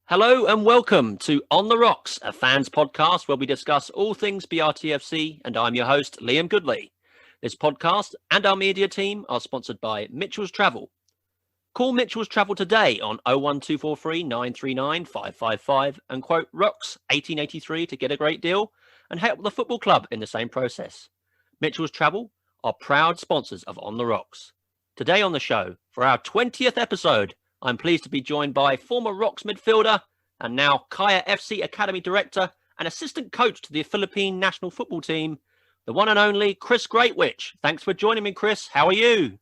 Hello and welcome to On the Rocks, a fans podcast where we discuss all things BRTFC, and I'm your host, Liam Goodley. This podcast and our media team are sponsored by Mitchell's Travel. Call Mitchell's Travel today on 01243 939 555 and quote Rocks 1883 to get a great deal and help the football club in the same process. Mitchell's Travel are proud sponsors of On the Rocks. Today on the show, for our 20th episode, I'm pleased to be joined by former Rocks midfielder and now Kaya FC Academy Director and Assistant Coach to the Philippine national football team, the one and only Chris Greatwich. Thanks for joining me, Chris. How are you?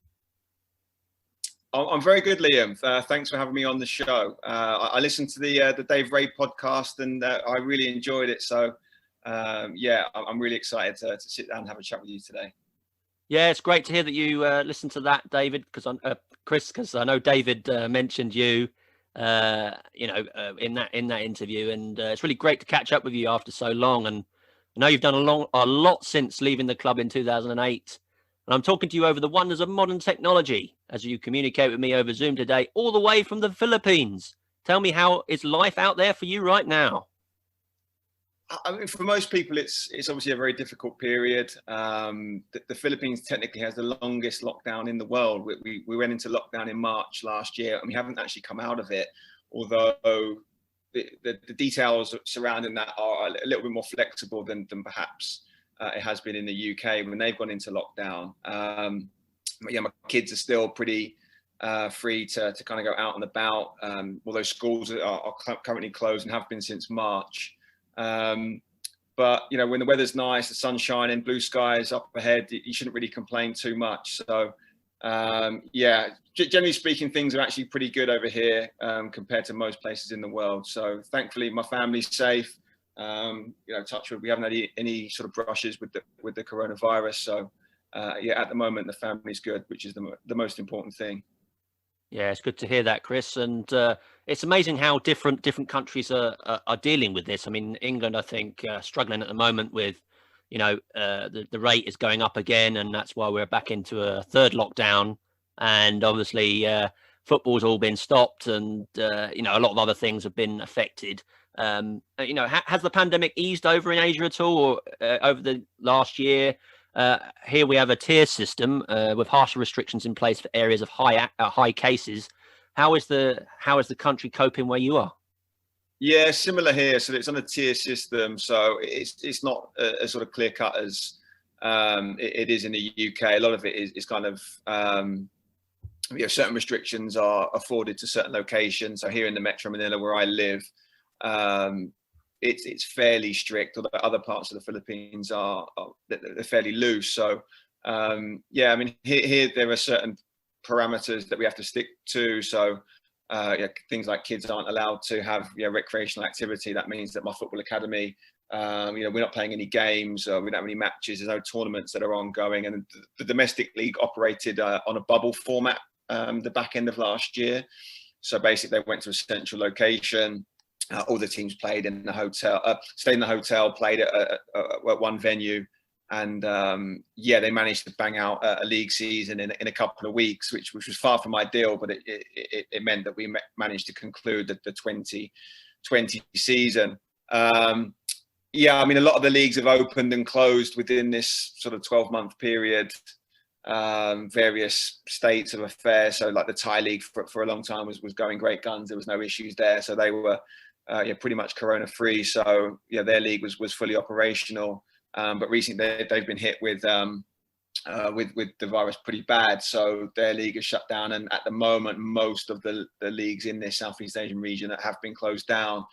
I'm very good, Liam. Thanks for having me on the show. I listened to the Dave Ray podcast and I really enjoyed it. So, I'm really excited to sit down and have a chat with you today. Yeah, it's great to hear that you listened to that, David, Chris, because I know David mentioned you, in that interview, and it's really great to catch up with you after so long. And I know you've done a lot since leaving the club in 2008. And I'm talking to you over the wonders of modern technology as you communicate with me over Zoom today, all the way from the Philippines. Tell me, how is life out there for you right now? I mean, for most people, it's obviously a very difficult period. The Philippines technically has the longest lockdown in the world. We went into lockdown in March last year, and we haven't actually come out of it. Although the details surrounding that are a little bit more flexible than perhaps it has been in the UK when they've gone into lockdown. But yeah, my kids are still pretty free to kind of go out and about, although schools are currently closed and have been since March. But you know, when the weather's nice, the sun's shining, blue skies up ahead, you shouldn't really complain too much. So generally speaking, things are actually pretty good over here compared to most places in the world. So thankfully my family's safe. Touch wood, we haven't had any sort of brushes with the coronavirus. So at the moment the family's good, which is the most important thing. Yeah, it's good to hear that, Chris. And it's amazing how different countries are dealing with this. I mean, England, I think, struggling at the moment with, the rate is going up again, and that's why we're back into a third lockdown. And obviously, football's all been stopped, and a lot of other things have been affected. Has the pandemic eased over in Asia at all, or over the last year? Here we have a tier system with harsher restrictions in place for areas of high cases. How is the country coping where you are? Yeah, similar here. So it's on a tier system. So it's not as sort of clear cut as it is in the UK. A lot of it is kind of certain restrictions are afforded to certain locations. So here in the Metro Manila where I live, it's fairly strict, although other parts of the Philippines are they're fairly loose. So I mean, here there are certain parameters that we have to stick to. So things like kids aren't allowed to have recreational activity. That means that my football academy, we're not playing any games, we don't have any matches, there's no tournaments that are ongoing. And the domestic league operated on a bubble format the back end of last year. So basically they went to a central location. All the teams played in the hotel, stayed in the hotel, played at one venue, and they managed to bang out a league season in a couple of weeks, which was far from ideal, but it meant that we managed to conclude the 2020 season. I mean, a lot of the leagues have opened and closed within this sort of 12-month period. Various states of affairs. So like the Thai league for a long time was going great guns. There was no issues there. So they were pretty much corona free. So their league was fully operational. But recently they've been hit with the virus pretty bad. So their league is shut down. And at the moment, most of the leagues in this Southeast Asian region have been closed down.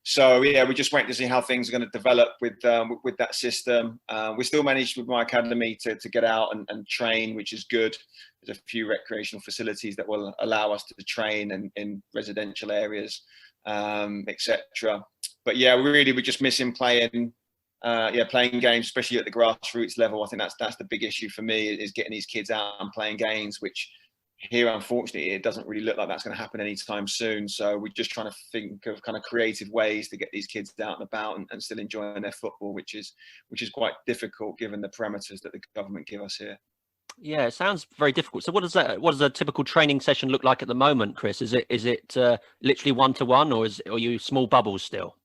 So we just wait to see how things are going to develop with that system. We still managed with my academy to get out and train, which is good. There's a few recreational facilities that will allow us to train in residential areas, etc. But we're just missing playing games, especially at the grassroots level. I think that's the big issue for me, is getting these kids out and playing games, which here, unfortunately, it doesn't really look like that's going to happen anytime soon. So we're just trying to think of kind of creative ways to get these kids out and about and still enjoying their football, which is quite difficult given the parameters that the government give us here. Yeah, it sounds very difficult. So what does a typical training session look like at the moment, Chris? Is it literally 1-to-1, or are you small bubbles still?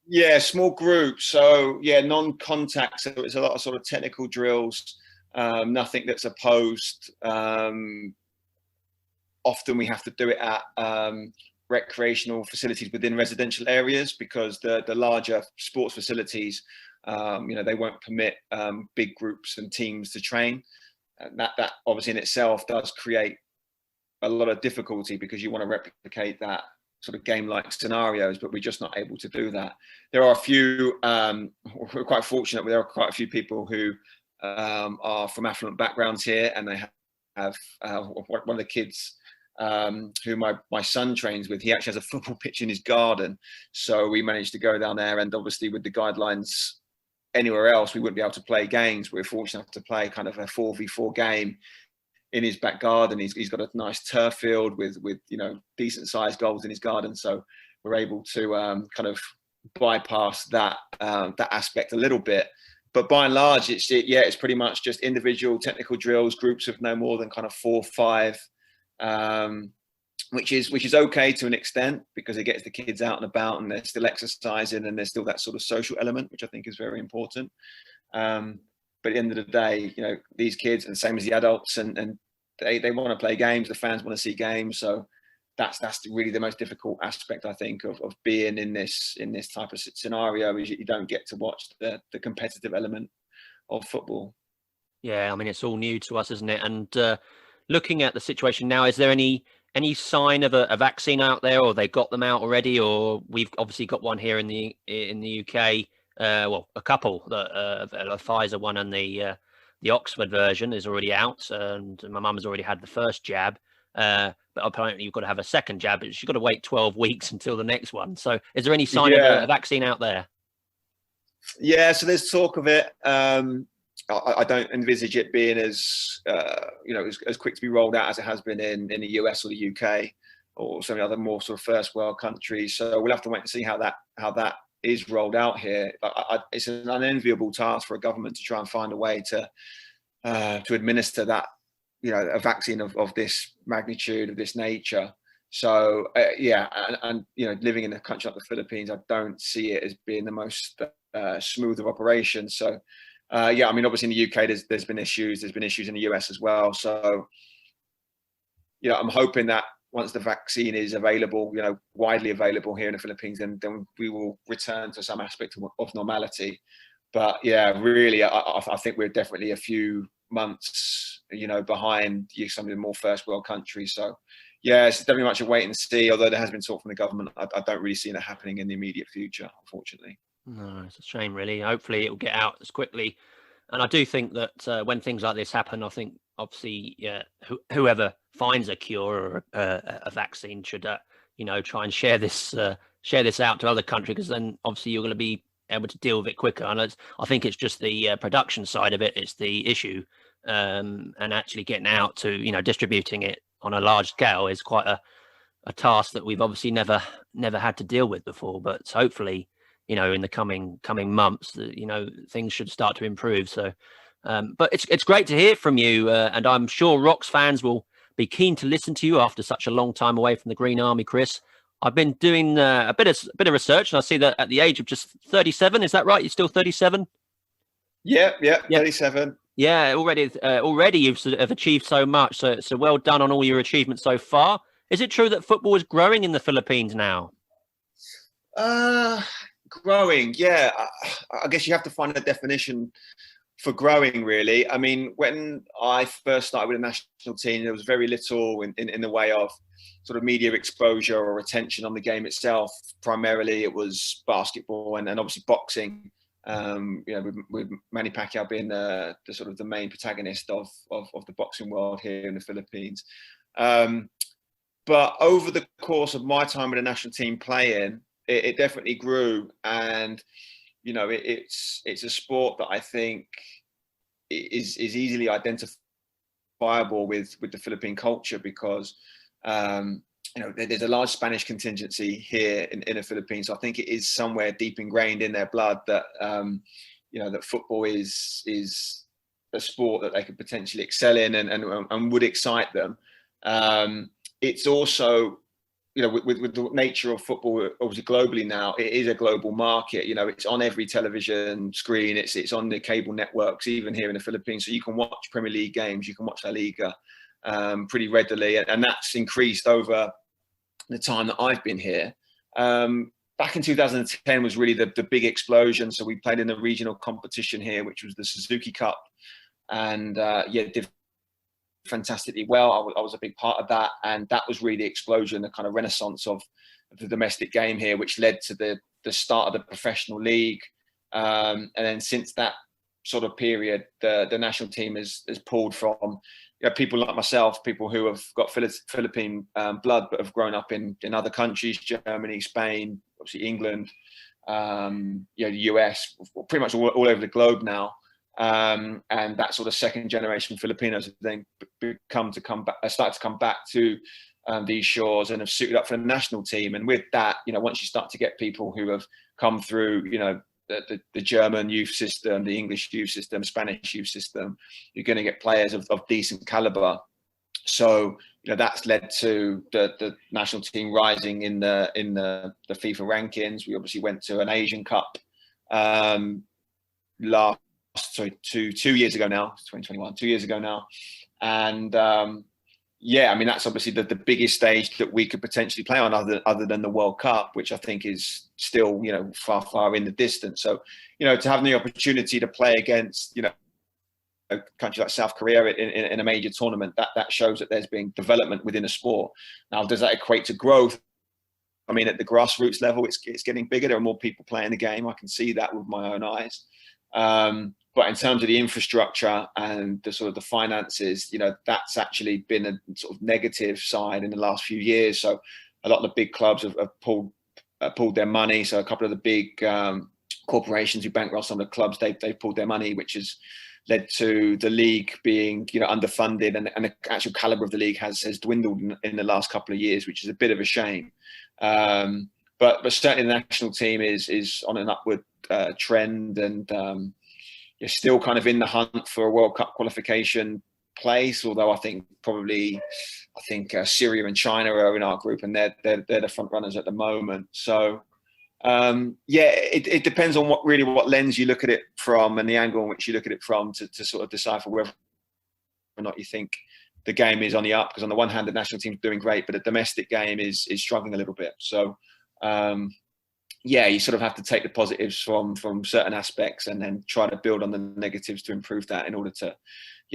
Yeah, small groups. So yeah, non-contact. So it's a lot of sort of technical drills. Nothing that's opposed. Often we have to do it at recreational facilities within residential areas, because the larger sports facilities, they won't permit big groups and teams to train. And that obviously in itself does create a lot of difficulty, because you want to replicate that sort of game-like scenarios, but we're just not able to do that. There are a few, we're quite fortunate, there are quite a few people who are from affluent backgrounds here, and they have one of the kids who my son trains with, he actually has a football pitch in his garden. So we managed to go down there, and obviously with the guidelines anywhere else, we wouldn't be able to play games. We're fortunate enough to play kind of a 4v4 game in his back garden. He's got a nice turf field with decent sized goals in his garden. So we're able to kind of bypass that aspect a little bit. But by and large, it's pretty much just individual technical drills, groups of no more than kind of 4 or 5, which is okay to an extent, because it gets the kids out and about, and they're still exercising, and there's still that sort of social element, which I think is very important. But at the end of the day, these kids, and same as the adults, and they want to play games. The fans want to see games. So that's really the most difficult aspect, I think, of being in this type of scenario, is you don't get to watch the competitive element of football. Yeah, I mean, it's all new to us, isn't it? And looking at the situation now, is there any sign of a vaccine out there, or they got them out already, or we've obviously got one here in the UK? Well, a couple, the Pfizer one and the Oxford version is already out, and my mum has already had the first jab. But apparently you've got to have a second jab, but you've got to wait 12 weeks until the next one. So is there any sign of a vaccine out there? Yeah, so there's talk of it. I don't envisage it being as quick to be rolled out as it has been in the US or the UK or some other more sort of first world countries. So we'll have to wait and see how that is rolled out here. It's an unenviable task for a government to try and find a way to administer that, a vaccine of this magnitude, of this nature. So and living in a country like the Philippines, I don't see it as being the most smooth of operations. So I mean, obviously in the UK, there's been issues. There's been issues in the US as well. So I'm hoping that once the vaccine is available, widely available here in the Philippines, then we will return to some aspect of normality. But yeah, really, I think we're definitely a few months, behind some of the more first world countries. So yeah, it's definitely much a wait and see. Although there has been talk from the government, I don't really see that happening in the immediate future, unfortunately. No, it's a shame, really. Hopefully it will get out as quickly. And I do think that when things like this happen, I think obviously, whoever finds a cure or a vaccine should, try and share this out to other countries, because then obviously you're going to be able to deal with it quicker. And I think it's just the production side of it. It's the issue, and actually getting out to distributing it on a large scale is quite a task that we've obviously never had to deal with before. But hopefully, in the coming months, things should start to improve. So, but it's great to hear from you, and I'm sure Rocks fans will be keen to listen to you after such a long time away from the Green Army, Chris. I've been doing a bit of research, and I see that at the age of just 37, is that right? You're still 37? Yeah, 37. Yeah, already you've sort of achieved so much. So well done on all your achievements so far. Is it true that football is growing in the Philippines now? Growing, yeah. I guess you have to find a definition for growing, really. I mean, when I first started with the national team, there was very little in the way of sort of media exposure or attention on the game itself. Primarily, it was basketball and obviously boxing. With Manny Pacquiao being the sort of the main protagonist of the boxing world here in the Philippines. But over the course of my time with the national team playing, it definitely grew, and it's a sport that I think is easily identifiable with the Philippine culture, because there's a large Spanish contingency here in the Philippines. So I think it is somewhere deep ingrained in their blood that that football is a sport that they could potentially excel in and would excite them. It's also, with the nature of football, obviously globally now, it is a global market. It's on every television screen. It's on the cable networks, even here in the Philippines. So you can watch Premier League games, you can watch La Liga pretty readily, and that's increased over the time that I've been here. Back in 2010 was really the big explosion. So we played in the regional competition here, which was the Suzuki Cup, and did fantastically well. I was a big part of that, and that was really the explosion, the kind of renaissance of the domestic game here, which led to the start of the professional league. And then since that sort of period, the national team has pulled from people like myself, people who have got Philippine blood but have grown up in other countries, Germany, Spain, obviously England, the US, pretty much all over the globe now. And that sort of second generation Filipinos have then started to come back to these shores and have suited up for the national team. And with that, once you start to get people who have come through, the German youth system, the English youth system, Spanish youth system, you're going to get players of decent caliber. So that's led to the national team rising in the FIFA rankings. We obviously went to an Asian Cup 2 years ago now. It's 2021, 2 years ago now, and that's obviously the biggest stage that we could potentially play on, other than the World Cup, which I think is still far in the distance. So to have the opportunity to play against a country like South Korea in a major tournament, that shows that there's been development within a sport. Now, does that equate to growth? I mean, at the grassroots level, it's getting bigger. There are more people playing the game. I can see that with my own eyes. But in terms of the infrastructure and the sort of the finances, that's actually been a sort of negative side in the last few years. So a lot of the big clubs have pulled their money. So a couple of the big corporations who bankroll some of the clubs, they've pulled their money, which has led to the league being underfunded, and the actual caliber of the league has dwindled in the last couple of years, which is a bit of a shame. But certainly the national team is on an upward trend, and you're still kind of in the hunt for a World Cup qualification place. Although I think Syria and China are in our group, and they're the front runners at the moment. So it depends on what lens you look at it from, and the angle in which you look at it from, to sort of decipher whether or not you think the game is on the up. Because on the one hand, the national team's doing great, but the domestic game is struggling a little bit. So you sort of have to take the positives from certain aspects and then try to build on the negatives to improve that in order to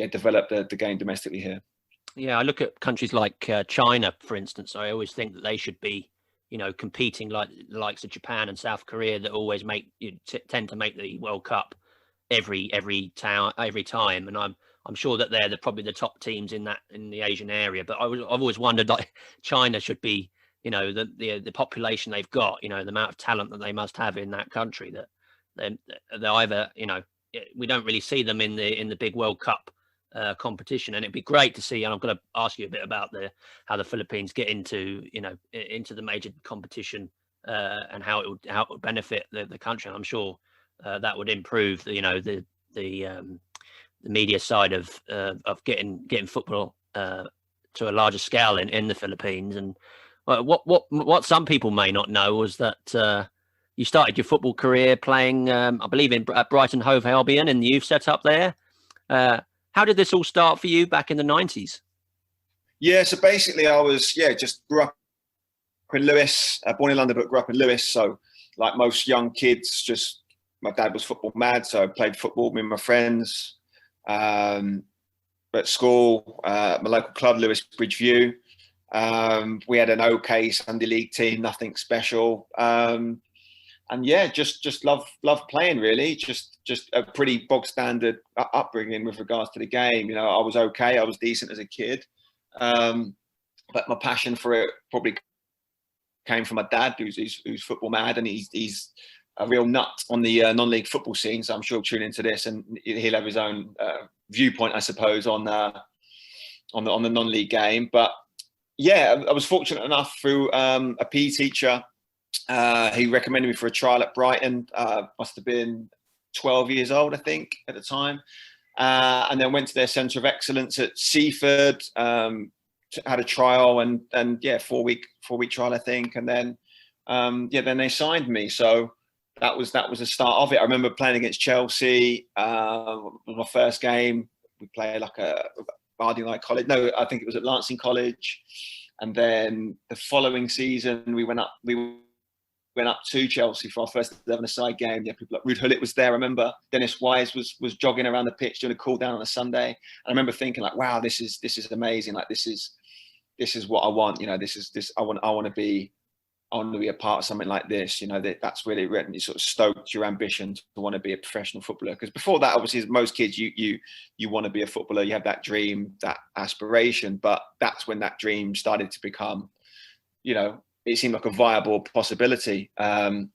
develop the game domestically here. Yeah, I look at countries like China, for instance. I always think that they should be competing like the likes of Japan and South Korea, that always tend to make the World Cup every time. And I'm sure that they're probably the top teams in the Asian area. But I've always wondered, like, China should be, the population they've got, the amount of talent that they must have in that country, that they're either, we don't really see them in the big World Cup competition. And it'd be great to see, and I'm going to ask you a bit about how the Philippines get into the major competition, and how it would benefit the country. And I'm sure that would improve the media side of getting football to a larger scale in the Philippines. And what some people may not know was that you started your football career playing, I believe, at Brighton Hove Albion in the youth setup there. How did this all start for you back in the 90s? Yeah, so basically I was, just grew up in Lewes, born in London, but grew up in Lewes. So like most young kids, my dad was football mad. So I played football with my friends at school, my local club, Lewes Bridgeview. We had an okay Sunday league team, nothing special. And just love playing, really. Just a pretty bog standard upbringing with regards to the game. I was okay, I was decent as a kid, but my passion for it probably came from my dad, who's football mad, and he's a real nut on the non-league football scene. So I'm sure he'll tune into this and he'll have his own viewpoint, I suppose, on the non-league game. But I was fortunate enough through a PE teacher. He recommended me for a trial at Brighton. Must have been 12 years old, I think, at the time. and then went to their Centre of Excellence at Seaford. Had a trial and 4-week trial, I think, and then then they signed me. So that was the start of it. I remember playing against Chelsea. It was my first game. We played like a Bardeen College. No, I think it was at Lancing College. And then the following season, we went up to Chelsea for our first 11-a-side game. Yeah, people like Ruud Gullit was there. I remember Dennis Wise was jogging around the pitch doing a cool down on a Sunday. I remember thinking like, wow, this is amazing. Like this is what I want. You know, I want to be a part of something like this. You know, that's really sort of stoked your ambition to want to be a professional footballer. Because before that, obviously, as most kids, you want to be a footballer. You have that dream, that aspiration. But that's when that dream started to become, you know, it seemed like a viable possibility. So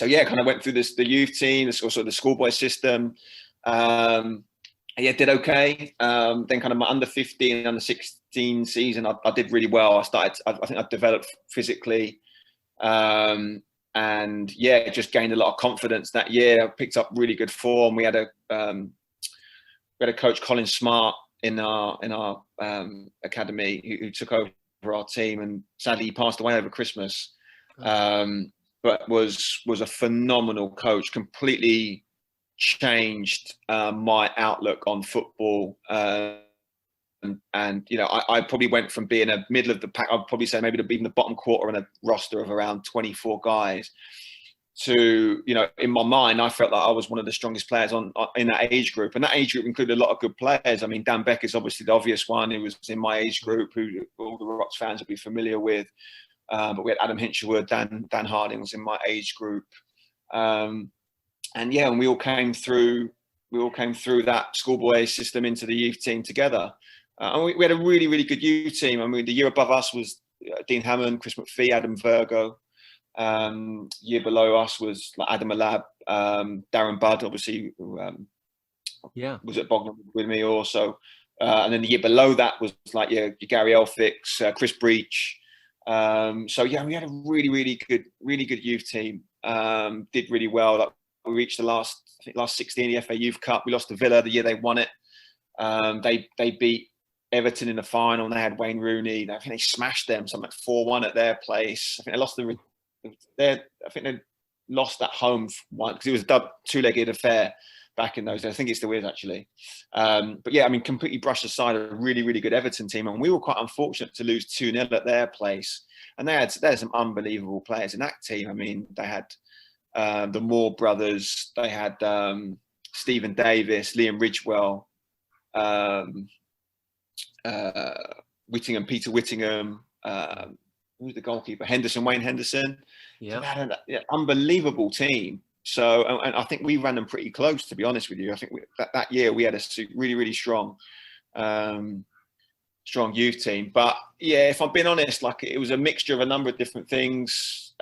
kind of went through the youth team, the schoolboy system. Did okay. Then kind of my under 15, under 16 season, I did really well. I think I developed physically. Just gained a lot of confidence that year. I picked up really good form. We had a coach, Colin Smart, in our academy who took over our team, and sadly he passed away over Christmas. But was a phenomenal coach. Completely changed my outlook on football. And you know, I probably went from being a middle of the pack, I'd probably say maybe even the bottom quarter on a roster of around 24 guys, to, you know, in my mind, I felt like I was one of the strongest players in that age group. And that age group included a lot of good players. I mean, Dan Beck is obviously the obvious one, who was in my age group, who all the Rocks fans will be familiar with. But we had Adam Hinshelwood, Dan Harding was in my age group. And we all came through that schoolboy system into the youth team together. And we had a really, really good youth team. I mean, the year above us was Dean Hammond, Chris McPhee, Adam Virgo. Year below us was like Adam Alab, Darren Budd, obviously, who was at Bognor with me also. And then the year below that was like your Gary Elphicks, Chris Breach. We had a really, really good youth team. Did really well. Like, we reached the last 16 the FA Youth Cup. We lost to Villa the year they won it. They beat Everton in the final, and they had Wayne Rooney. I think they smashed them, something like 4-1 at their place. I think they lost at home because it was a two-legged affair back in those days. I think it still is, actually. Completely brushed aside a really, really good Everton team, and we were quite unfortunate to lose 2-0 at their place. And they had some unbelievable players in that team. I mean, they had the Moore brothers, they had Stephen Davis, Liam Ridgewell, Peter Whittingham, who's the goalkeeper? Wayne Henderson. Yeah, so they had an unbelievable team. So, and I think we ran them pretty close, to be honest with you. I think that year we had a really, really strong youth team. But yeah, if I'm being honest, like, it was a mixture of a number of different things.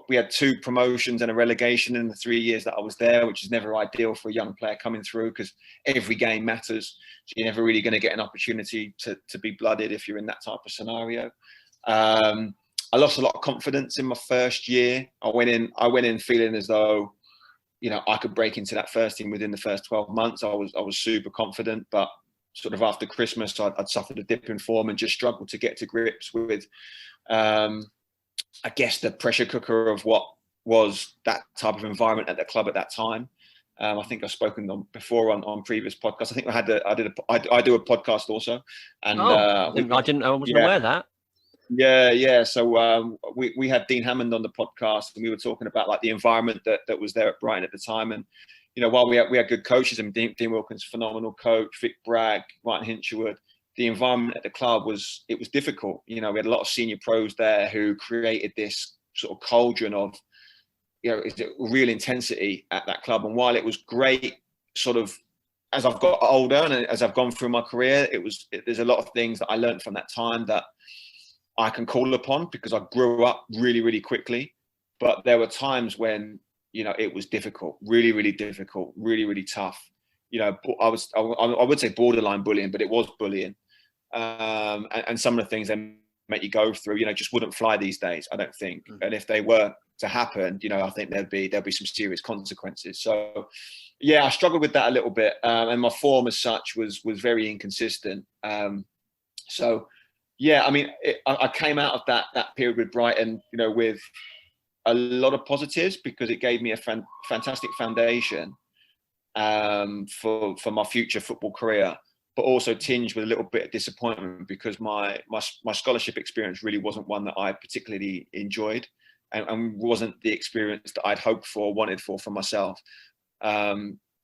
We had 2 promotions and a relegation in the 3 years that I was there, which is never ideal for a young player coming through, because every game matters. So you're never really going to get an opportunity to be blooded if you're in that type of scenario. I lost a lot of confidence in my first year. I went in feeling as though, you know, I could break into that first team within the first 12 months. I was super confident, but sort of after Christmas, I'd suffered a dip in form and just struggled to get to grips with, I guess, the pressure cooker of what was that type of environment at the club at that time. I think I've spoken before on previous podcasts. I think I do a podcast also, and I wasn't aware of that. Yeah. So we had Dean Hammond on the podcast, and we were talking about like the environment that was there at Brighton at the time. And you know, while we had good coaches, and Dean Wilkins, phenomenal coach, Vic Bragg, Martin Hinshelwood, the environment at the club was difficult. You know, we had a lot of senior pros there who created this sort of cauldron of, you know, real intensity at that club. And while it was great, sort of, as I've got older and as I've gone through my career, there's a lot of things that I learned from that time that I can call upon, because I grew up really, really quickly. But there were times when, you know, it was difficult, really, really difficult, really, really tough. You know, I would say borderline bullying, but it was bullying. And some of the things they make you go through, you know, just wouldn't fly these days, I don't think. And if they were, to happen, I think there'll be some serious consequences. So yeah, I struggled with that a little bit, and my form as such was very inconsistent. So yeah, I mean, I came out of that period with Brighton, with a lot of positives, because it gave me a fantastic foundation for my future football career, but also tinged with a little bit of disappointment, because my scholarship experience really wasn't one that I particularly enjoyed, and wasn't the experience that I'd hoped for, wanted for myself.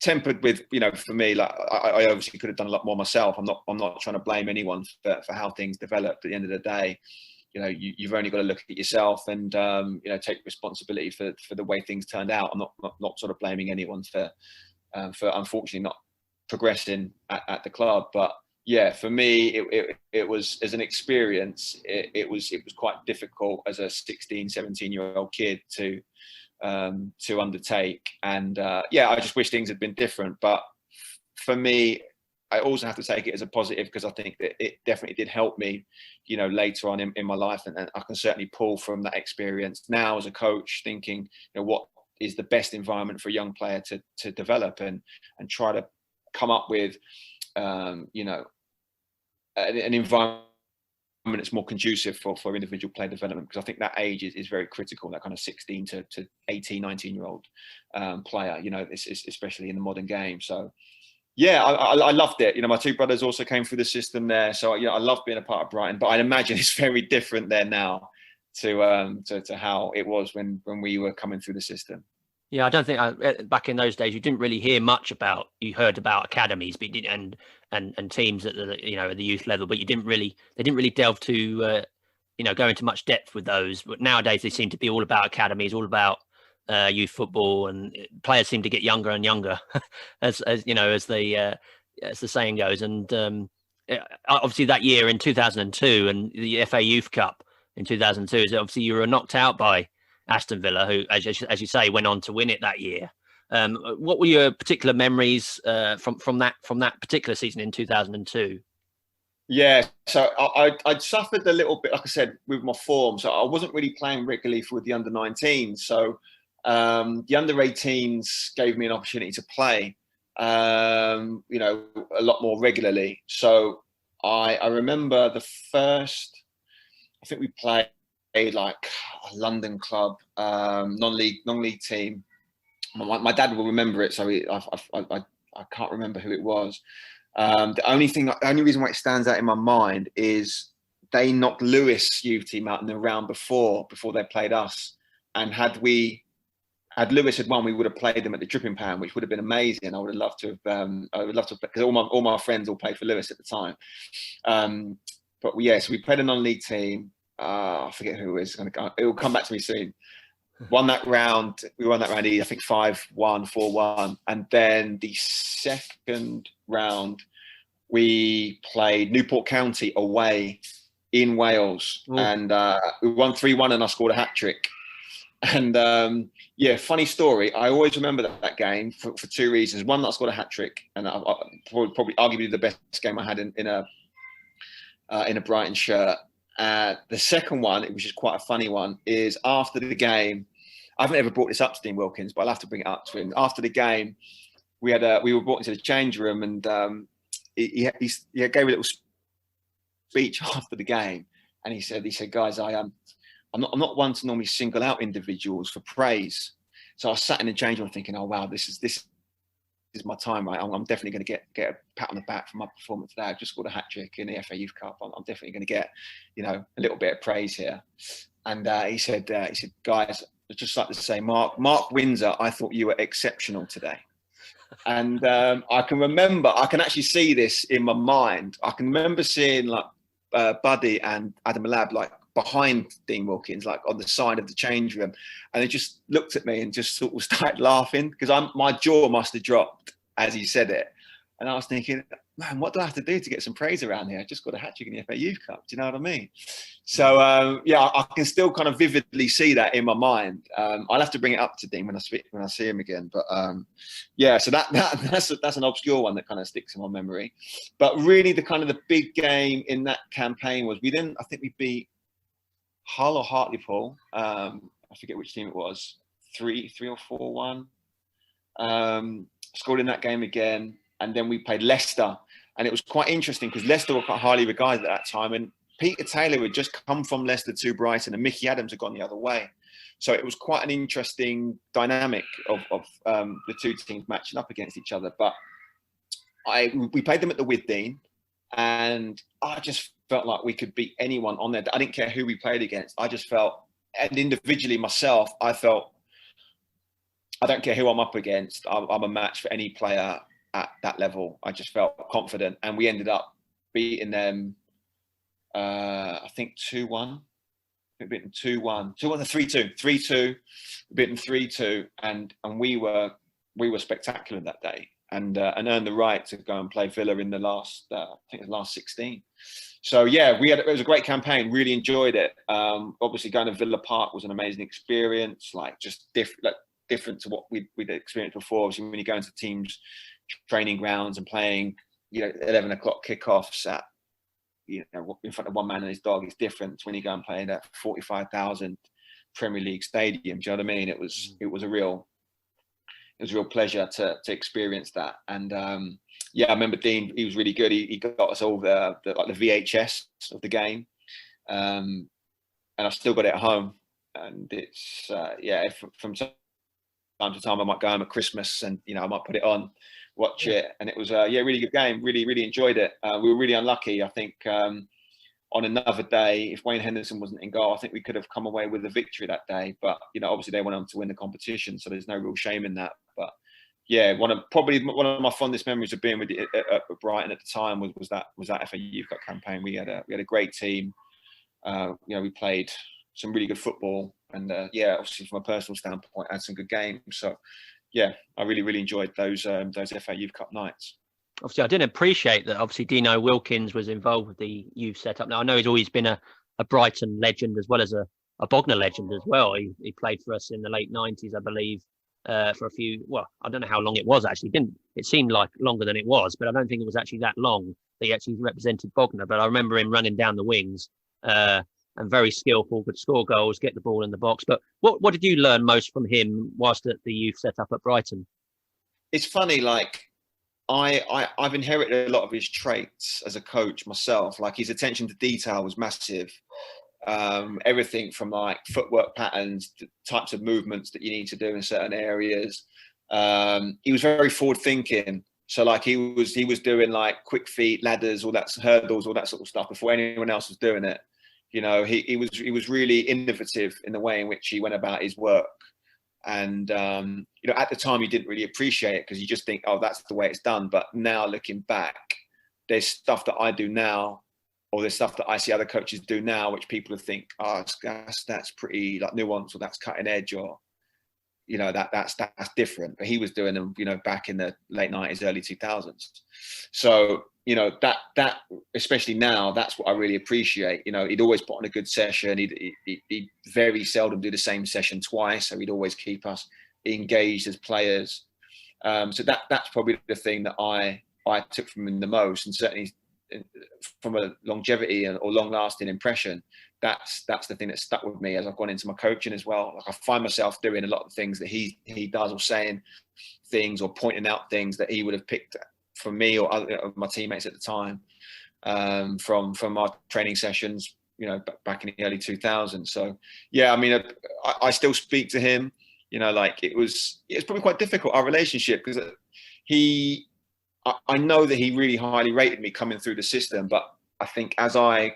Tempered with, for me, like I obviously could have done a lot more myself. I'm not trying to blame anyone for how things developed. At the end of the day, you've only got to look at yourself and take responsibility for the way things turned out. I'm not sort of blaming anyone for unfortunately not progressing at the club. But yeah, for me, it was, as an experience, it was quite difficult as a 16, 17-year-old kid to undertake. And yeah, I just wish things had been different. But for me, I also have to take it as a positive, because I think that it definitely did help me, later on in my life. And I can certainly pull from that experience now as a coach, thinking, what is the best environment for a young player to develop, and try to come up with, an environment that's more conducive for individual player development, because I think that age is very critical, that kind of 16 to 18, 19-year-old player, especially in the modern game. So yeah, I loved it. My two brothers also came through the system there, so I love being a part of Brighton. But I'd imagine it's very different there now to how it was when we were coming through the system. Yeah, I don't think back in those days you didn't really hear much about. You heard about academies, but and teams at the at the youth level, but they didn't really delve to go into much depth with those. But nowadays they seem to be all about academies, all about youth football, and players seem to get younger and younger as the saying goes. And obviously that year in 2002 and the FA Youth Cup in 2002 is obviously you were knocked out by Aston Villa, who, as you say, went on to win it that year. What were your particular memories from that particular season in 2002? Yeah, so I'd suffered a little bit, like I said, with my form. So I wasn't really playing regularly for the under-19s. So the under-18s gave me an opportunity to play, a lot more regularly. So I remember the first, I think we played like a London club, non-league team. My dad will remember it, so I can't remember who it was. The only reason why it stands out in my mind is they knocked Lewis youth team out in the round before they played us. And had Lewis had won, we would have played them at the Dripping Pan, which would have been amazing. I would have loved to have, because all my friends all played for Lewis at the time. But yeah, so we played a non-league team. I forget who it was. It will come back to me soon. We won that round, I think 5-1, 4-1. And then the second round, we played Newport County away in Wales. Ooh. And we won 3-1 and I scored a hat-trick. And yeah, funny story. I always remember that game for two reasons. One, that I scored a hat-trick, and I probably arguably the best game I had in a Brighton shirt. The second one, which is quite a funny one, is after the game. I haven't ever brought this up to Dino Wilkins, but I'll have to bring it up to him. After the game, we were brought into the change room, and he gave a little speech after the game, and he said, guys, I'm not one to normally single out individuals for praise. So I sat in the change room thinking, oh wow, this is my time, right? I'm definitely going to get a pat on the back for my performance today. I've just scored a hat trick in the FA Youth Cup. I'm definitely going to get, a little bit of praise here. And he said, guys, I'd just like to say, Mark Windsor, I thought you were exceptional today. And I can actually see this in my mind. I can remember seeing like Buddy and Adam Lab like behind Dino Wilkins, like on the side of the change room, and they just looked at me and just sort of started laughing, because my jaw must have dropped as he said it. And I was thinking, man, what do I have to do to get some praise around here? I just got a hat trick in the FA Youth Cup. Do you know what I mean? So yeah, I can still kind of vividly see that in my mind. I'll have to bring it up to Dean when I see him again. But yeah, so that's an obscure one that kind of sticks in my memory. But really, the big game in that campaign was I think we beat Hull or Hartlepool. I I forget which team it was, 3 or 4-1. Scored in that game again, and then we played Leicester, and it was quite interesting because Leicester were quite highly regarded at that time, and Peter Taylor had just come from Leicester to Brighton, and Mickey Adams had gone the other way. So it was quite an interesting dynamic of the two teams matching up against each other. But we played them at the Withdean, and I just felt like we could beat anyone on there. I didn't care who we played against. I just felt, and individually myself, I felt, I don't care who I'm up against. I'm a match for any player at that level. I just felt confident, and we ended up beating them. I think 2-1. We beat them 2-1. 2-1, 3-2. 3-2. We beat them 3-2, and we were spectacular that day, and earned the right to go and play Villa in the last, I think it was last 16. So yeah, it was a great campaign. Really enjoyed it. Obviously, going to Villa Park was an amazing experience. Like just different to what we'd experienced before. Obviously, when you go into teams' training grounds and playing, 11 o'clock kickoffs at, in front of one man and his dog, it's different when you go and play in that 45,000 Premier League stadium. Do you know what I mean? It was a real pleasure to experience that. And I remember Dean, he was really good. He got us all the VHS of the game, and I've still got it at home. And it's from time to time I might go home at Christmas and I might put it on, watch it, and it was really good game. Really enjoyed it. We were really unlucky, I think. On another day, if Wayne Henderson wasn't in goal, I think we could have come away with a victory that day. But obviously they went on to win the competition, so there's no real shame in that. But yeah, one of my fondest memories of being with at Brighton at the time was that FA Youth Cup campaign. We had a great team. We played some really good football, and obviously from a personal standpoint, had some good games. So yeah, I really enjoyed those FA Youth Cup nights. Obviously, I didn't appreciate that. Obviously, Dino Wilkins was involved with the youth setup. Now, I know he's always been a Brighton legend as well as a Bognor legend as well. He played for us in the late 90s, I believe, for a few. Well, I don't know how long it was actually. It seemed like longer than it was, but I don't think it was actually that long that he actually represented Bognor. But I remember him running down the wings and very skillful, could score goals, get the ball in the box. But what did you learn most from him whilst at the youth setup at Brighton? It's funny, like. I've inherited a lot of his traits as a coach myself. Like his attention to detail was massive. Everything from like footwork patterns, to types of movements that you need to do in certain areas. He was very forward thinking. So like he was doing like quick feet, ladders, all that, hurdles, all that sort of stuff before anyone else was doing it. He was really innovative in the way in which he went about his work. And, at the time you didn't really appreciate it because you just think, oh, that's the way it's done. But now looking back, there's stuff that I do now, or there's stuff that I see other coaches do now, which people think, oh, that's pretty like nuanced, or that's cutting edge, or, that's different. But he was doing them, back in the late 90s, early 2000s. So, that especially now, that's what I really appreciate. He'd always put on a good session. He'd very seldom do the same session twice. So he'd always keep us engaged as players. So that's probably the thing that I took from him the most, and certainly from a longevity or long-lasting impression, that's the thing that stuck with me as I've gone into my coaching as well. Like I find myself doing a lot of things that he does, or saying things or pointing out things that he would have picked from me or other, my teammates at the time, from our training sessions, back in the early 2000s. So yeah, I mean, I still speak to him. Like it was probably quite difficult, our relationship, because I know that he really highly rated me coming through the system, but I think as I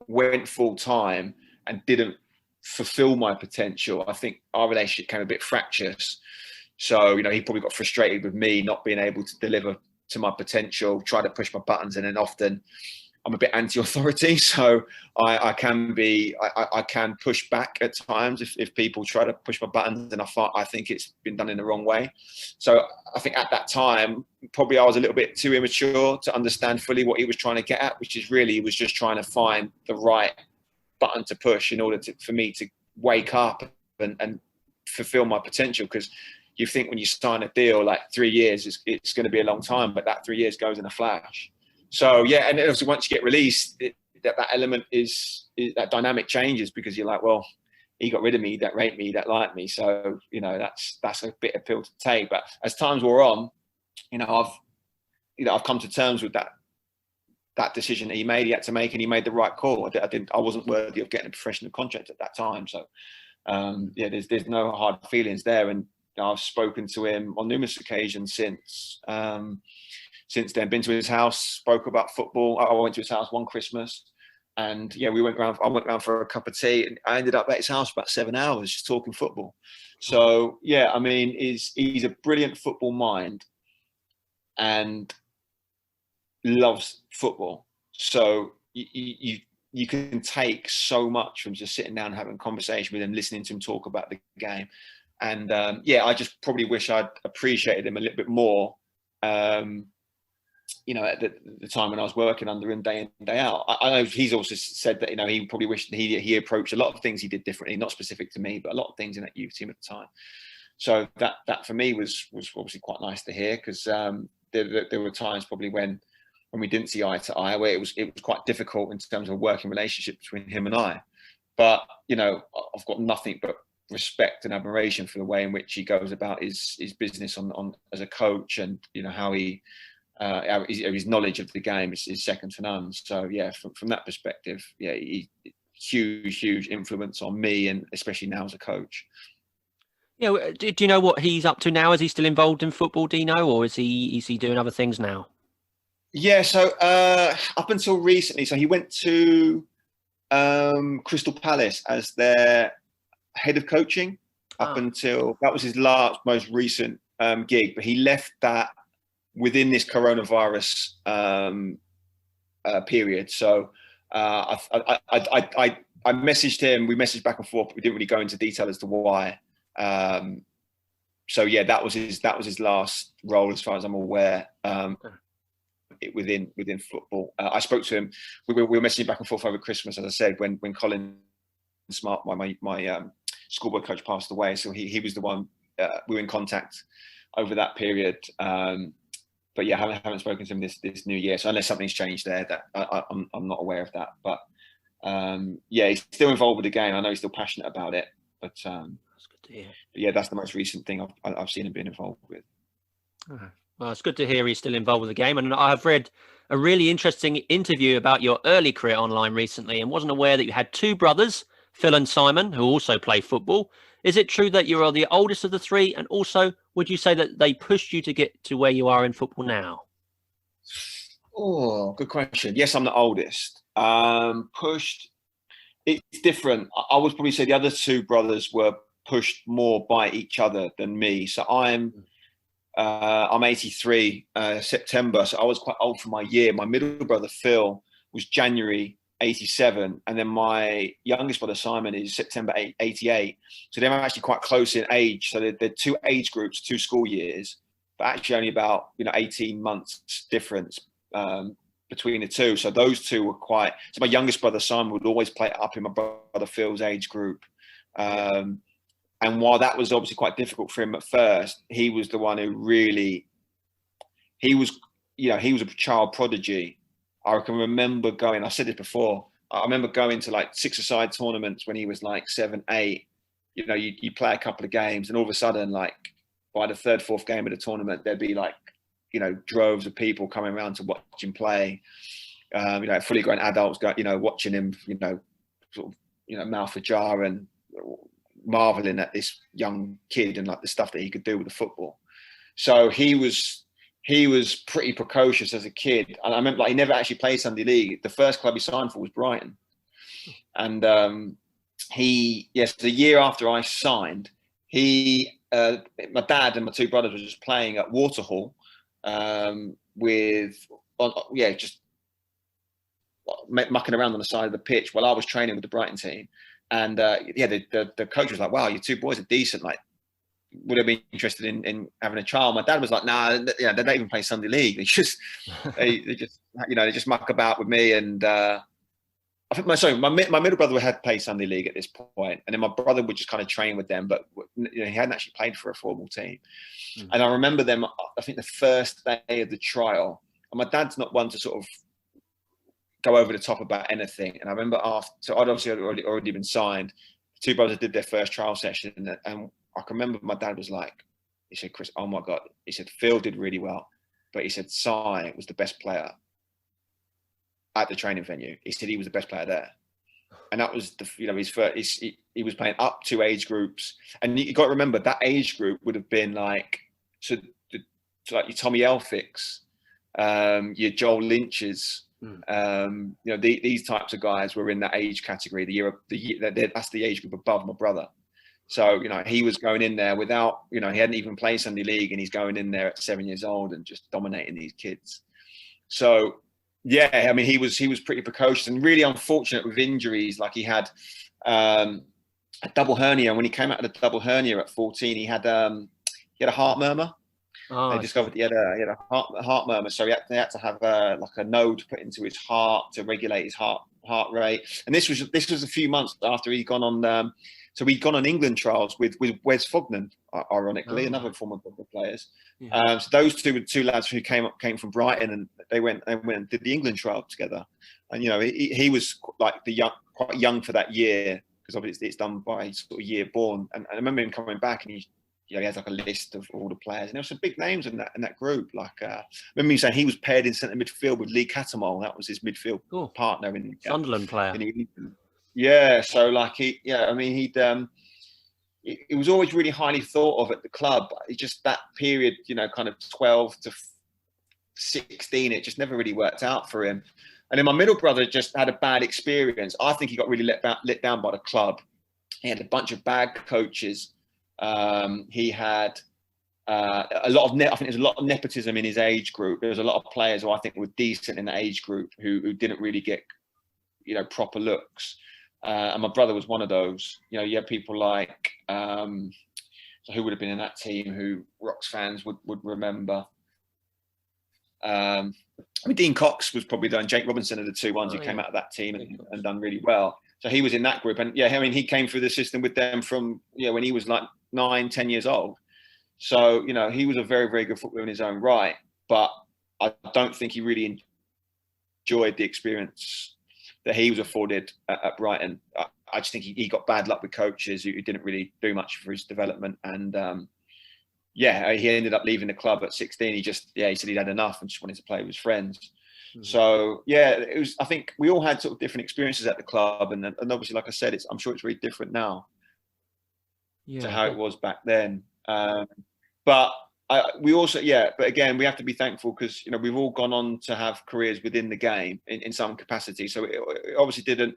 went full time and didn't fulfill my potential, I think our relationship became a bit fractious. So, he probably got frustrated with me not being able to deliver to my potential, try to push my buttons, and then often I'm a bit anti-authority, so I can push back at times if people try to push my buttons, and I think it's been done in the wrong way. So I think at that time, probably I was a little bit too immature to understand fully what he was trying to get at, which is really, he was just trying to find the right button to push in order for me to wake up and fulfill my potential. Because you think when you sign a deal, like 3 years, it's going to be a long time, but that 3 years goes in a flash. So yeah, and obviously once you get released, that element is that dynamic changes, because you're like, well, he got rid of me, that rate me, that like me. So, that's a bit of pill to take. But as times wore on, I've come to terms with that decision that he made. He had to make, and he made the right call. I wasn't worthy of getting a professional contract at that time. So, there's no hard feelings there. And I've spoken to him on numerous occasions since then. Been to his house, spoke about football. I went to his house one Christmas, and I went round for a cup of tea, and I ended up at his house for about 7 hours just talking football. So he's a brilliant football mind and loves footbtle. So you can take so much from just sitting down and having a conversation with him, listening to him talk about the game. And I just probably wish I'd appreciated him a little bit more, at the time when I was working under him day in, day out. I know he's also said that, he probably wished he approached a lot of things he did differently, not specific to me, but a lot of things in that youth team at the time. So that for me was obviously quite nice to hear, because there were times probably when we didn't see eye to eye, where it was quite difficult in terms of a working relationship between him and I. But, I've got nothing but respect and admiration for the way in which he goes about his business on as a coach, and how his knowledge of the game is second to none. So from that perspective, he huge influence on me, and especially now as a coach. Do you know what he's up to now? Is he still involved in football, Dino, or is he doing other things now? Yeah, so up until recently, so he went to Crystal Palace as their head of coaching up until that was his most recent gig, but he left that within this coronavirus period. So I messaged him. We messaged back and forth, but we didn't really go into detail as to why. That was his last role, as far as I'm aware. Within football, I spoke to him. We were messaging back and forth over Christmas, as I said, when Colin Smart, my schoolboy coach, passed away. So he was the one we were in contact over that period. But I haven't spoken to him this new year. So unless something's changed there, that I'm not aware of that. But he's still involved with the game. I know he's still passionate about it. But that's good to hear. But that's the most recent thing I've seen him being involved with. Well, it's good to hear he's still involved with the game. And I've read a really interesting interview about your early career online recently, and wasn't aware that you had two brothers, Phil and Simon, who also play football. Is it true that you are the oldest of the three? And also, would you say that they pushed you to get to where you are in football now? Oh, good question. Yes, I'm the oldest. Pushed. It's different. I would probably say the other two brothers were pushed more by each other than me. So I'm 83 September, so I was quite old for my year. My middle brother Phil was January 87, and then my youngest brother Simon is September 88. So they're actually quite close in age. So they're two age groups, 2 school years, but actually only about 18 months difference between the two. So those two were quite. So my youngest brother Simon would always play up in my brother Phil's age group. And while that was obviously quite difficult for him at first, he was the one who really, he was a child prodigy. I can remember going, I said this before, I remember going to like 6-a-side tournaments when he was like 7, 8. You play a couple of games, and all of a sudden, like by the 3rd, 4th game of the tournament, there'd be like, droves of people coming around to watch him play. Fully grown adults watching him, mouth ajar and marveling at this young kid and like the stuff that he could do with the football. So he was pretty precocious as a kid. And I remember he never actually played Sunday League. The first club he signed for was Brighton. And the year after I signed, my dad and my 2 brothers were just playing at Waterhall just mucking around on the side of the pitch while I was training with the Brighton team. And the coach was like, "Wow, your 2 boys are decent. Like, would I be interested in having a child?" My dad was like, "Nah, they don't even play Sunday League. They just muck about with me." And I think my middle brother had played Sunday League at this point, and then my brother would just kind of train with them, but he hadn't actually played for a formal team. Mm-hmm. And I remember them. I think the first day of the trial, and my dad's not one to sort of go over the top about anything. And I remember so I'd obviously already been signed. two brothers did their first trial session, and I can remember my dad was like, he said, Chris, oh my God, he said, Phil did really well, but he said, Si was the best player at the training venue. He said he was the best player there. And that was his first, he was playing up to age groups. And you got to remember that age group would have been like, like your Tommy Elphicks, your Joel Lynch's, these types of guys were in that age category. That's the age group above my brother. So, he was going in there without, he hadn't even played Sunday League, and he's going in there at 7 years old and just dominating these kids. So, yeah, I mean, he was pretty precocious and really unfortunate with injuries. Like he had a double hernia. And when he came out of the double hernia at 14, he had a heart murmur. They discovered he had a heart murmur. So they had to have like a node put into his heart to regulate his heart rate. And this was a few months after he'd gone on. So we'd gone on England trials with Wes Fognan, ironically, another former football players. Yeah. So those two were two lads who came from Brighton, and they went and did the England trial together. And he was like quite young for that year, because obviously it's done by sort of year born. And I remember him coming back, and he has like a list of all the players, and there were some big names in that group. Like I remember him saying he was paired in centre midfield with Lee Catamol. That was his midfield partner in Sunderland player. Yeah, so like it was always really highly thought of at the club. It just, that period, kind of 12 to 16, it just never really worked out for him. And then my middle brother just had a bad experience. I think he got really let down by the club. He had a bunch of bad coaches. He had a lot of I think there's a lot of nepotism in his age group. There was a lot of players who I think were decent in the age group who didn't really get proper looks. And my brother was one of those. You had people like, so who would have been in that team who Rocks fans would remember? Dean Cox was probably done. Jake Robinson are the two ones who came out of that team and done really well. So he was in that group. And he came through the system with them from, when he was like 9-10 years old. So, he was a very, very good footballer in his own right. But I don't think he really enjoyed the experience that he was afforded at Brighton. I just think he got bad luck with coaches who didn't really do much for his development. And he ended up leaving the club at 16. He said he'd had enough and just wanted to play with his friends. Mm-hmm. So it was. I think we all had sort of different experiences at the club, and obviously, like I said, I'm sure it's very different now to how it was back then. But again, we have to be thankful because we've all gone on to have careers within the game in some capacity. So it obviously didn't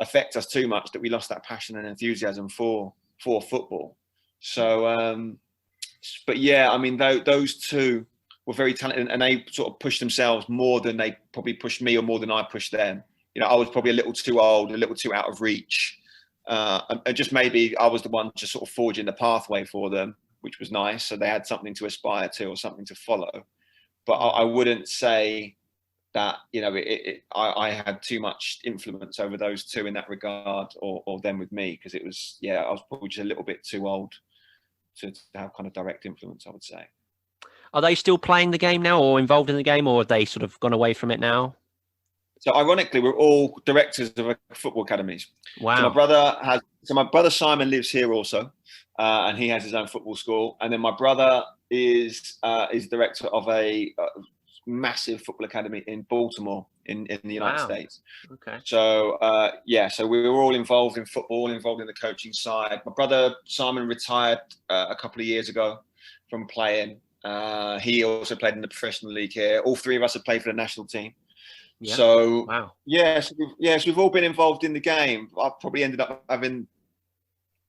affect us too much that we lost that passion and enthusiasm for football. So, those two were very talented, and they sort of pushed themselves more than they probably pushed me, or more than I pushed them. I was probably a little too old, a little too out of reach, and just maybe I was the one just sort of forging the pathway for them, which was nice. So they had something to aspire to or something to follow. But I wouldn't say that, I had too much influence over those two in that regard, or them with me, because it was, I was probably just a little bit too old to have kind of direct influence, I would say. Are they still playing the game now, or involved in the game, or have they sort of gone away from it now? So ironically, we're all directors of football academies. Wow. So my brother Simon lives here also, and he has his own football school. And then my brother is director of a massive football academy in Baltimore in the United States. Okay. So so we were all involved in football, involved in the coaching side. My brother Simon retired a couple of years ago from playing. He also played in the professional league here. All three of us have played for the national team. Yeah. So wow. So we've all been involved in the game. I probably ended up having,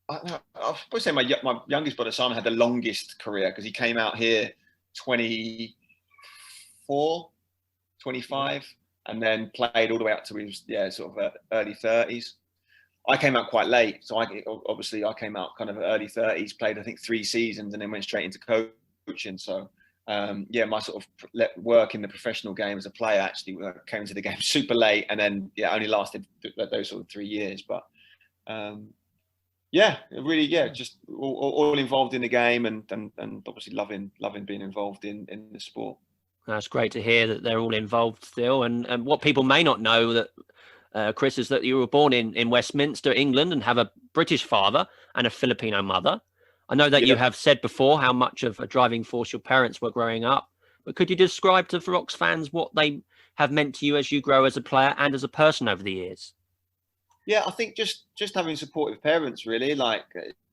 I'll probably say my youngest brother Simon had the longest career, because he came out here 24, 25, and then played all the way up to his sort of early 30s. I came out quite late, so I came out kind of early 30s, played I think 3 seasons, and then went straight into coaching. So my sort of work in the professional game as a player actually came into the game super late, and then only lasted those sort of 3 years. But just all involved in the game, and obviously loving being involved in the sport. That's great to hear that they're all involved still. And what people may not know, that Chris, is that you were born in Westminster, England, and have a British father and a Filipino mother. I know that you have said before how much of a driving force your parents were growing up, but could you describe to the Rocks fans what they have meant to you as you grow as a player and as a person over the years? Yeah, I think just having supportive parents really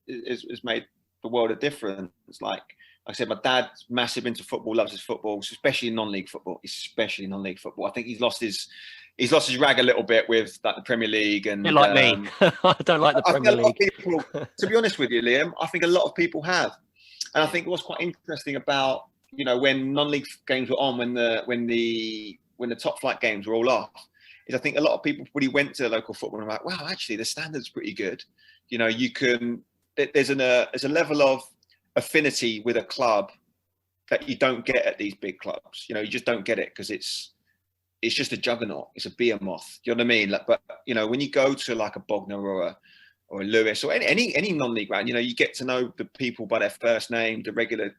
is made the world of difference. Like I said, my dad's massive into football, loves his football, especially non-league football. I think he's lost his rag a little bit with like the Premier League and like me. I don't like the Premier League. People, to be honest with you, Liam, I think a lot of people have, and I think what's quite interesting about when non-league games were on, when the top flight games were all off, is I think a lot of people really went to local football and were like, wow, actually the standard's pretty good. There's a level of affinity with a club that you don't get at these big clubs. You just don't get it because it's just a juggernaut. It's a behemoth. Do you know what I mean? But when you go to like a Bognor or a Lewis or any non-league ground, you get to know the people by their first name, the regular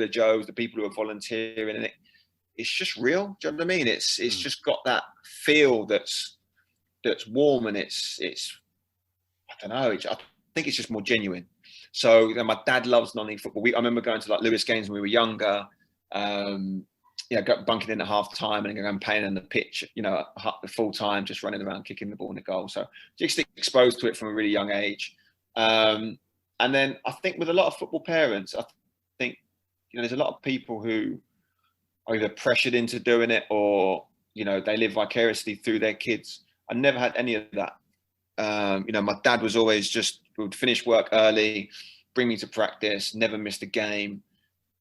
Joes, the people who are volunteering, and it's just real. Do you know what I mean? It's just got that feel that's warm, and it's I don't know. I think it's just more genuine. So my dad loves non-league football. I remember going to like Lewis games when we were younger. Bunking in at half time and going playing on the pitch, full time, just running around, kicking the ball in the goal. So just exposed to it from a really young age. And then I think with a lot of football parents, I think, there's a lot of people who are either pressured into doing it or, they live vicariously through their kids. I never had any of that. My dad was always would finish work early, bring me to practice, never missed a game.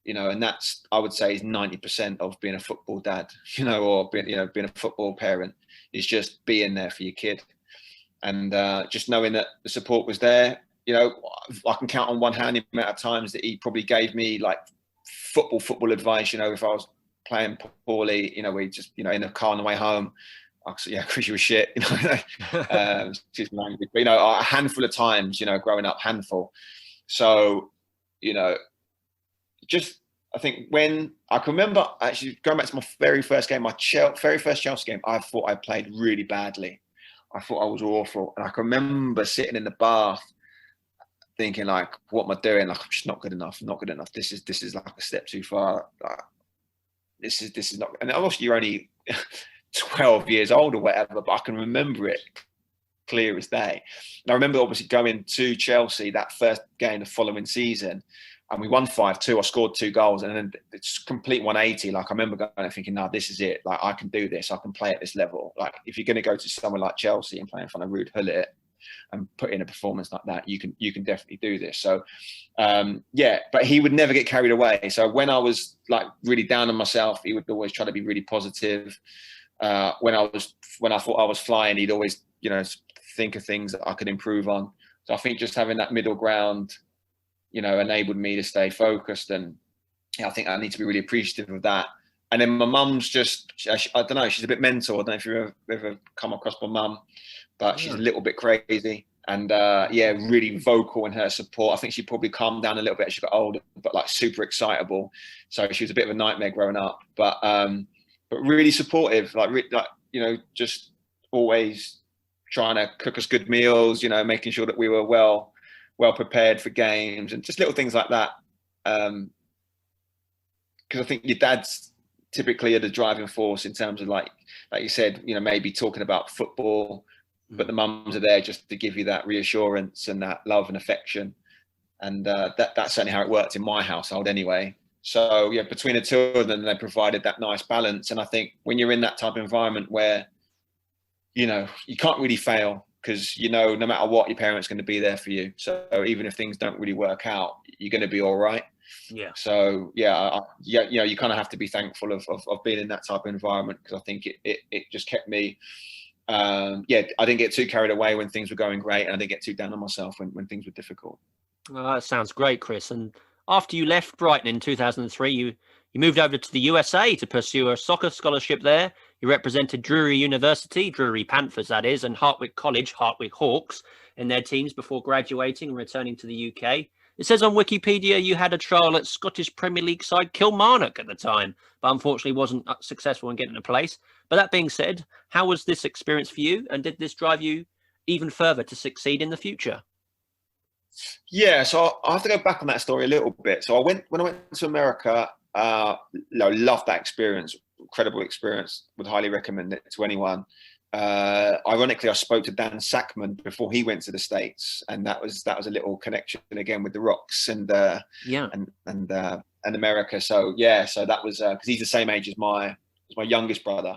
And that's, I would say, is 90% of being a football dad, or being a football parent, is just being there for your kid. And just knowing that the support was there. I can count on one hand the amount of times that he probably gave me like football advice, if I was playing poorly, we just, in the car on the way home, Chris, you were shit, excuse my language, but, a handful of times, growing up, handful. So, I think when I can remember actually going back to my very first game, very first Chelsea game, I thought I played really badly. I thought I was awful. And I can remember sitting in the bath thinking like, what am I doing? Like, I'm just not good enough. This is like a step too far. Like, this is not, and obviously you're only 12 years old or whatever, but I can remember it clear as day. And I remember obviously going to Chelsea that first game the following season, and we won 5-2. I scored 2 goals, and then it's complete 180. Like I remember going and thinking, no, this is it. Like I can do this. I can play at this level. Like if you're going to go to somewhere like Chelsea and play in front of Ruud Gullit and put in a performance like that, you can definitely do this. So but he would never get carried away. So when I was like really down on myself, he would always try to be really positive. When I thought I was flying, he'd always think of things that I could improve on. So I think just having that middle ground, enabled me to stay focused. And I think I need to be really appreciative of that. And then my mum's just, I don't know, she's a bit mental. I don't know if you've ever come across my mum, but she's a little bit crazy and really vocal in her support. I think she probably calmed down a little bit as she got older, but like super excitable. So she was a bit of a nightmare growing up, but really supportive, just always trying to cook us good meals, making sure that we were well prepared for games and just little things like that. Because I think your dad's typically are the driving force in terms of like you said, maybe talking about football, but the mums are there just to give you that reassurance and that love and affection. And that's certainly how it worked in my household anyway. So between the two of them, they provided that nice balance. And I think when you're in that type of environment where, you can't really fail because, no matter what, your parents are going to be there for you. So even if things don't really work out, you're going to be all right. Yeah. So you kind of have to be thankful of being in that type of environment, because I think it just kept me, I didn't get too carried away when things were going great, and I didn't get too down on myself when things were difficult. Well, that sounds great, Chris. And after you left Brighton in 2003, you moved over to the USA to pursue a soccer scholarship there. You represented Drury University, Drury Panthers that is, and Hartwick College, Hartwick Hawks in their teams before graduating and returning to the UK. It says on Wikipedia you had a trial at Scottish Premier League side Kilmarnock at the time, but unfortunately wasn't successful in getting a place. But that being said, how was this experience for you, and did this drive you even further to succeed in the future? Yeah, so I have to go back on that story a little bit. So when I went to America, loved that experience, incredible experience. Would highly recommend it to anyone. Ironically, I spoke to Dan Sackman before he went to the States, and that was a little connection again with the Rocks and America. So yeah, so that was because he's the same age as my youngest brother.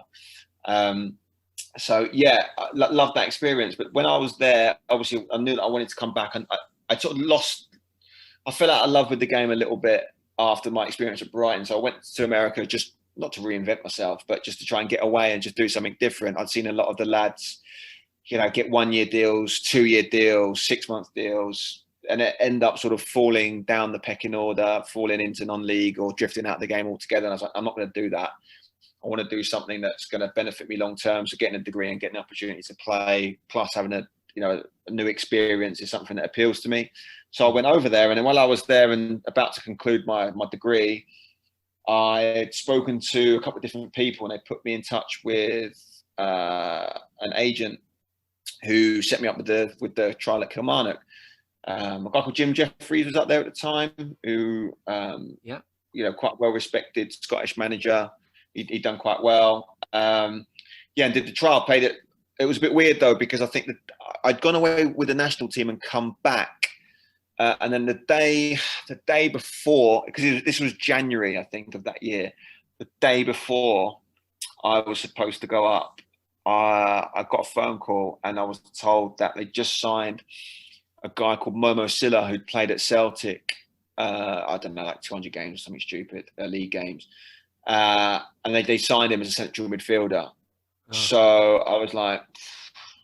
So yeah, I loved that experience. But when I was there, obviously I knew that I wanted to come back, and I sort of I fell out of love with the game a little bit after my experience at Brighton. So I went to America just not to reinvent myself, but just to try and get away and just do something different. I'd seen a lot of the lads, get 1 year deals, 2 year deals, 6 month deals, and it end up sort of falling down the pecking order, falling into non-league or drifting out of the game altogether. And I was like, I'm not going to do that. I want to do something that's going to benefit me long term. So getting a degree and getting the opportunity to play, plus having a new experience is something that appeals to me. So I went over there, and then while I was there and about to conclude my degree, I had spoken to a couple of different people, and they put me in touch with an agent who set me up with the trial at Kilmarnock. A guy called Jim Jeffries was up there at the time, who quite well respected Scottish manager. He'd done quite well. And did the trial. Played it. It was a bit weird though, because I think that I'd gone away with the national team and come back. And then the day before, because this was January, I think, of that year, the day before I was supposed to go up, I got a phone call, and I was told that they just signed a guy called Momo Silla, who'd played at Celtic, I don't know, like 200 games or something stupid, league games. And they signed him as a central midfielder. Oh. So I was like,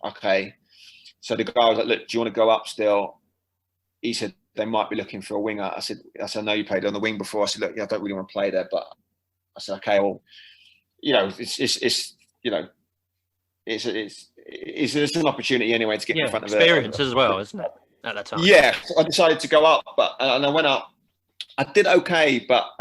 okay. So the guy was like, look, do you want to go up still? He said, they might be looking for a winger. I said, I know you played on the wing before. I said, look, I don't really want to play there. But I said, okay, well, it's an opportunity anyway to get in front of experience as well, isn't it? At that time. Yeah, so I decided to go up, and I went up. I did okay, but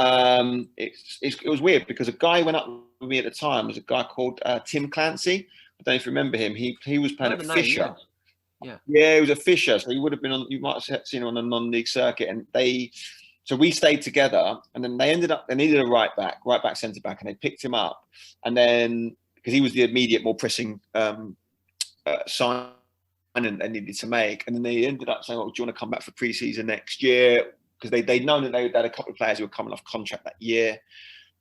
it was weird because a guy who went up with me at the time was a guy called Tim Clancy. I don't know if you remember him. He was playing at Fisher. Yeah, he was a Fisher, so he would have been on. You might have seen him on the non-league circuit, and so we stayed together, and then they needed a right back, centre back, and they picked him up, and then because he was the immediate, more pressing sign and needed to make, and then they ended up saying, "Oh, do you want to come back for pre-season next year?" Because they'd known that they had a couple of players who were coming off contract that year.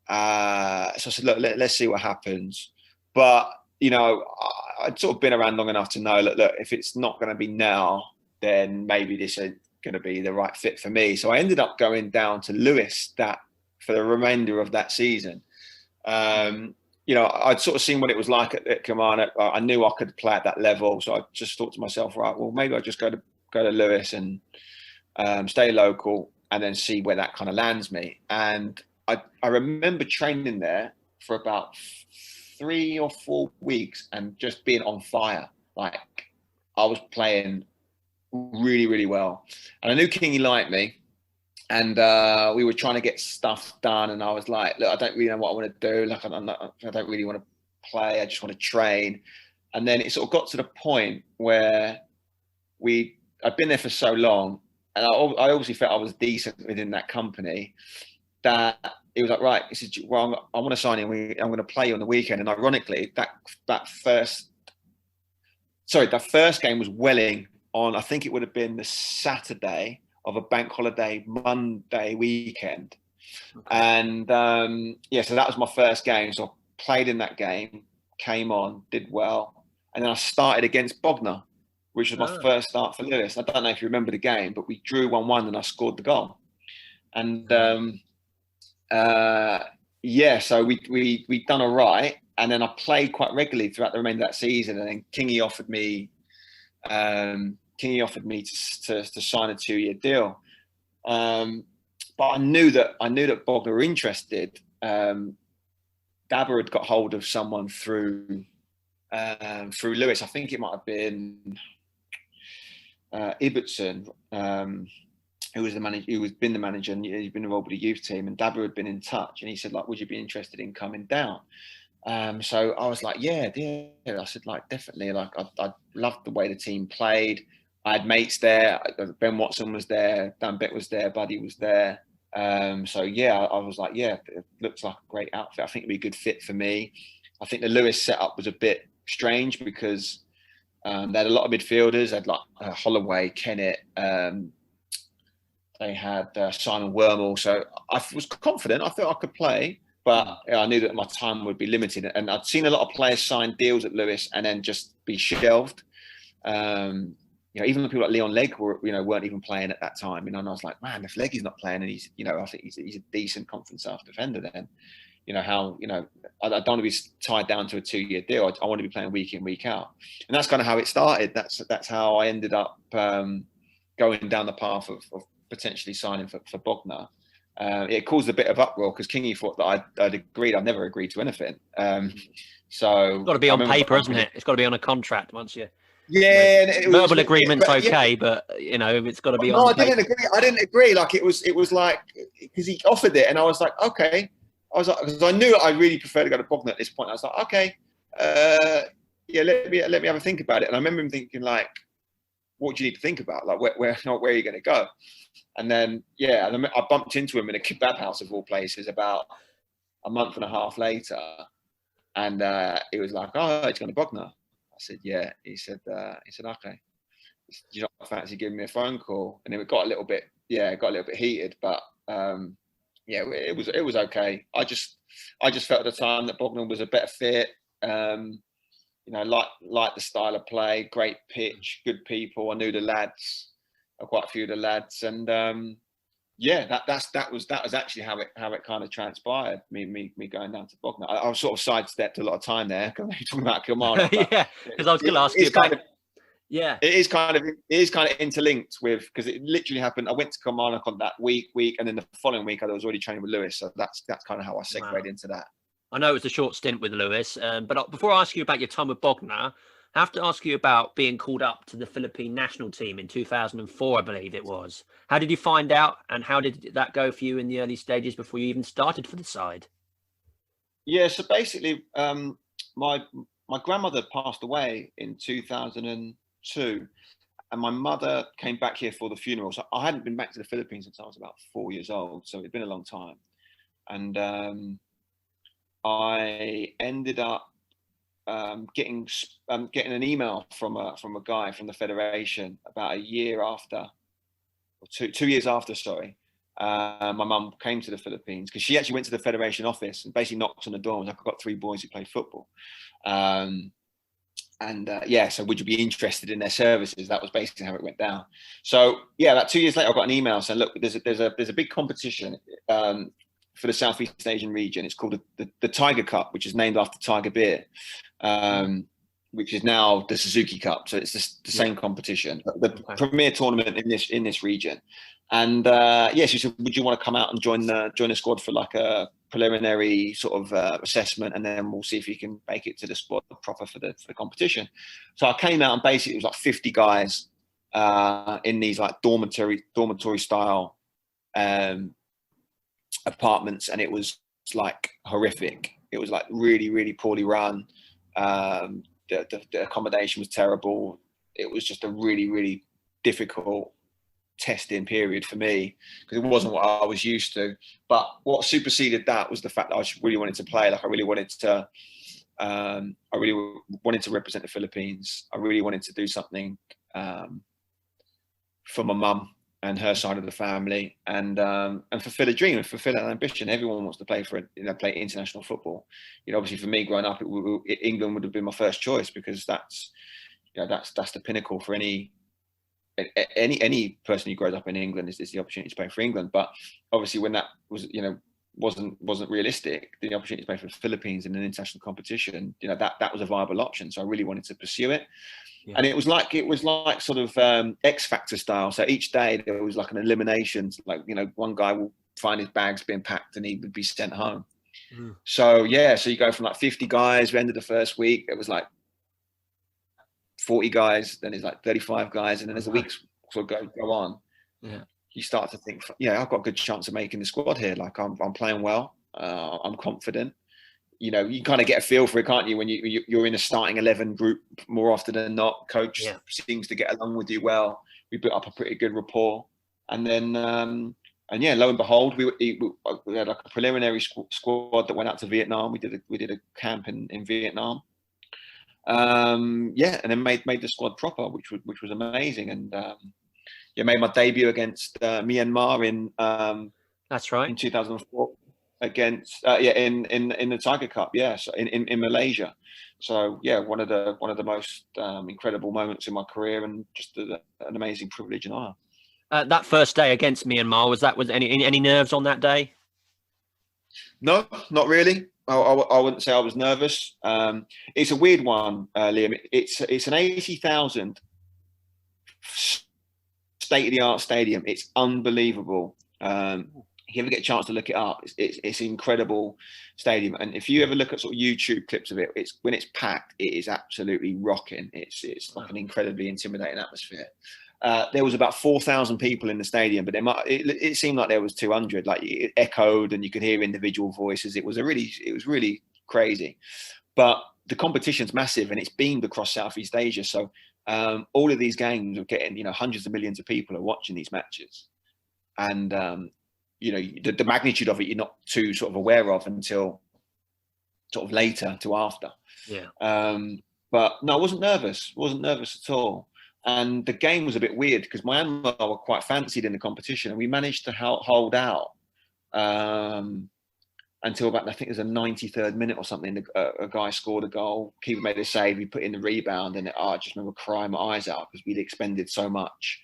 So I said, look, let's see what happens. But I'd sort of been around long enough to know, look, if it's not going to be now, then maybe this ain't going to be the right fit for me. So I ended up going down to Lewis for the remainder of that season. I'd sort of seen what it was like at Kilmarnock. I knew I could play at that level. So I just thought to myself, right, well, maybe I'll just go to Lewis and stay local and then see where that kind of lands me. And I remember training there for about 3 or 4 weeks and just being on fire. Like I was playing really, really well. And I knew Kingy liked me. And we were trying to get stuff done. And I was like, look, I don't really know what I want to do. Like I don't really want to play. I just want to train. And then it sort of got to the point where I'd been there for so long, and I obviously felt I was decent within that company, that it was like, right, this is, well, I want to sign in. I'm going to play you on the weekend. And ironically, that first game was Welling on, I think it would have been the Saturday of a bank holiday Monday weekend. Okay. And so that was my first game. So I played in that game, came on, did well. And then I started against Bognor, which was my first start for Lewis. I don't know if you remember the game, but we drew 1-1 and I scored the goal. And so we'd done all right. And then I played quite regularly throughout the remainder of that season. And then Kingy offered me to sign a 2-year deal. But I knew that Bognor were interested. Dabber had got hold of someone through Lewis. I think it might have been Ibbotson. who was the manager, who was been the manager, and he'd been involved with the youth team, and Dabba had been in touch, and he said, like, would you be interested in coming down? So I was like, yeah. I said, like, definitely. Like, I loved the way the team played. I had mates there. Ben Watson was there. Dan Beck was there. Buddy was there. So yeah, I was like, yeah, it looks like a great outfit. I think it'd be a good fit for me. I think the Lewes setup was a bit strange because they had a lot of midfielders. They had like Holloway, Kennett. They had Simon Wormel. So I was confident. I thought I could play, but I knew that my time would be limited. And I'd seen a lot of players sign deals at Lewes and then just be shelved. Even the people like Leon Legg weren't even playing at that time. And I was like, man, if Leggy's not playing, and he's, I think he's a decent Conference South defender, then, I don't want to be tied down to a 2-year deal. I want to be playing week in, week out. And that's kind of how it started. That's how I ended up going down the path of potentially signing for Bognor. It caused a bit of uproar because Kingy thought that I'd agreed. I've never agreed to anything. So it's got to be on paper, isn't it? It's got to be on a contract once you. Yeah, and verbal agreement's okay, but it's got to be on. No, I didn't agree. Like it was like, because he offered it, and I was like, okay. I was like, because I knew I really prefer to go to Bognor at this point. I was like, okay, let me have a think about it. And I remember him thinking, like, what do you need to think about? Like, where are you going to go? And then, I bumped into him in a kebab house of all places about a month and a half later, and he was like, "Oh, it's going to Bognor." I said, "Yeah." He said, "Okay." Do you not fancy giving me a phone call? And then it got a little bit heated, but it was okay. I just felt at the time that Bognor was a better fit. Like the style of play, great pitch, good people. I knew the lads, quite a few of the lads, and that was actually how it kind of transpired. Me going down to Bognor. I was sort of sidestepped a lot of time there because you're talking about Kilmarnock. Yeah, because I was going to ask you about. Yeah, it is kind of interlinked with, because it literally happened. I went to Kilmarnock on that week, and then the following week I was already training with Lewes. So that's kind of how I segued into that. I know it was a short stint with Lewes, but before I ask you about your time with Bognor, I have to ask you about being called up to the Philippine national team in 2004, I believe it was. How did you find out, and how did that go for you in the early stages before you even started for the side? Yeah, so basically, my grandmother passed away in 2002, and my mother came back here for the funeral. So I hadn't been back to the Philippines since I was about 4 years old, so it'd been a long time. And I ended up getting an email from a guy from the federation about a year after, or 2 years after, sorry. My mum came to the Philippines because she actually went to the federation office and basically knocked on the door and was like, "I've got 3 boys who play football. So would you be interested in their services?" That was basically how it went down. So about 2 years later, I got an email saying, "Look, there's a big competition for the Southeast Asian region. It's called the Tiger Cup, which is named after Tiger Beer, which is now the Suzuki Cup. So it's the same competition, the premier tournament in this region." And she said, "Would you want to come out and join the squad for like a preliminary sort of assessment, and then we'll see if you can make it to the squad proper for the competition." So I came out, and basically it was like 50 guys in these like dormitory style apartments, and it was like horrific. It was like really, really poorly run. The accommodation was terrible. It was just a really, really difficult testing period for me because it wasn't what I was used to. But what superseded that was the fact that I really wanted to play. Like I really wanted to represent the Philippines. I really wanted to do something for my mum and her side of the family, and fulfill a dream and fulfill an ambition. Everyone wants to play play international football. Obviously for me growing up, England would have been my first choice because that's the pinnacle for any person who grows up in England is the opportunity to play for England. But obviously when that was wasn't realistic, the opportunity to play for the Philippines in an international competition, that was a viable option. So I really wanted to pursue it. Yeah. And it was like sort of X Factor style. So each day there was like an elimination. Like one guy will find his bags being packed and he would be sent home. So so you go from like 50 guys. We ended the first week. It was like 40 guys. Then it's like 35 guys, and then as the weeks sort of go on. Yeah. you start to think, yeah, I've got a good chance of making the squad here. Like I'm playing well. I'm confident. You know, you kind of get a feel for it, can't you? When you're in a starting 11 group more often than not. Coach seems to get along with you well. We built up a pretty good rapport, and then and yeah, lo and behold, we had like a preliminary squad that went out to Vietnam. We did a camp in Vietnam. Yeah, and then made the squad proper, which was amazing. And yeah, made my debut against Myanmar in that's right, in 2004 against in the Tiger Cup, so in Malaysia. So yeah, one of the most incredible moments in my career, and just an amazing privilege and honor. That first day against Myanmar, was any nerves on that day? No, not really. I wouldn't say I was nervous. It's a weird one, Liam. It's an 80,000 state-of-the-art stadium. It's unbelievable. If you ever get a chance to look it up, it's an incredible stadium. And if you ever look at sort of YouTube clips of it, when it's packed, it is absolutely rocking. It's like an incredibly intimidating atmosphere. There was about 4,000 people in the stadium, but it seemed like there was 200. Like it echoed, and you could hear individual voices. It was really crazy. But the competition's massive, and it's beamed across Southeast Asia. So all of these games are getting, hundreds of millions of people are watching these matches, and the magnitude of it you're not too sort of aware of until sort of later to after. Yeah. But no, I wasn't nervous. Wasn't nervous at all. And the game was a bit weird because Myanmar were quite fancied in the competition, and we managed to hold out until about, I think it was a 93rd minute or something. A guy scored a goal, keeper made a save, we put in the rebound, and I just remember crying my eyes out because we'd expended so much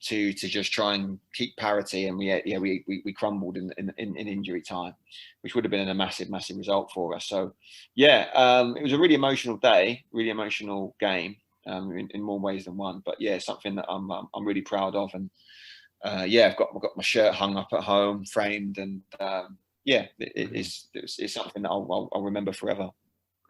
to just try and keep parity, and we crumbled in injury time, which would have been a massive result for us. So yeah, it was a really emotional day, really emotional game. In more ways than one, but yeah, something that I'm really proud of, and I've got my shirt hung up at home, framed, and it's something that I'll remember forever.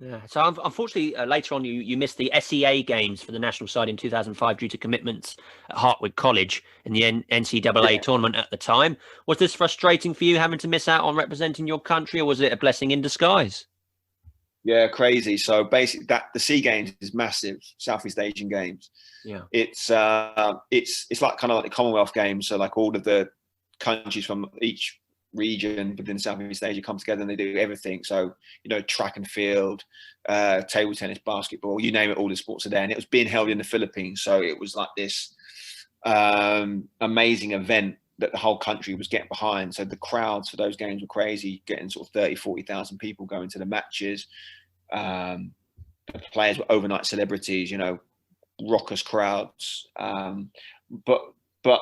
Yeah. So unfortunately, later on, you missed the SEA games for the national side in 2005 due to commitments at Hartwick College in the NCAA tournament at the time. Was this frustrating for you, having to miss out on representing your country, or was it a blessing in disguise? Yeah, crazy. So basically, the SEA Games is massive. Southeast Asian Games. Yeah, it's like kind of like the Commonwealth Games. So like all of the countries from each region within Southeast Asia come together and they do everything. So track and field, table tennis, basketball, you name it, all the sports are there. And it was being held in the Philippines, so it was like this amazing event that the whole country was getting behind. So the crowds for those games were crazy, getting sort of 40,000 people going to the matches. The players were overnight celebrities, raucous crowds. But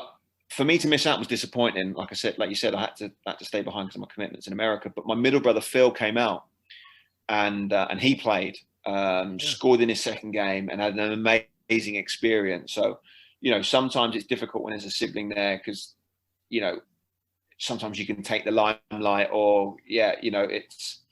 for me to miss out was disappointing. Like you said, I had to stay behind because of my commitments in America. But my middle brother Phil came out, and he played, scored in his second game, and had an amazing experience. So sometimes it's difficult when there's a sibling there because sometimes you can take the limelight, or it's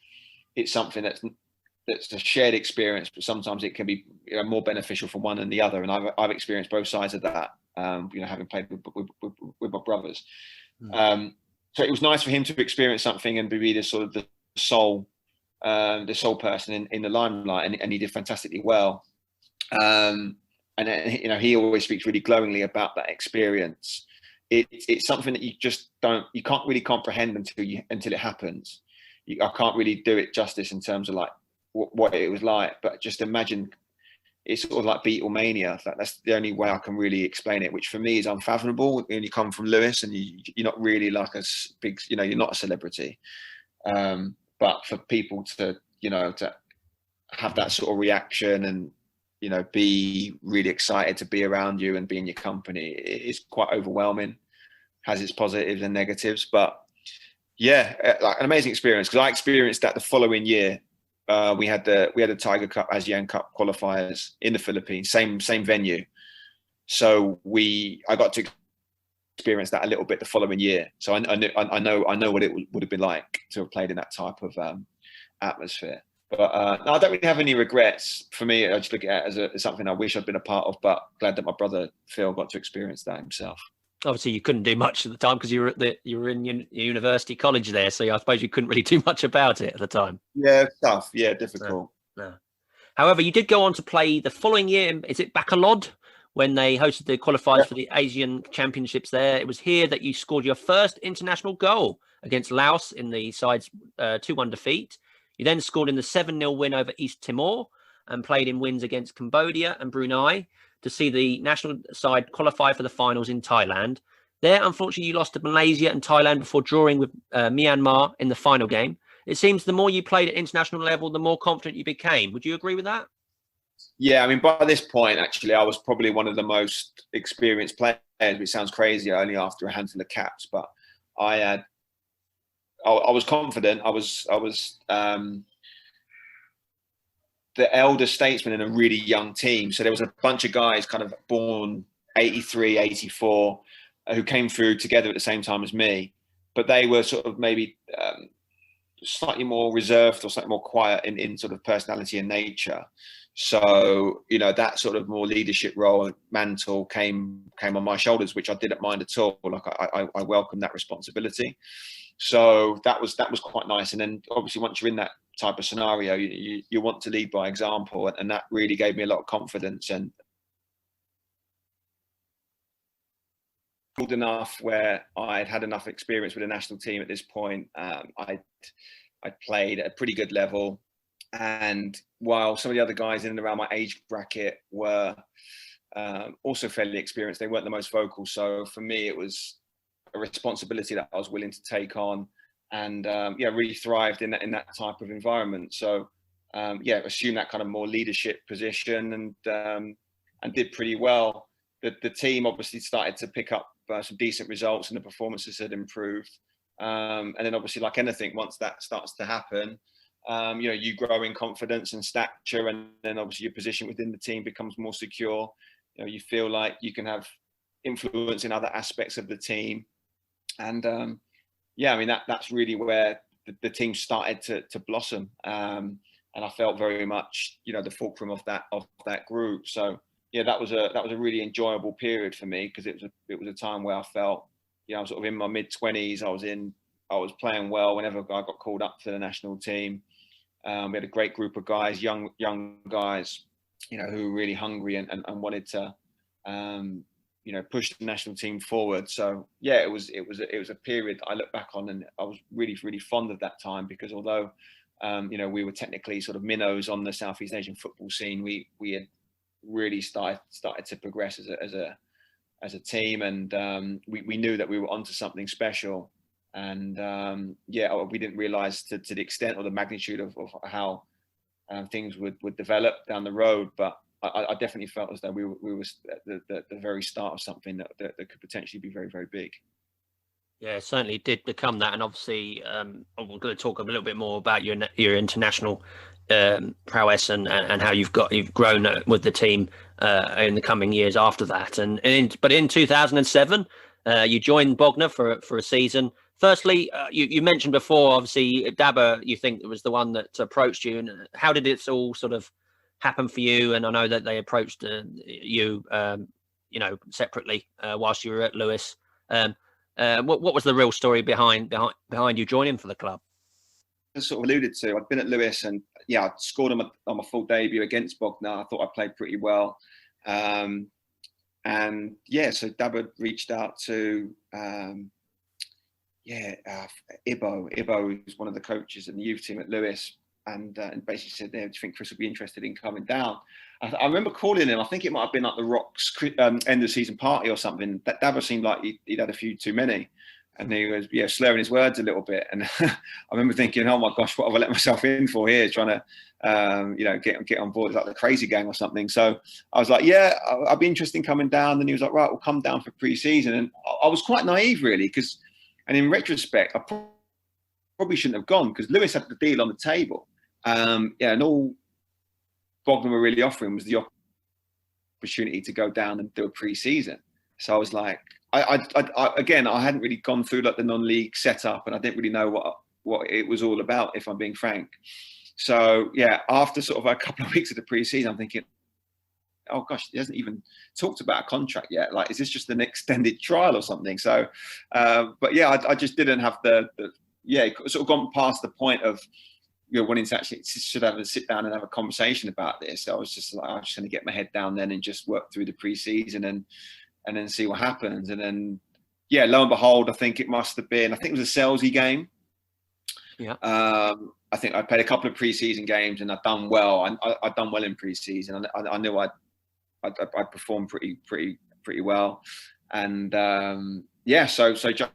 something that's a shared experience, but sometimes it can be more beneficial for one than the other. And I've experienced both sides of that, having played with my brothers. So it was nice for him to experience something and be the sort of the sole person in the limelight, and he did fantastically well. And he always speaks really glowingly about that experience. It's something that you can't really comprehend until it happens. I can't really do it justice in terms of like what it was like, but just imagine it's sort of like Beatlemania. That's the only way I can really explain it, which for me is unfathomable. When you come from Lewis and you're not really like a big, you're not a celebrity, but for people to have that sort of reaction and be really excited to be around you and be in your company, it's quite overwhelming. Has its positives and negatives, but yeah, like an amazing experience, because I experienced that the following year. We had the Tiger Cup, ASEAN Cup qualifiers in the Philippines, same venue. So I got to experience that a little bit the following year. So I know what it would have been like to have played in that type of atmosphere. But no, I don't really have any regrets. For me, I just look at it as something I wish I'd been a part of, but glad that my brother Phil got to experience that himself. Obviously, you couldn't do much at the time because you were in university college there, so I suppose you couldn't really do much about it at the time. Yeah, tough. Yeah, No, difficult. no. However, you did go on to play the following year. Is it Bacolod when they hosted the qualifiers for the Asian Championships there? It was here that you scored your first international goal against Laos in the side's 2-1 defeat. You then scored in the 7-0 win over East Timor and played in wins against Cambodia and Brunei to see the national side qualify for the finals in Thailand. There, unfortunately, you lost to Malaysia and Thailand before drawing with Myanmar in the final game. It seems the more you played at international level, the more confident you became. Would you agree with that? Yeah, I mean, by this point, actually, I was probably one of the most experienced players, which sounds crazy, only after a handful of caps. But I was confident. I was the elder statesman in a really young team. So there was a bunch of guys kind of born 83, 84, who came through together at the same time as me. But they were sort of maybe slightly more reserved or slightly more quiet in sort of personality and nature. So, you know, that sort of more leadership role, mantle came on my shoulders, which I didn't mind at all. Like I welcomed that responsibility. So that was quite nice. And then obviously once you're in that type of scenario, you want to lead by example, and that really gave me a lot of confidence. And old enough where I'd had enough experience with the national team at this point. I played at a pretty good level, and while some of the other guys in and around my age bracket were also fairly experienced, they weren't the most vocal. So for me, it was a responsibility that I was willing to take on, and really thrived in that type of environment. So assumed that kind of more leadership position, and did pretty well. The team obviously started to pick up some decent results, and the performances had improved. And then obviously, like anything, once that starts to happen, you grow in confidence and stature, and then obviously your position within the team becomes more secure. You feel like you can have influence in other aspects of the team. And I mean, that's really where the team started to blossom. And I felt very much, the fulcrum of that group. So yeah, that was a really enjoyable period for me, because it was a time where I felt, I was sort of in my mid-20s. I was playing well whenever I got called up to the national team. We had a great group of guys, young guys, who were really hungry and wanted to, push the national team forward. So yeah, it was a period I look back on, and I was really, really fond of that time, because although, we were technically sort of minnows on the Southeast Asian football scene, we had really started to progress as a team, and we knew that we were onto something special. And we didn't realize to the extent or the magnitude of how things would develop down the road, but I definitely felt as though we were at the very start of something that could potentially be very, very big. Yeah, it certainly did become that. And obviously, we're going to talk a little bit more about your international prowess and how you've grown with the team in the coming years after that. But in 2007, you joined Bognor for a season. Firstly, you mentioned before, obviously, Dabba, you think it was the one that approached you. And how did it all sort of happen for you? And I know that they approached you, separately whilst you were at Lewis. What was the real story behind you joining for the club? As sort of alluded to, I'd been at Lewis, and I scored on my full debut against Bognor. I thought I played pretty well. So Dabba reached out to Ibo. Ibo is one of the coaches in the youth team at Lewis, and basically said, "Do you think Chris would be interested in coming down?" I remember calling him. I think it might have been like the Rocks end of season party or something. That Dabba seemed like he'd had a few too many, and he was slurring his words a little bit. And I remember thinking, "Oh my gosh, what have I let myself in for here? Trying to get on board like the crazy gang or something." So I was like, "Yeah, I'd be interested in coming down." And he was like, "Right, we'll come down for pre-season." And I was quite naive, really, and in retrospect, I probably shouldn't have gone, because Lewis had the deal on the table. And all Bognor were really offering was the opportunity to go down and do a pre-season. So I was like, I hadn't really gone through like the non-league setup, and I didn't really know what it was all about, if I'm being frank. So after sort of a couple of weeks of the pre-season, I'm thinking, oh gosh, he hasn't even talked about a contract yet. Like, is this just an extended trial or something? So, but yeah, I just didn't have sort of gone past the point of, wanting to actually should have a sit down and have a conversation about this. So I was just like, I'm just going to get my head down then and just work through the pre-season and then see what happens. And then, yeah, lo and behold, I think it was a salesy game. Yeah. I think I played a couple of pre-season games and I'd done well. I'd done well in pre-season. I knew I'd performed pretty well. And so Jack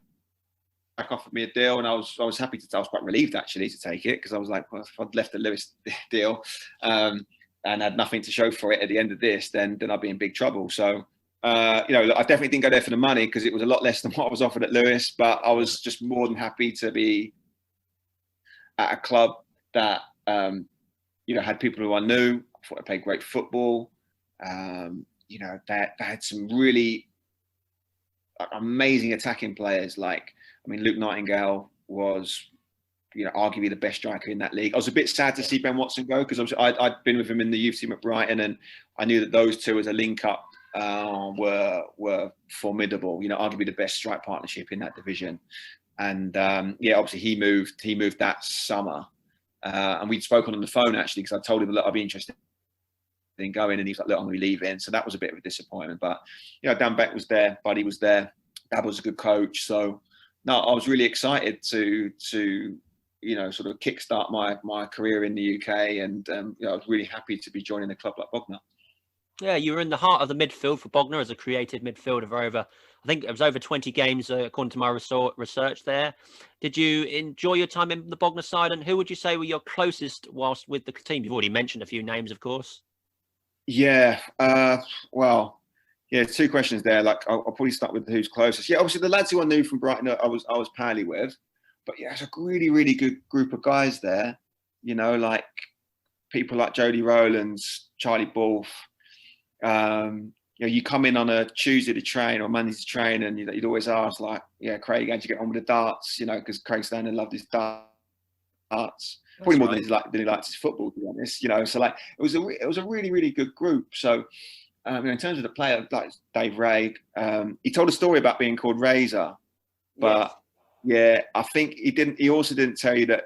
offered me a deal, and I was happy to. I was quite relieved actually to take it, because I was like, well, if I'd left the Lewis deal and had nothing to show for it at the end of this, then I'd be in big trouble. So I definitely didn't go there for the money, because it was a lot less than what I was offered at Lewis. But I was just more than happy to be at a club that had people who I knew. I thought I played great football. They had some really amazing attacking players. Like, I mean, Luke Nightingale was, arguably the best striker in that league. I was a bit sad to see Ben Watson go, because I'd been with him in the youth team at Brighton, and I knew that those two as a link up were formidable. Arguably the best strike partnership in that division. And obviously he moved that summer, and we'd spoken on the phone actually, because I told him that I'd be interested in going, and he's like, look, I'm going to be leaving. So that was a bit of a disappointment. But Dan Beck was there, Buddy was there, Dab was a good coach. So no, I was really excited to sort of kickstart my career in the UK, and I was really happy to be joining a club like Bognor. Yeah, you were in the heart of the midfield for Bognor as a creative midfielder for I think it was over 20 games, according to my research there. Did you enjoy your time in the Bognor side, and who would you say were your closest whilst with the team? You've already mentioned a few names, of course. Yeah, two questions there. Like, I'll probably start with who's closest. Yeah, obviously the lads who I knew from Brighton, I was pally with. But yeah, it's a really, really good group of guys there. Like people like Jody Rowlands, Charlie Balfe. You come in on a Tuesday to train or Monday to train, and you'd always ask, like, yeah, Craig, how'd you get on with the darts? Because Craig Standard loved his darts. Probably more than he liked his football, to be honest. So like it was a really, really good group. So in terms of the player, like Dave Ray, he told a story about being called Razor, but yeah, I think he also didn't tell you that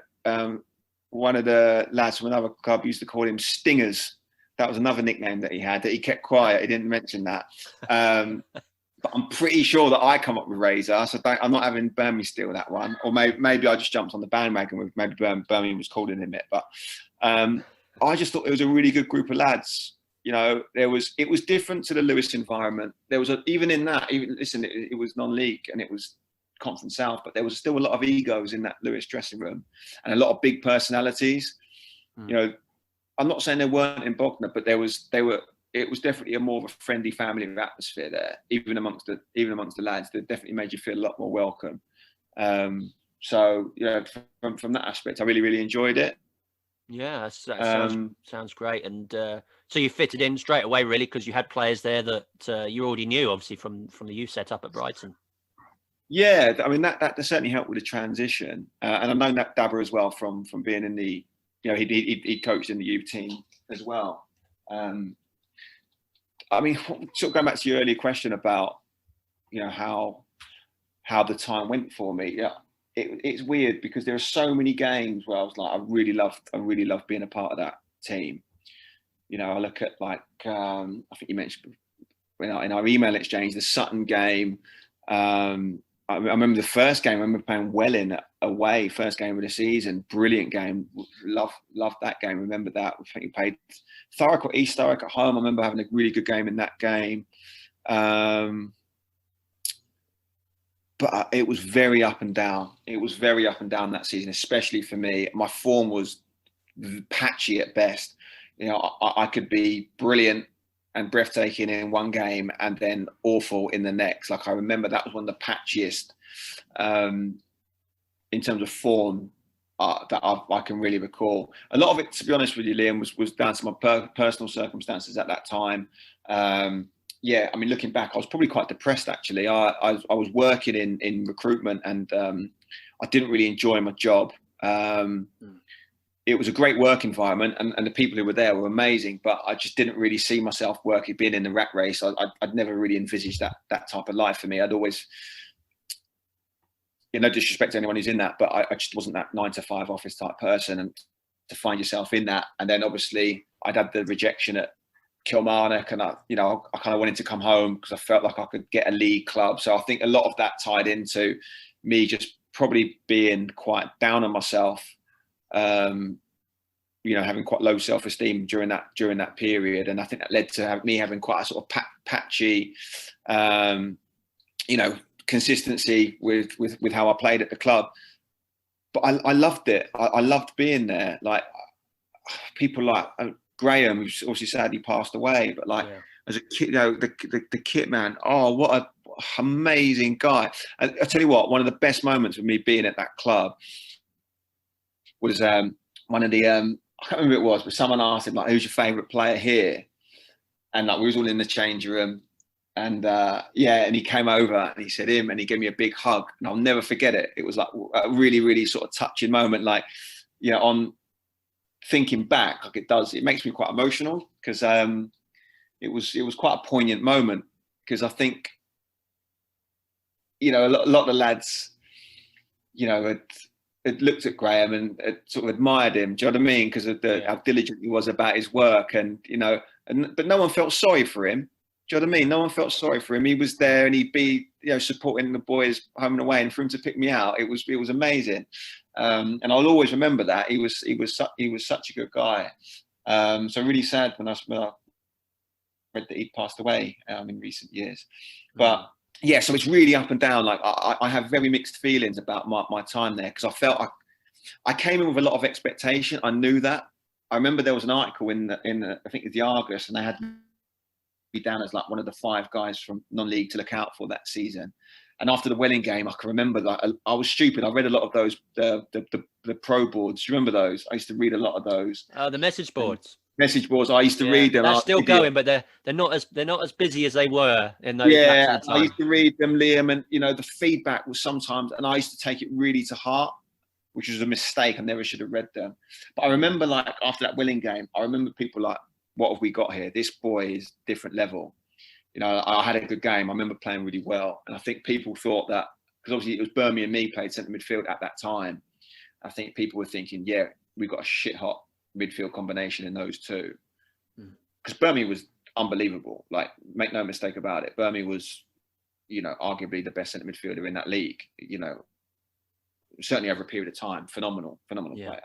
one of the lads from another club used to call him Stingers. That was another nickname that he had, that he kept quiet. He didn't mention that. But I'm pretty sure that I come up with Razor, so I'm not having Birmingham steal that one. Or maybe I just jumped on the bandwagon with maybe Birmingham was calling him it. But I just thought it was a really good group of lads. It was different to the Lewis environment. There was it was non-league and it was Conference South, but there was still a lot of egos in that Lewis dressing room and a lot of big personalities. I'm not saying there weren't in Bognor, but it was definitely a more of a friendly family atmosphere there, even amongst the lads. That definitely made you feel a lot more welcome. So from that aspect, I really, really enjoyed it. Yeah, that sounds great. And so you fitted in straight away, really, because you had players there that you already knew, obviously from the youth setup at Brighton. Yeah, I mean that certainly helped with the transition, and I've known that Dabber as well from being in the. He coached in the youth team as well. I mean, sort of going back to your earlier question about, how the time went for me. Yeah, it's weird because there are so many games where I was like, I really loved being a part of that team. I look at like, I think you mentioned in our email exchange, the Sutton game. I remember the first game. I remember playing Welling away, first game of the season. Brilliant game. Loved that game. Remember that. I think we played Thurrock or East Thurrock at home. I remember having a really good game in that game. But it was very up and down. It was very up and down that season, especially for me. My form was patchy at best. I could be brilliant and breathtaking in one game and then awful in the next. Like, I remember that was one of the patchiest in terms of form that I can really recall. A lot of it, to be honest with you, Liam, was down to my personal circumstances at that time. Yeah, I mean, looking back, I was probably quite depressed, actually. I was working in recruitment and I didn't really enjoy my job. it was a great work environment, and the people who were there were amazing. But I just didn't really see myself being in the rat race. I'd never really envisaged that type of life for me. I'd always, no disrespect to anyone who's in that, but I just wasn't that 9 to 5 office type person. And to find yourself in that, and then obviously I'd had the rejection at Kilmarnock, and I kind of wanted to come home because I felt like I could get a league club. So I think a lot of that tied into me just probably being quite down on myself. Having quite low self-esteem during that period, and I think that led to me having quite a sort of patchy, consistency with how I played at the club. But I loved it. I loved being there. Like people like Graham, who's obviously sadly passed away, but as a kid, the kit man. Oh, what a amazing guy! I tell you what, one of the best moments of me being at that club was one of the I can't remember who it was, but someone asked him like, "Who's your favourite player here?" And like we was all in the changing room, and and he came over and he said him, and he gave me a big hug, and I'll never forget it. It was like a really, really sort of touching moment. Like, on thinking back, like it makes me quite emotional because it was quite a poignant moment, because I think a lot of the lads had looked at Graham and had sort of admired him. Do you know what I mean? Because of how diligent he was about his work, and but no one felt sorry for him. Do you know what I mean? No one felt sorry for him. He was there, and he'd be supporting the boys home and away, and for him to pick me out, it was amazing. And I'll always remember that. He was such a good guy. So really sad when I read that he passed away in recent years. But yeah, so it's really up and down. Like I have very mixed feelings about my time there, because I felt I came in with a lot of expectation. I knew that. I remember there was an article in I think the Argus, and they had me down as like one of the 5 guys from non-league to look out for that season. And after the Welling game, I can remember that I was stupid. I read a lot of those the pro boards. Do you remember those? I used to read a lot of those. The message boards. Message boards. I used to read them. They're still going, but they're not as busy as they were in those. Yeah, I used to read them, Liam, and the feedback was sometimes, and I used to take it really to heart, which was a mistake. I never should have read them. But I remember, like after that Welling game, I remember people like, "What have we got here? This boy is different level." I had a good game. I remember playing really well, and I think people thought that, because obviously it was Birmingham and me played centre midfield at that time. I think people were thinking, "Yeah, we got a shit hot midfield combination in those two," because Birmingham was unbelievable. Like, make no mistake about it, Birmingham was, arguably the best centre midfielder in that league. Certainly over a period of time, phenomenal player.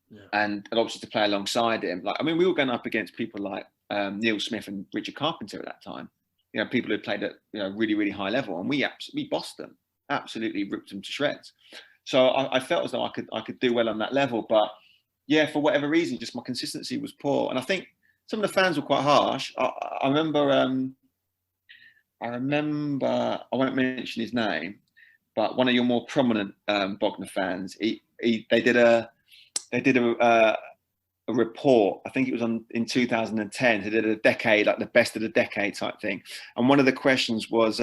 Yeah. And obviously to play alongside him, we were going up against people like Neil Smith and Richard Carpenter at that time. People who played at really, really high level, and we bossed them, absolutely ripped them to shreds. So I felt as though I could do well on that level, but yeah, for whatever reason, just my consistency was poor. And I think some of the fans were quite harsh. I remember, I won't mention his name, but one of your more prominent Bognor fans, they did a report. I think it was in 2010. They did a decade, like the best of the decade type thing. And one of the questions was,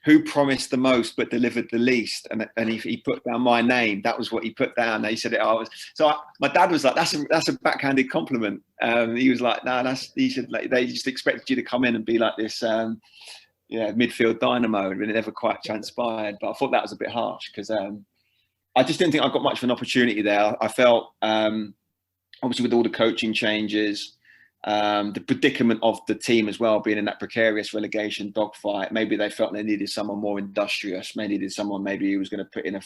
who promised the most but delivered the least? And he put down my name. That was what he put down. He said it. My dad was like, that's a backhanded compliment. He was like, no, they just expected you to come in and be like this, midfield dynamo, and it never quite transpired. But I thought that was a bit harsh, because I just didn't think I got much of an opportunity there. I felt, obviously with all the coaching changes, the predicament of the team as well, being in that precarious relegation dogfight, maybe they felt they needed someone more industrious. Maybe needed someone maybe who was going to put in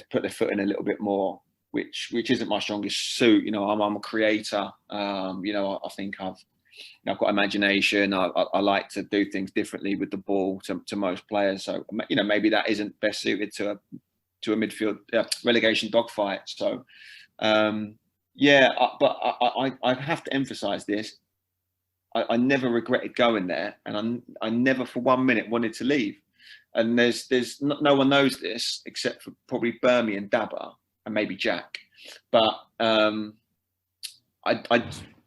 put their foot in a little bit more, which isn't my strongest suit. I'm a creator. I think I've got imagination. I like to do things differently with the ball to most players. So maybe that isn't best suited to a midfield relegation dogfight. So. But I have to emphasise this. I never regretted going there, and I never for 1 minute wanted to leave. And there's no one knows this except for probably Birmingham and Dabba and maybe Jack. But I'd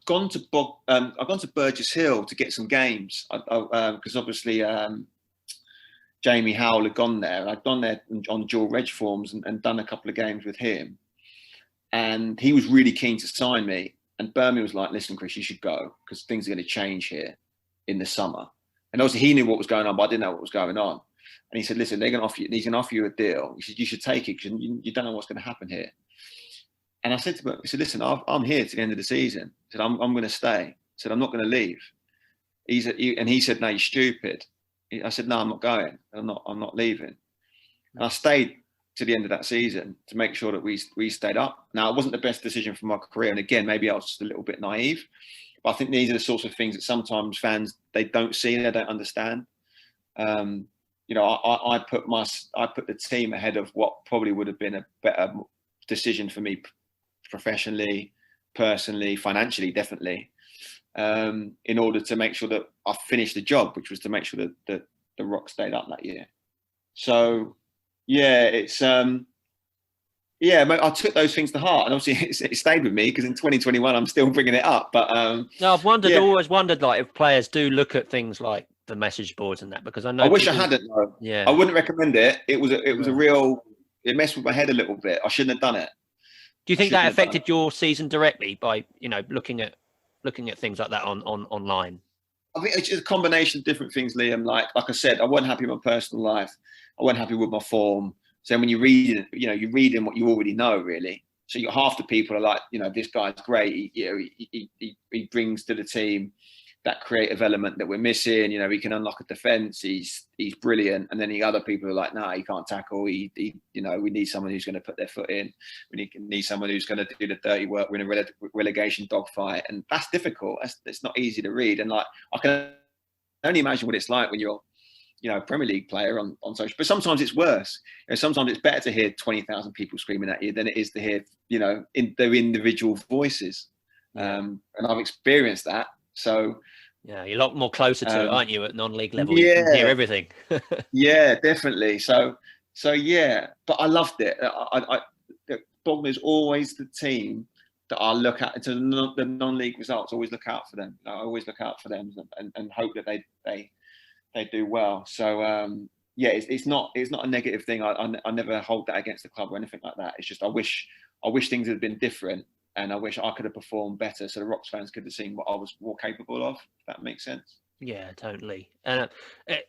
gone to Burgess Hill to get some games because obviously Jamie Howell had gone there. I'd gone there on dual reg forms and done a couple of games with him. and he was really keen to sign me. And Birmingham was like, listen, Chris, you should go because things are going to change here in the summer. And obviously he knew what was going on, but I didn't know what was going on. And he said, listen, he's going to offer you a deal. He said, you should take it because you don't know what's going to happen here. And I said to him, I said, listen, I'm here to the end of the season. I said, I'm going to stay. I said, I'm not going to leave. And he said, no, you're stupid. I said, no, I'm not going. I'm not leaving. And I stayed to the end of that season to make sure that we stayed up. Now, it wasn't the best decision for my career. And again, maybe I was just a little bit naive. But I think these are the sorts of things that sometimes fans, they don't see, they don't understand. You know, I put the team ahead of what probably would have been a better decision for me professionally, personally, financially, definitely, in order to make sure that I finished the job, which was to make sure that the Rock stayed up that year. So, yeah, it's I took those things to heart, and obviously it stayed with me because in 2021 I'm still bringing it up. But no, I've always wondered, like, if players do look at things like the message boards and that, because I know I wish I hadn't. Though. Yeah, I wouldn't recommend it. It was a real. It messed with my head a little bit. I shouldn't have done it. Do you think that affected your season directly by looking at things like that on online? I think it's just a combination of different things, Liam. Like I said, I wasn't happy with my personal life. I wasn't happy with my form. So when you read it, you're reading what you already know, really. So half the people are like, this guy's great. He brings to the team that creative element that we're missing. He can unlock a defence. He's brilliant. And then the other people are like, he can't tackle. We need someone who's going to put their foot in. We need someone who's going to do the dirty work. We're in a relegation dogfight, and that's difficult. It's not easy to read. And like I can only imagine what it's like when you're Premier League player on social, but sometimes it's worse. Sometimes it's better to hear 20,000 people screaming at you than it is to hear, in their individual voices. And I've experienced that. So yeah, you're a lot more closer to it, aren't you, at non-league level? Yeah, you can hear everything. Yeah, definitely. So yeah, but I loved it. Bognor is always the team that I look at into the non-league results. Always look out for them. I always look out for them and hope that they do well. So it's not a negative thing. I never hold that against the club or anything like that. It's just I wish things had been different, and I wish I could have performed better so the Rocks fans could have seen what I was more capable of. If that makes sense. Yeah, totally. At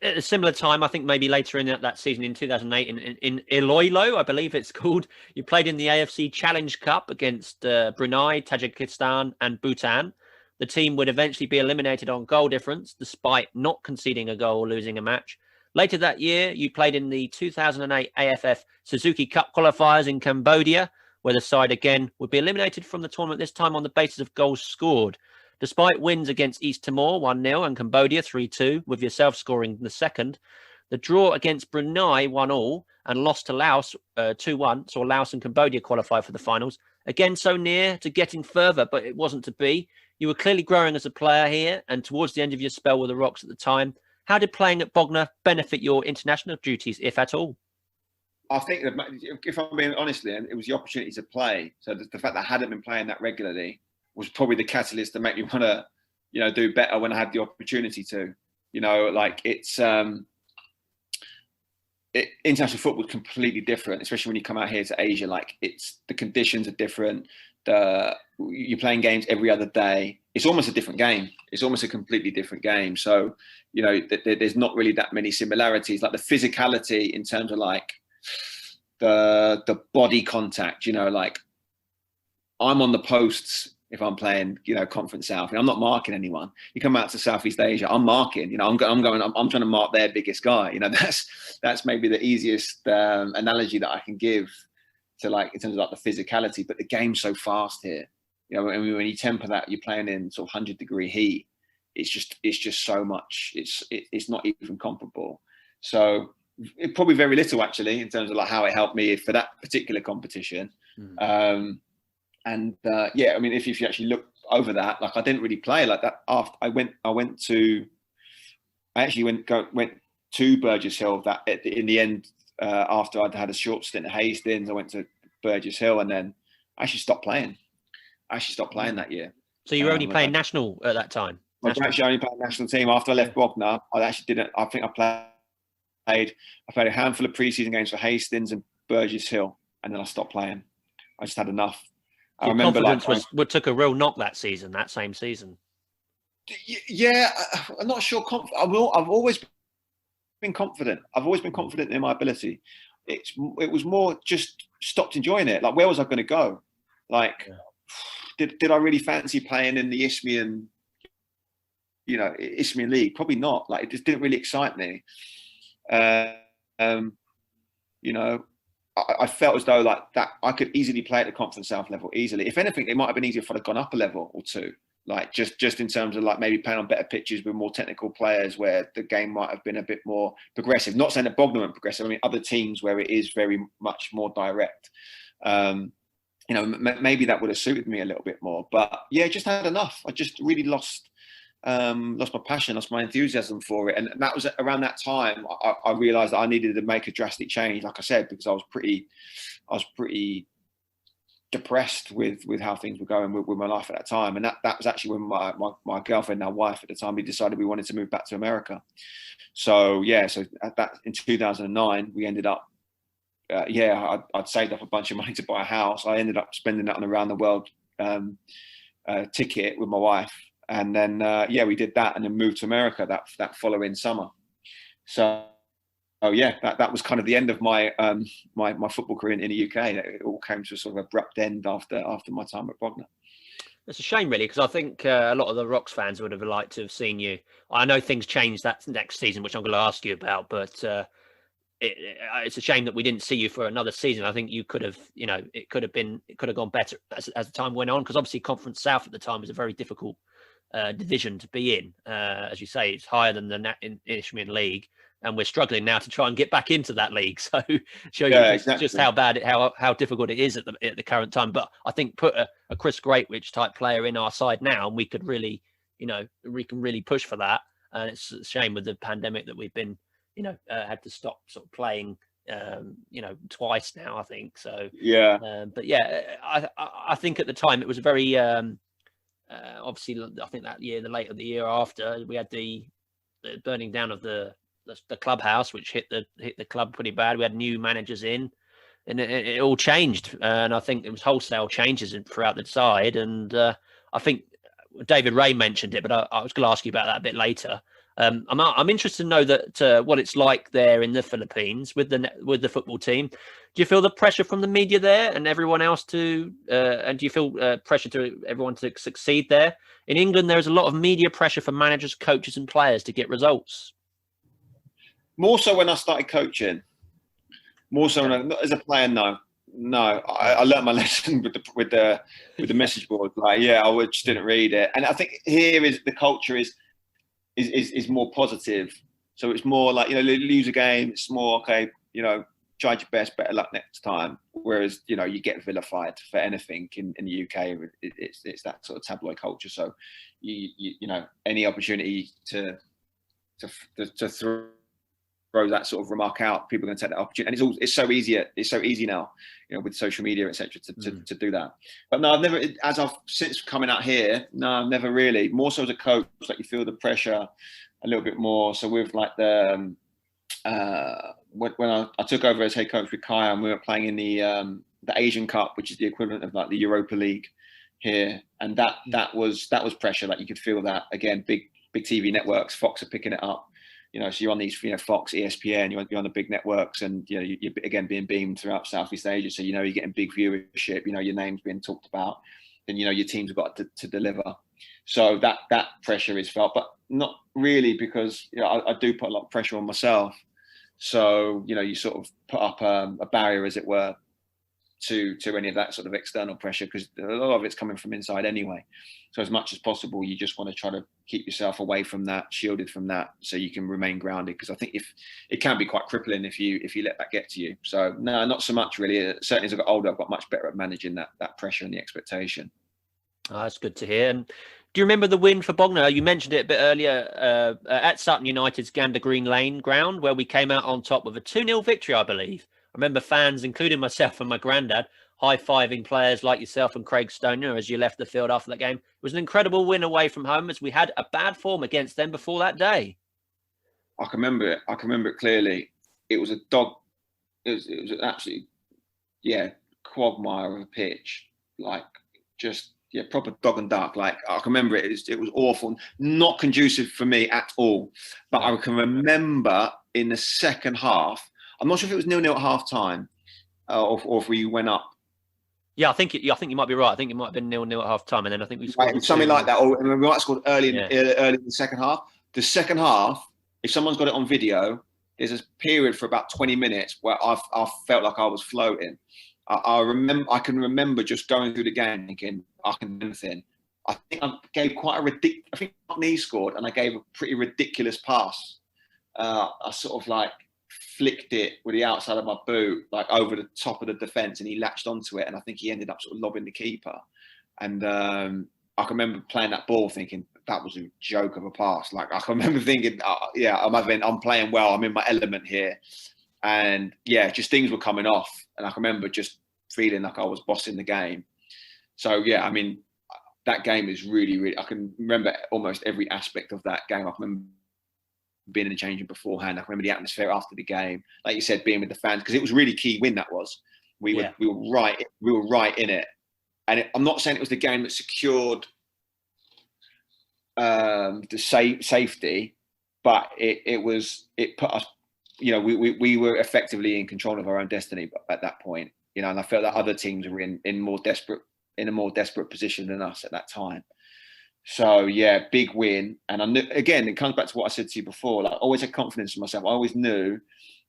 a similar time, I think maybe later in that season in 2008 in Iloilo, I believe it's called, you played in the AFC Challenge Cup against Brunei, Tajikistan and Bhutan. The team would eventually be eliminated on goal difference, despite not conceding a goal or losing a match. Later that year, you played in the 2008 AFF Suzuki Cup qualifiers in Cambodia, where the side again would be eliminated from the tournament, this time on the basis of goals scored. Despite wins against East Timor 1-0 and Cambodia 3-2, with yourself scoring the second, the draw against Brunei 1-1 and lost to Laos 2-1, saw Laos and Cambodia qualify for the finals. Again, so near to getting further, but it wasn't to be. You were clearly growing as a player here, and towards the end of your spell with the Rocks at the time, how did playing at Bognor benefit your international duties, if at all? I think that, if I'm being honest, Liam, it was the opportunity to play. So the fact that I hadn't been playing that regularly was probably the catalyst to make me want to, do better when I had the opportunity to. International football is completely different, especially when you come out here to Asia. Like the conditions are different. You're playing games every other day. It's almost a different game. It's almost a completely different game. So, there's not really that many similarities. Like the physicality in terms of like the body contact, like I'm on the posts if I'm playing, Conference South. I'm not marking anyone. You come out to Southeast Asia, I'm marking. I'm trying to mark their biggest guy. That's maybe the easiest analogy that I can give to, like, in terms of like the physicality. But the game's so fast here. When you temper that, you're playing in sort of 100-degree heat. It's just so much. It's not even comparable. So it probably very little actually in terms of like how it helped me for that particular competition. If you actually look over that, like I didn't really play like that. After I went to Burgess Hill in the end, after I'd had a short stint at Hastings, I went to Burgess Hill and then I actually stopped playing. That year. So you were only playing national at that time? I was actually only playing national team. After I left Bognor, I actually didn't. I think I played a handful of pre-season games for Hastings and Burgess Hill, and then I stopped playing. I just had enough. I Your remember confidence took a real knock that season, that same season. Yeah, I'm not sure. I've always been confident. I've always been confident in my ability. It was more just stopped enjoying it. Like, where was I going to go? Like, did I really fancy playing in the Isthmian, Isthmian League? Probably not. Like, it just didn't really excite me. I felt as though like that I could easily play at the Conference South level easily. If anything, it might have been easier if I'd have gone up a level or two. Like just in terms of like maybe playing on better pitches with more technical players where the game might have been a bit more progressive. Not saying that Bognor weren't progressive. I mean, other teams where it is very much more direct. Maybe that would have suited me a little bit more. But yeah, just had enough. I just really lost my passion, lost my enthusiasm for it. And that was around that time I realised that I needed to make a drastic change, like I said, because I was pretty depressed with how things were going with my life at that time. And that was actually when my girlfriend, now wife at the time, we decided we wanted to move back to America. So at that in 2009 we ended up I'd saved up a bunch of money to buy a house. I ended up spending that on a round the world ticket with my wife, and then we did that and then moved to America that following summer. So that was kind of the end of my my football career in the UK. It all came to a sort of abrupt end after my time at Bognor. It's a shame, really, because I think a lot of the Rocks fans would have liked to have seen you. I know things changed that next season, which I'm going to ask you about, but it's a shame that we didn't see you for another season. I think you could have, it could have gone better as the time went on, because obviously Conference South at the time was a very difficult division to be in. As you say, it's higher than the Isthmian League, and we're struggling now to try and get back into that league. So show you just how bad how difficult it is at the current time. But I think put a Chris Greatwich type player in our side now, and we could really, we can really push for that. And it's a shame with the pandemic that we've been, had to stop sort of playing, twice now, I think. So but yeah, I think at the time it was a very obviously, I think that year, the year after, we had the burning down of the clubhouse, which hit the club pretty bad. We had new managers in, and it all changed. And I think it was wholesale changes throughout the side. And I think David Ray mentioned it, but I was going to ask you about that a bit later. I'm interested to know that what it's like there in the Philippines with the football team. Do you feel the pressure from the media there and everyone else and do you feel pressure to everyone to succeed there? In England, there is a lot of media pressure for managers, coaches, and players to get results. More so when I started coaching. More so as a player, no. I learned my lesson with the message board. Like, I just didn't read it. And I think here is the culture is more positive. So it's more like, lose a game. It's more, okay, try your best, better luck next time. Whereas, you get vilified for anything in the UK. It's that sort of tabloid culture. So any opportunity to throw that sort of remark out, people are going to take that opportunity, and it's so easy now, with social media, etc., to do that. But no, I've never, since coming out here, no, I've never really. More so as a coach, like you feel the pressure a little bit more. So with like when I took over as head coach with Kaya, and we were playing in the Asian Cup, which is the equivalent of like the Europa League here, and that was pressure. Like you could feel that again. Big TV networks, Fox are picking it up. So you're on these, Fox, ESPN, you're on the big networks, and you're again being beamed throughout Southeast Asia. So you're getting big viewership. Your name's being talked about. Then your teams have got to deliver. So that pressure is felt, but not really, because I do put a lot of pressure on myself. So you sort of put up a barrier, as it were, to any of that sort of external pressure, because a lot of it's coming from inside anyway. So as much as possible, you just want to try to keep yourself away from that, shielded from that, so you can remain grounded. Because I think if it can be quite crippling if you let that get to you. So no, not so much really. Certainly as I got older, I've got much better at managing that pressure and the expectation. Oh, that's good to hear. And do you remember the win for Bognor? You mentioned it a bit earlier at Sutton United's Gander Green Lane ground, where we came out on top with a 2-0 victory, I believe. I remember fans, including myself and my granddad, high-fiving players like yourself and Craig Stoner as you left the field after that game. It was an incredible win away from home, as we had a bad form against them before that day. I can remember it. I can remember it clearly. It was a dog. It was an absolute, quagmire of a pitch. Like, just proper dog and duck. Like I can remember it was awful, not conducive for me at all. But I can remember in the second half, I'm not sure if it was 0-0 at half time, or if we went up. Yeah, I think you might be right. I think it might have been 0-0 at half time, and then I think we scored something like that. Or we might have scored early in the second half. The second half, if someone's got it on video, there's a period for about 20 minutes where I felt like I was floating. I can remember just going through the game thinking I can do anything. I think I gave quite a ridiculous. I think Knee scored, and I gave a pretty ridiculous pass. I sort of like flicked it with the outside of my boot, like over the top of the defence, and he latched onto it, and I think he ended up sort of lobbing the keeper. And I can remember playing that ball thinking that was a joke of a pass. Like I can remember thinking, I'm playing well, I'm in my element here. And just things were coming off. And I can remember just feeling like I was bossing the game. So I mean, that game is really, really, I can remember almost every aspect of that game. I can remember being in the changing beforehand. I can remember the atmosphere after the game. Like you said, being with the fans, because it was a really key win that was. We were right in it. And I'm not saying it was the game that secured the safety, but it put us, we were effectively in control of our own destiny at that point, and I felt that other teams were in a more desperate position than us at that time. So big win. And I knew, again, it comes back to what I said to you before, like I always had confidence in myself. I always knew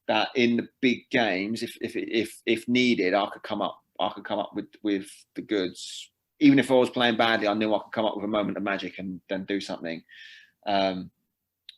that in the big games, if needed, I could come up with the goods. Even if I was playing badly, I knew I could come up with a moment of magic and then do something. And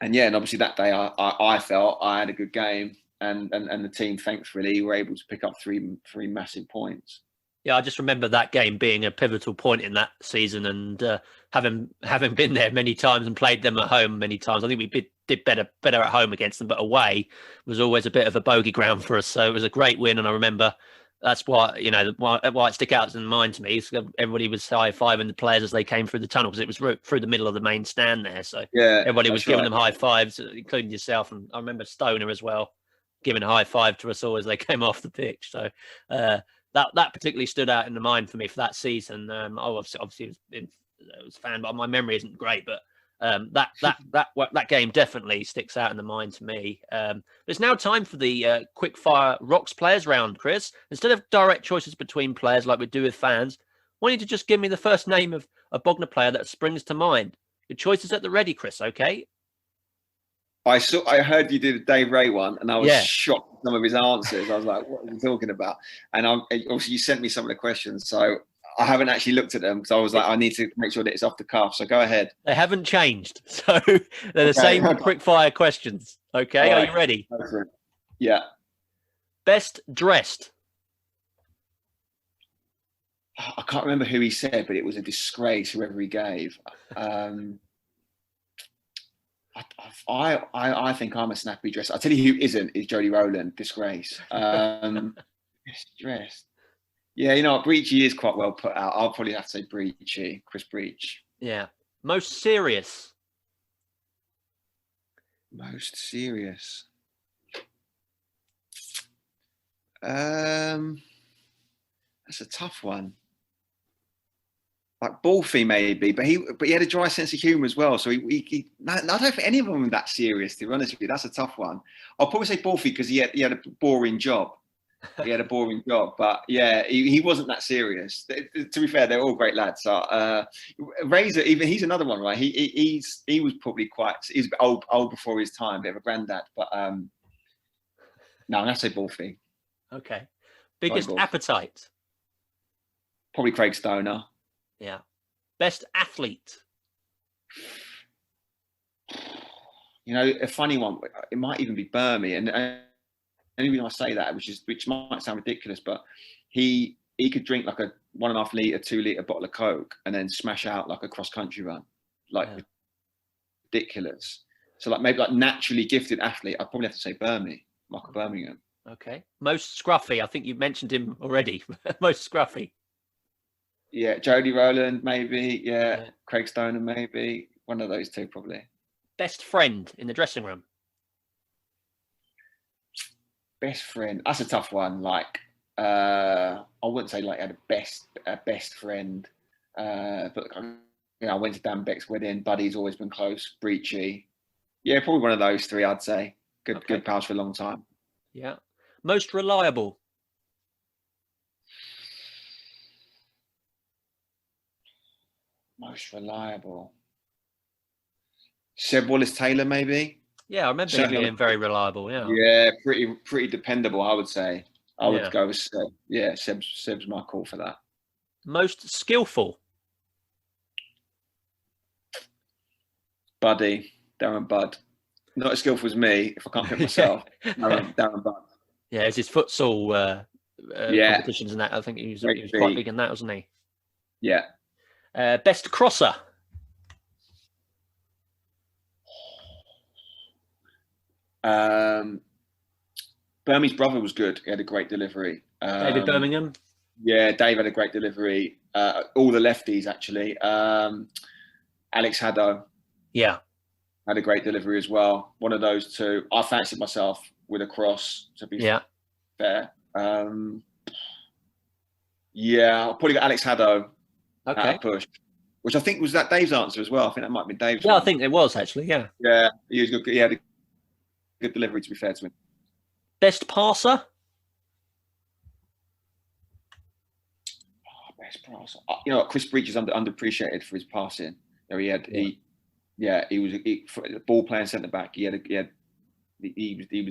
obviously that day I felt I had a good game, and the team, thankfully, were able to pick up three massive points. Yeah, I just remember that game being a pivotal point in that season, and having been there many times and played them at home many times. I think we did better at home against them, but away was always a bit of a bogey ground for us. So it was a great win, and I remember that's why it stick out in mind to me. Everybody was high-fiving the players as they came through the tunnel, because it was through the middle of the main stand there. So everybody was giving them high fives, including yourself. And I remember Stoner as well giving a high five to us all as they came off the pitch. So that particularly stood out in the mind for me for that season. Obviously I was a fan, but my memory isn't great. But that game definitely sticks out in the mind to me. It's now time for the quick fire Rocks players round, Chris. Instead of direct choices between players like we do with fans, I want you to just give me the first name of a Bognor player that springs to mind. Your choices at the ready, Chris. Okay. I heard you did a Dave Ray one, and I was shocked at some of his answers. I was like, "What are you talking about?" And obviously you sent me some of the questions, so I haven't actually looked at them, because I was like, I need to make sure that it's off the cuff. So go ahead. They haven't changed, so they're the same quick fire questions. Okay, are you ready? Yeah. Best dressed. I can't remember who he said, but it was a disgrace, whoever he gave. I think I'm a snappy dresser. I'll tell you who isn't, is Jody Rowland. Disgrace. Best dressed. Yeah, Breachy is quite well put out. I'll probably have to say Breachy, Chris Breach. Yeah. Most serious. Most serious. That's a tough one. Like Balfi maybe, but he had a dry sense of humour as well. So I don't think any of them were that serious, to be honest with you. That's a tough one. I'll probably say Balfi because he had a boring job. He had a boring job, but he wasn't that serious. To be fair, they're all great lads. So Razor, even he's another one, right? He was probably he's old before his time, bit of a granddad. But no, I'm gonna say Balfi. Okay. Biggest appetite. Probably Craig Stoner. Yeah. Best athlete. A funny one. It might even be Burmy, and only reason I say that, which might sound ridiculous, but he could drink like a 1.5 litre, 2 litre bottle of Coke and then smash out like a cross country run, ridiculous. So maybe naturally gifted athlete, I'd probably have to say Michael Birmingham. Okay. Most scruffy. I think you mentioned him already. Most scruffy. Yeah, Jody Rowland maybe. Yeah, Craig Stoner maybe. One of those two probably. Best friend in the dressing room. Best friend. That's a tough one. I wouldn't say I had a best friend. But I went to Dan Beck's wedding. Buddy's always been close. Breachy. Yeah, probably one of those three, I'd say. Good pals for a long time. Yeah. Most reliable. Most reliable. Seb Wallace-Taylor, maybe. Yeah, I remember him being very reliable. Yeah. Yeah, pretty dependable, I would say. I would go with Seb. Yeah, Seb's my call for that. Most skillful. Buddy, Darren Budd. Not as skillful as me, if I can't pick myself. Darren Budd. Yeah, it's his futsal competitions and that. I think he was quite big in that, wasn't he? Yeah. Best crosser. Birmingham's brother was good. He had a great delivery. David Birmingham. Yeah, Dave had a great delivery. All the lefties, actually. Alex Haddo. Yeah. Had a great delivery as well. One of those two. I fancied myself with a cross, to be fair. I'll probably got Alex Haddo at a push, which I think was that Dave's answer as well. I think that might have been Dave's. Yeah, I think it was, actually, yeah. Yeah, he was good. He had a good delivery, to be fair to him. Best passer? Best passer. You know what? Chris Breach is underappreciated for his passing. He was for the ball playing centre back. He was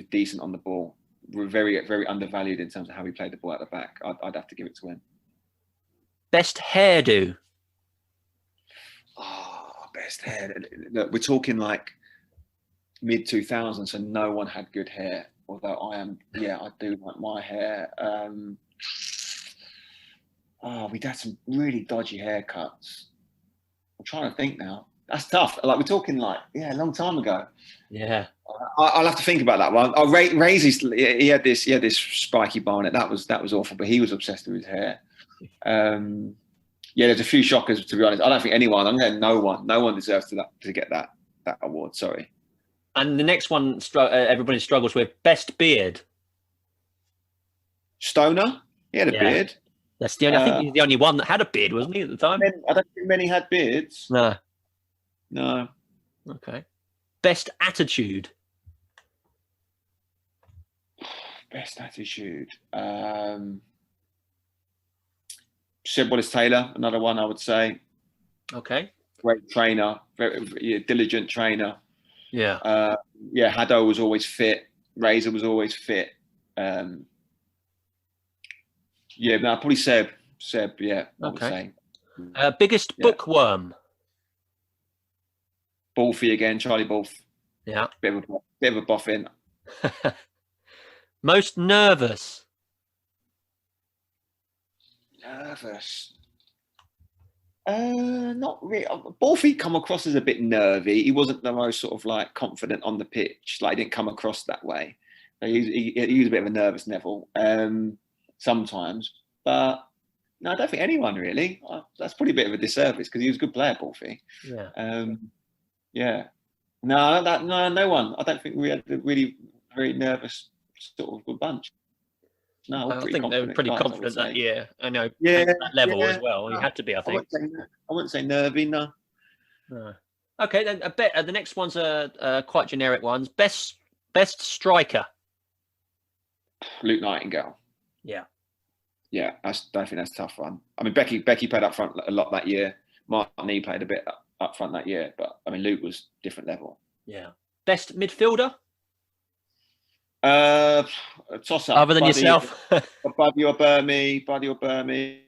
decent on the ball. Very, very undervalued in terms of how he played the ball at the back. I'd have to give it to him. Best hairdo? Best hair. Look, we're talking like mid 2000s, so no one had good hair. Although I do like my hair. We'd had some really dodgy haircuts. I'm trying to think now. That's tough. Like we're talking a long time ago. Yeah. I'll have to think about that one. Ray's, he had this spiky barnet. That was awful, but he was obsessed with his hair. There's a few shockers, to be honest. I don't think anyone. I'm going no one deserves to get that award. Sorry. And the next one, everybody struggles with. Best beard. Stoner. He had a beard. That's the only. I think he's the only one that had a beard, wasn't he, at the time? I don't think many had beards. No. Okay. Best attitude. Best attitude. Seb Wallace-Taylor, another one I would say. Okay. Great trainer, very diligent trainer. Yeah. Haddo was always fit. Razor was always fit. Probably Seb. Yeah. I would say. Biggest bookworm. Balfy again, Charlie Balf. Yeah. Bit of a boffin. Most nervous. Nervous. Not really. Balfy come across as a bit nervy. He wasn't the most sort of like confident on the pitch. Like he didn't come across that way. He was a bit of a nervous Neville sometimes. But no, I don't think anyone really. That's probably a bit of a disservice because he was a good player, Balfy. Yeah. No one. I don't think we had a really very nervous sort of a bunch. No, I think they were pretty confident that year. I know. Yeah, at that level as well. You had to be, I think. I wouldn't say nervy. No. Okay, then I bet the next one's quite generic ones. Best striker. Luke Nightingale. Yeah. Yeah, I think that's a tough one. I mean, Becky played up front a lot that year. Martin played a bit up front that year, but I mean, Luke was different level. Yeah. Best midfielder. Toss up. Other than yourself. Buddy or Burmy.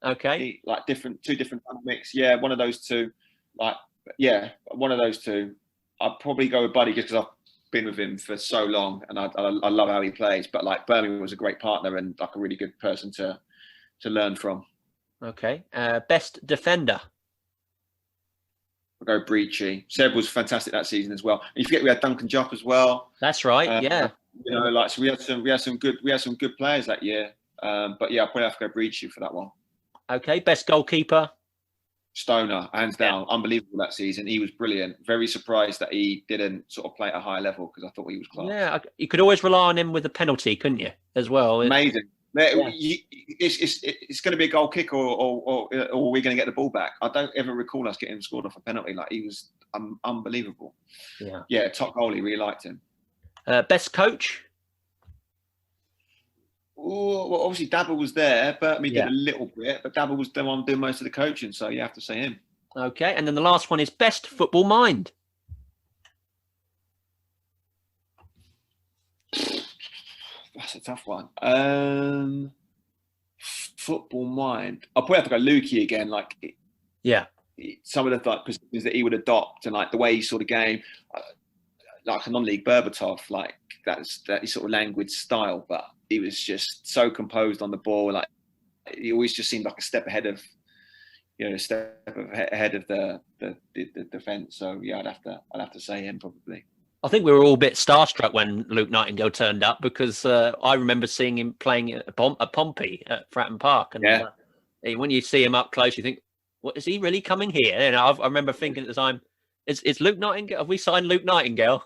Okay. Like two different dynamics. Yeah, one of those two. One of those two. I'd probably go with Buddy just because I've been with him for so long and I love how he plays. But like Birmingham was a great partner and like a really good person to learn from. Okay. Best defender. I'll go Breachy. Seb was fantastic that season as well. And you forget we had Duncan Jupp as well. That's right. Yeah. So we had some good players that year. But yeah, I'll probably have to go Breachy for that one. Okay. Best goalkeeper. Stoner, hands down, unbelievable that season. He was brilliant. Very surprised that he didn't sort of play at a high level because I thought he was class. Yeah, you could always rely on him with a penalty, couldn't you? As well. Amazing. Yeah. It's going to be a goal kick, or we're going to get the ball back. I don't ever recall us getting scored off a penalty. Like, he was unbelievable. Yeah, top goalie. Really liked him. Best coach? Oh, well, obviously Dabble was there, but he did a little bit. But Dabble was the one doing most of the coaching, so you have to say him. Okay, and then the last one is best football mind. That's a tough one. Football mind. I'll probably have to go Lukey again. Like, some of the positions that he would adopt, and like the way he saw the game, like a non-league Berbatov, like that sort of language style. But he was just so composed on the ball. Like, he always just seemed like a step ahead of, the defence. So yeah, I'd have to say him probably. I think we were all a bit starstruck when Luke Nightingale turned up, because I remember seeing him playing at Pompey at Fratton Park, and when you see him up close, you think, "What, is he really coming here?" And I remember thinking at the time, "Is Luke Nightingale? Have we signed Luke Nightingale?"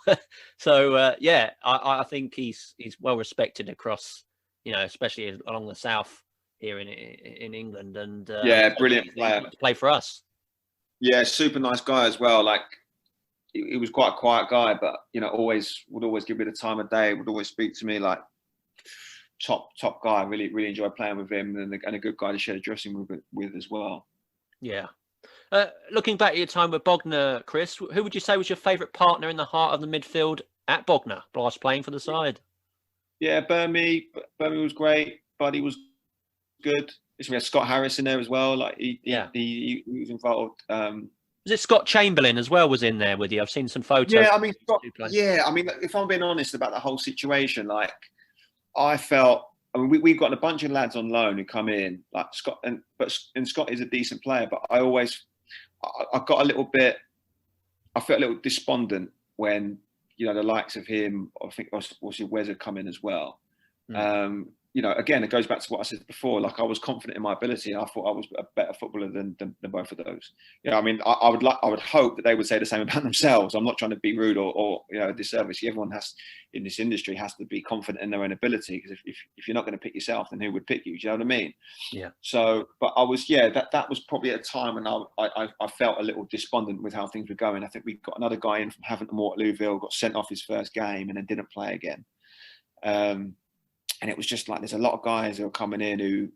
So I think he's well respected across, especially along the south here in England, and brilliant player to play for us. Yeah, super nice guy as well. Like, he was quite a quiet guy, but would always give me the time of day. Would always speak to me. Like, top guy. Really enjoyed playing with him, and a good guy to share the dressing room with as well. Yeah. Looking back at your time with Bognor, Chris, who would you say was your favourite partner in the heart of the midfield at Bognor, whilst playing for the side? Yeah, Birmingham was great. Buddy was good. We had Scott Harris in there as well. Like, he was involved. Was it Scott Chamberlain as well was in there with you? I've seen some photos. Yeah, I mean, if I'm being honest about the whole situation, like, I felt, we've got a bunch of lads on loan who come in, like Scott, and Scott is a decent player, but I got a little bit, I felt a little despondent when, the likes of him, I think also Wes had come in as well. Again, it goes back to what I said before. Like, I was confident in my ability. I thought I was a better footballer than both of those. I would hope that they would say the same about themselves. I'm not trying to be rude or disservice. Everyone in this industry has to be confident in their own ability, because if you're not going to pick yourself, then who would pick you? Do you know what I mean? Yeah. So, but I was, that was probably at a time when I felt a little despondent with how things were going. I think we got another guy in from Havant and Waterlooville, got sent off his first game and then didn't play again. And it was just like, there's a lot of guys who are coming in who,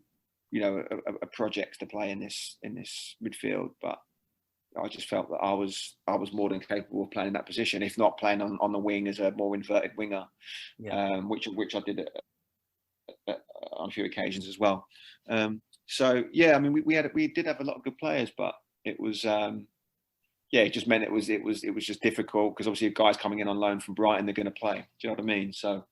are projects to play in this midfield. But I just felt that I was more than capable of playing in that position, if not playing on the wing as a more inverted winger, which I did on a few occasions as well. So yeah, I mean, we did have a lot of good players, but it was it just meant it was just difficult, because obviously guys coming in on loan from Brighton, they're going to play. Do you know what I mean? So.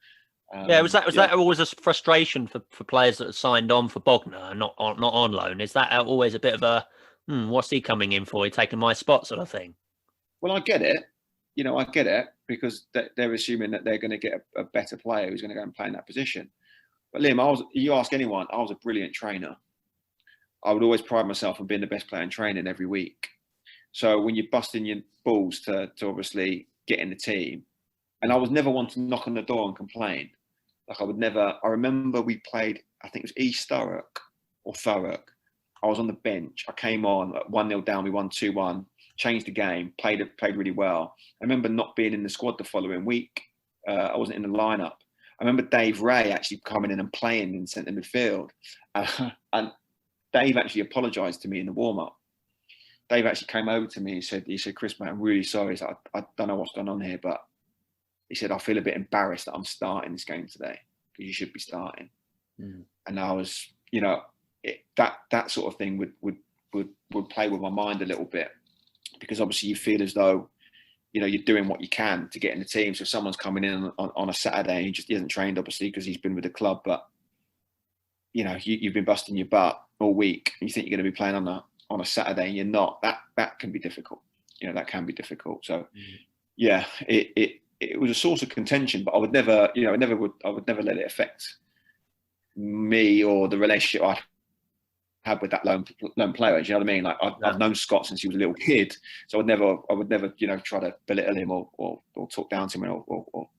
Was that always a frustration for players that are signed on for Bognor and not on loan? Is that always a bit of a what's he coming in for? He taking my spot sort of thing? Well, I get it. I get it, because they're assuming that they're going to get a better player who's going to go and play in that position. But Liam, you ask anyone, I was a brilliant trainer. I would always pride myself on being the best player in training every week. So when you're busting your balls to obviously get in the team, and I was never one to knock on the door and complain. Like, I remember we played, I think it was East Thurrock or Thurrock. I was on the bench. I came on 1-0 down. We won 2-1, changed the game, played really well. I remember not being in the squad the following week. I wasn't in the lineup. I remember Dave Ray actually coming in and playing in centre midfield. And Dave actually apologised to me in the warm-up. Dave actually came over to me and said, "Chris, mate, I'm really sorry. So I don't know what's going on here, but," he said, "I feel a bit embarrassed that I'm starting this game today, because you should be starting." And I was, that sort of thing would play with my mind a little bit, because obviously you feel as though, you're doing what you can to get in the team. So if someone's coming in on a Saturday and he hasn't trained, obviously, because he's been with the club, but you've been busting your butt all week, and you think you're going to be playing on a Saturday and you're not. That can be difficult. That can be difficult. So yeah, it was a source of contention, but I would never, I would never let it affect me or the relationship I had with that lone player. Do you know what I mean? Like, I've known Scott since he was a little kid, so I would never, try to belittle him or talk down to him or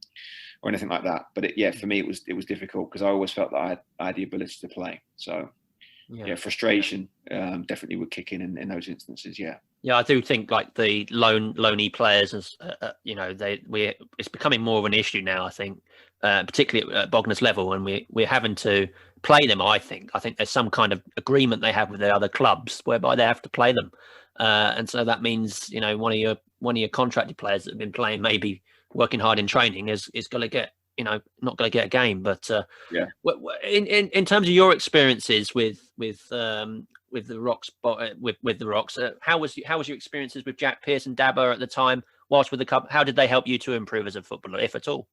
or anything like that. But for me, it was difficult because I always felt that I had the ability to play. So frustration definitely would kick in those instances. Yeah, I do think like the loney players, as it's becoming more of an issue now. I think, particularly at Bognar's level, and we're having to play them. I think there's some kind of agreement they have with the other clubs whereby they have to play them, and so that means one of your contracted players that have been playing, maybe working hard in training, is going to get not going to get a game. But in terms of your experiences with the Rocks, with the Rocks, how was your experiences with Jack Pearce and Dabber at the time whilst with the club? How did they help you to improve as a footballer, if at all?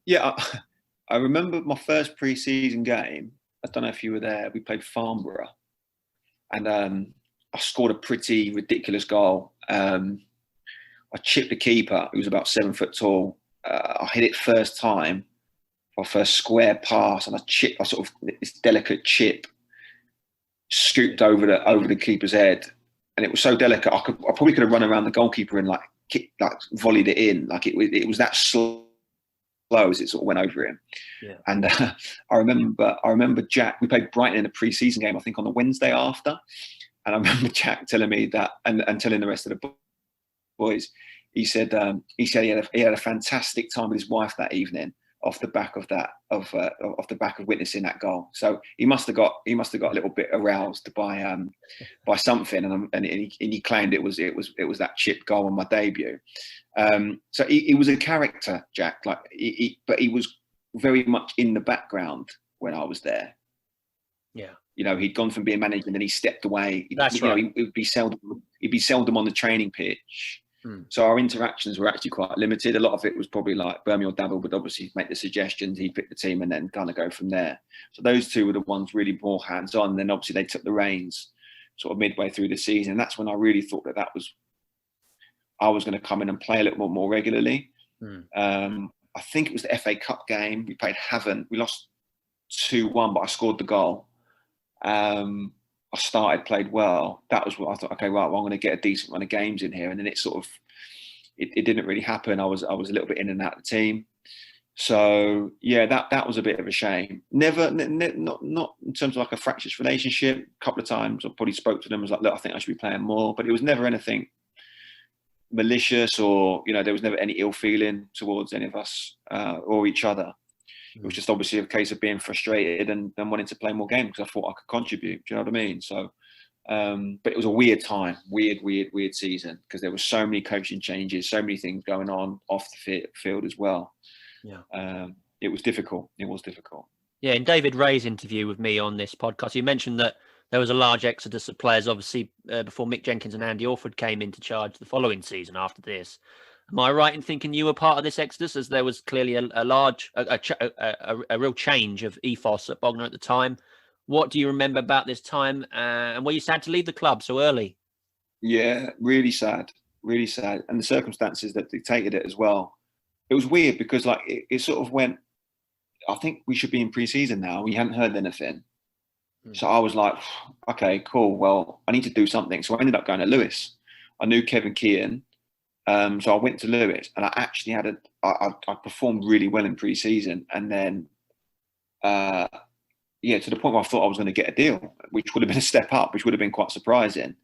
Yeah, I remember my first pre-season game. I don't know if you were there. We played Farnborough, and I scored a pretty ridiculous goal. I chipped the keeper, who was about 7 foot tall. I hit it first time, my first square pass, and I sort of this delicate chip scooped over the keeper's head, and it was so delicate. I probably could have run around the goalkeeper and volleyed it in. Like it was that slow as it sort of went over him. Yeah. And I remember Jack. We played Brighton in a pre-season game, I think on the Wednesday after, and I remember Jack telling me that and telling the rest of the boys. He said he had a fantastic time with his wife that evening off the back of witnessing that goal. So he must have got a little bit aroused by something, and he claimed it was that chip goal on my debut. So he was a character, Jack. But he was very much in the background when I was there. Yeah. He'd gone from being manager and then he stepped away. That's right. He'd be seldom on the training pitch. So our interactions were actually quite limited. A lot of it was probably like Birmingham or Dabble would obviously make the suggestions, he'd pick the team and then kind of go from there. So those two were the ones really more hands-on. And then obviously they took the reins sort of midway through the season. And that's when I really thought I was going to come in and play a little more regularly. I think it was the FA Cup game. We played Havant. We lost 2-1, but I scored the goal. I started, played well. That was what I thought. Okay, right. Well, I'm going to get a decent run of games in here, and then it sort of, it didn't really happen. I was a little bit in and out of the team. So yeah, that was a bit of a shame. Not in terms of like a fractious relationship. A couple of times I probably spoke to them. I was like, look, I think I should be playing more, but it was never anything malicious or there was never any ill feeling towards any of us or each other. It was just obviously a case of being frustrated and wanting to play more games because I thought I could contribute. Do you know what I mean? So, but it was a weird time, weird season because there were so many coaching changes, so many things going on off the field as well. Yeah. It was difficult. Yeah. In David Ray's interview with me on this podcast, you mentioned that there was a large exodus of players, obviously, before Mick Jenkins and Andy Orford came into charge the following season after this. Am I right in thinking you were part of this exodus, as there was clearly a real change of ethos at Bognor at the time? What do you remember about this time, and were you sad to leave the club so early? Yeah, really sad, and the circumstances that dictated it as well. It was weird because it sort of went. I think we should be in pre-season now. We hadn't heard anything, so I was like, okay, cool. Well, I need to do something. So I ended up going to Lewis. I knew Kevin Keane. So I went to Lewis and I actually I performed really well in pre-season, and then to the point where I thought I was going to get a deal, which would have been a step up, which would have been quite surprising.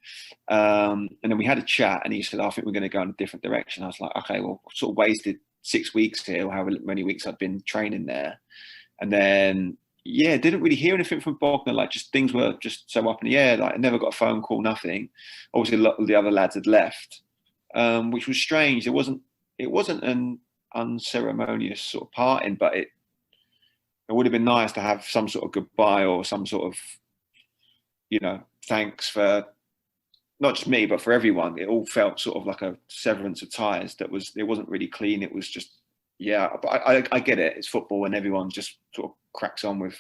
And then we had a chat and he said, I think we're going to go in a different direction. I was like, okay, well, I sort of wasted 6 weeks here, or however many weeks I'd been training there. And then, didn't really hear anything from Bognor. Just things were just so up in the air. I never got a phone call, nothing. Obviously, a lot of the other lads had left. Which was strange. It wasn't an unceremonious sort of parting, but it would have been nice to have some sort of goodbye or some sort of, thanks for not just me, but for everyone. It all felt sort of like a severance of ties it wasn't really clean. It was just, but I get it. It's football and everyone just sort of cracks on with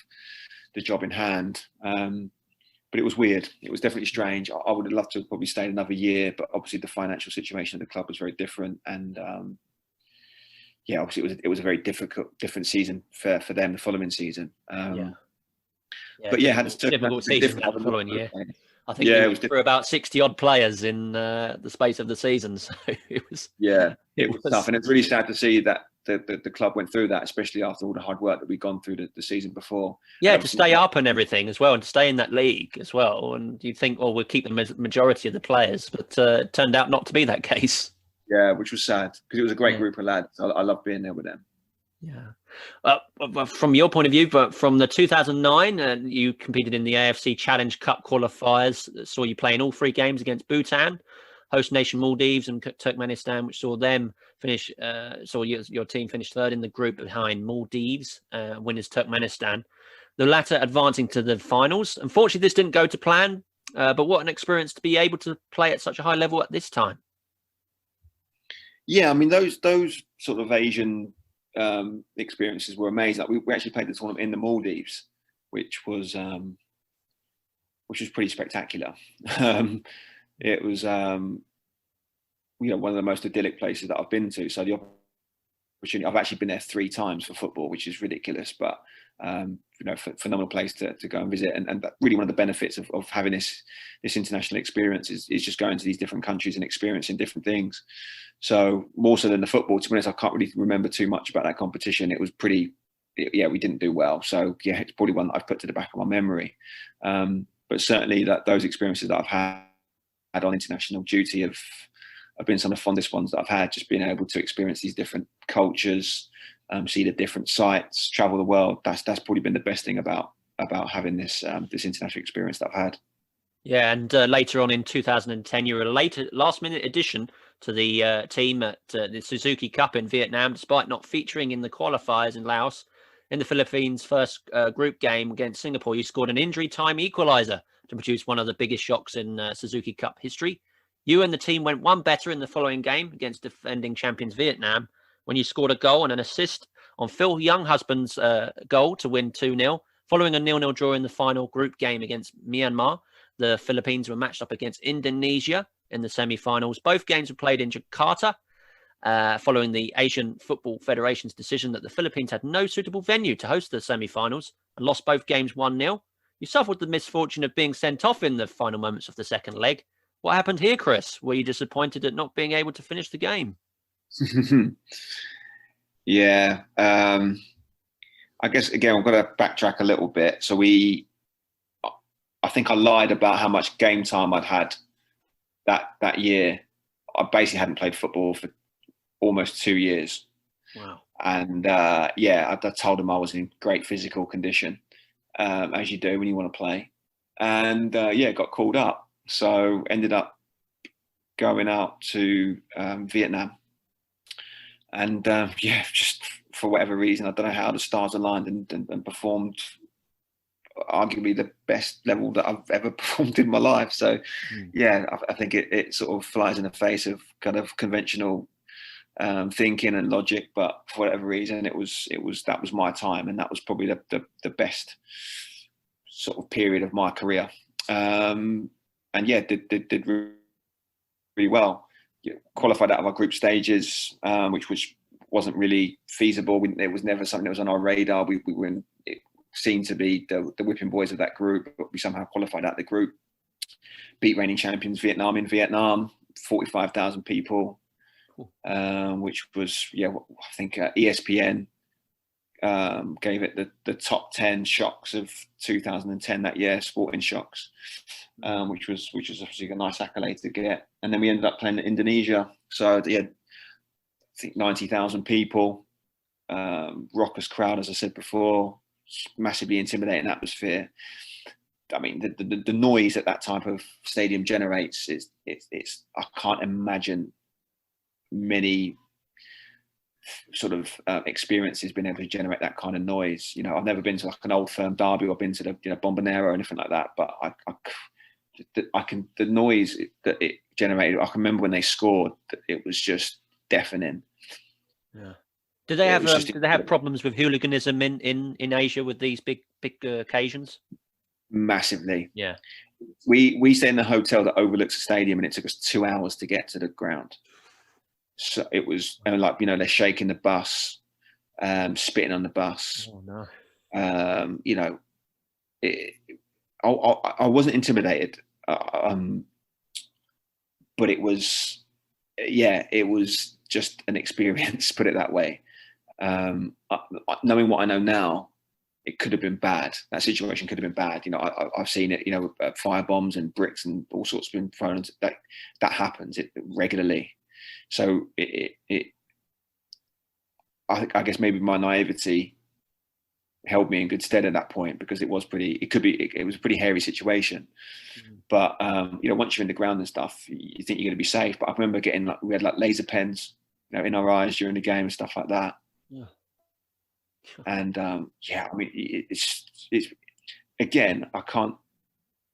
the job in hand. But it was weird. It was definitely strange. I would have loved to have probably stayed another year, but obviously the financial situation of the club was very different. And obviously it was a very different season for them the following season. Yeah, but yeah, had difficult season that following year. I think yeah, we it was went through about 60 odd players in the space of the season. So it was tough, and it's really sad to see that the club went through that, especially after all the hard work that we'd gone through the season before. Yeah, to stay up and everything as well, and to stay in that league as well. And you think, well, we'll keep the majority of the players, but it turned out not to be that case. Yeah, which was sad because it was a great group of lads. I loved being there with them. Yeah. From your point of view, but from the 2009, you competed in the AFC Challenge Cup qualifiers. Saw you playing all 3 games against Bhutan, host nation Maldives, and Turkmenistan, which saw them finish. Saw your team finish 3rd in the group behind Maldives, winners Turkmenistan. The latter advancing to the finals. Unfortunately, this didn't go to plan. But what an experience to be able to play at such a high level at this time. Yeah, I mean those sort of Asian experiences were amazing. Like we actually played the tournament in the Maldives, which was pretty spectacular. It was one of the most idyllic places that I've been to. So the opportunity, I've actually been there 3 times for football, which is ridiculous, but phenomenal place to go and visit. And really one of the benefits of having this international experience is just going to these different countries and experiencing different things. So more so than the football, to be honest, I can't really remember too much about that competition. It was we didn't do well. So yeah, it's probably one that I've put to the back of my memory. But certainly those experiences that I've had on international duty have been some of the fondest ones that I've had, just being able to experience these different cultures, see the different sites, travel the world. That's probably been the best thing about having this international experience that I've had. Yeah, and later on in 2010, you were a last-minute addition to the team at the Suzuki Cup in Vietnam, despite not featuring in the qualifiers in Laos. In the Philippines' first group game against Singapore, you scored an injury-time equaliser to produce one of the biggest shocks in Suzuki Cup history. You and the team went one better in the following game against defending champions Vietnam, when you scored a goal and an assist on Phil Younghusband's goal to win 2-0. Following a 0-0 draw in the final group game against Myanmar, the Philippines were matched up against Indonesia in the semi-finals. Both games were played in Jakarta, following the Asian Football Federation's decision that the Philippines had no suitable venue to host the semi-finals and lost both games 1-0. You suffered the misfortune of being sent off in the final moments of the second leg. What happened here, Chris? Were you disappointed at not being able to finish the game? Yeah. I guess, again, I've got to backtrack a little bit. So I think I lied about how much game time I'd had that year. I basically hadn't played football for almost 2 years. Wow. And I told them I was in great physical condition, as you do when you want to play. And got called up. So ended up going out to Vietnam. And just for whatever reason, I don't know how the stars aligned and performed arguably the best level that I've ever performed in my life. So I think it sort of flies in the face of kind of conventional thinking and logic, but for whatever reason that was my time, and that was probably the best sort of period of my career. Did really well. Qualified out of our group stages, which wasn't really feasible. It was never something that was on our radar. We were seen to be the whipping boys of that group, but we somehow qualified out of the group. Beat reigning champions Vietnam in Vietnam, 45,000 people, which was I think ESPN gave it the top 10 shocks of 2010 that year, sporting shocks, which was obviously a nice accolade to get. And then we ended up playing in Indonesia, so I think 90,000 people, raucous crowd, as I said before, massively intimidating atmosphere. I mean, the noise that type of stadium generates it's I can't imagine many sort of experiences being able to generate that kind of noise. I've never been to like an Old Firm derby or been to the Bombonera or anything like that, but the noise that it generated. I can remember when they scored, it was just deafening. Yeah. Did they have problems with hooliganism in Asia with these big occasions? Massively. Yeah. We stayed in the hotel that overlooks the stadium, and it took us 2 hours to get to the ground. So it was, and they're shaking the bus, spitting on the bus. Oh no. I wasn't intimidated, but it was just an experience, put it that way. Knowing what I know now, it could have been bad. That situation could have been bad. I've seen it. Fire bombs and bricks and all sorts been thrown. That happens regularly. So I guess maybe my naivety held me in good stead at that point, because it was a pretty hairy situation. Mm-hmm. But once you're in the ground and stuff, you think you're going to be safe. But I remember we had laser pens, in our eyes during the game and stuff like that. Yeah. And it's again, I can't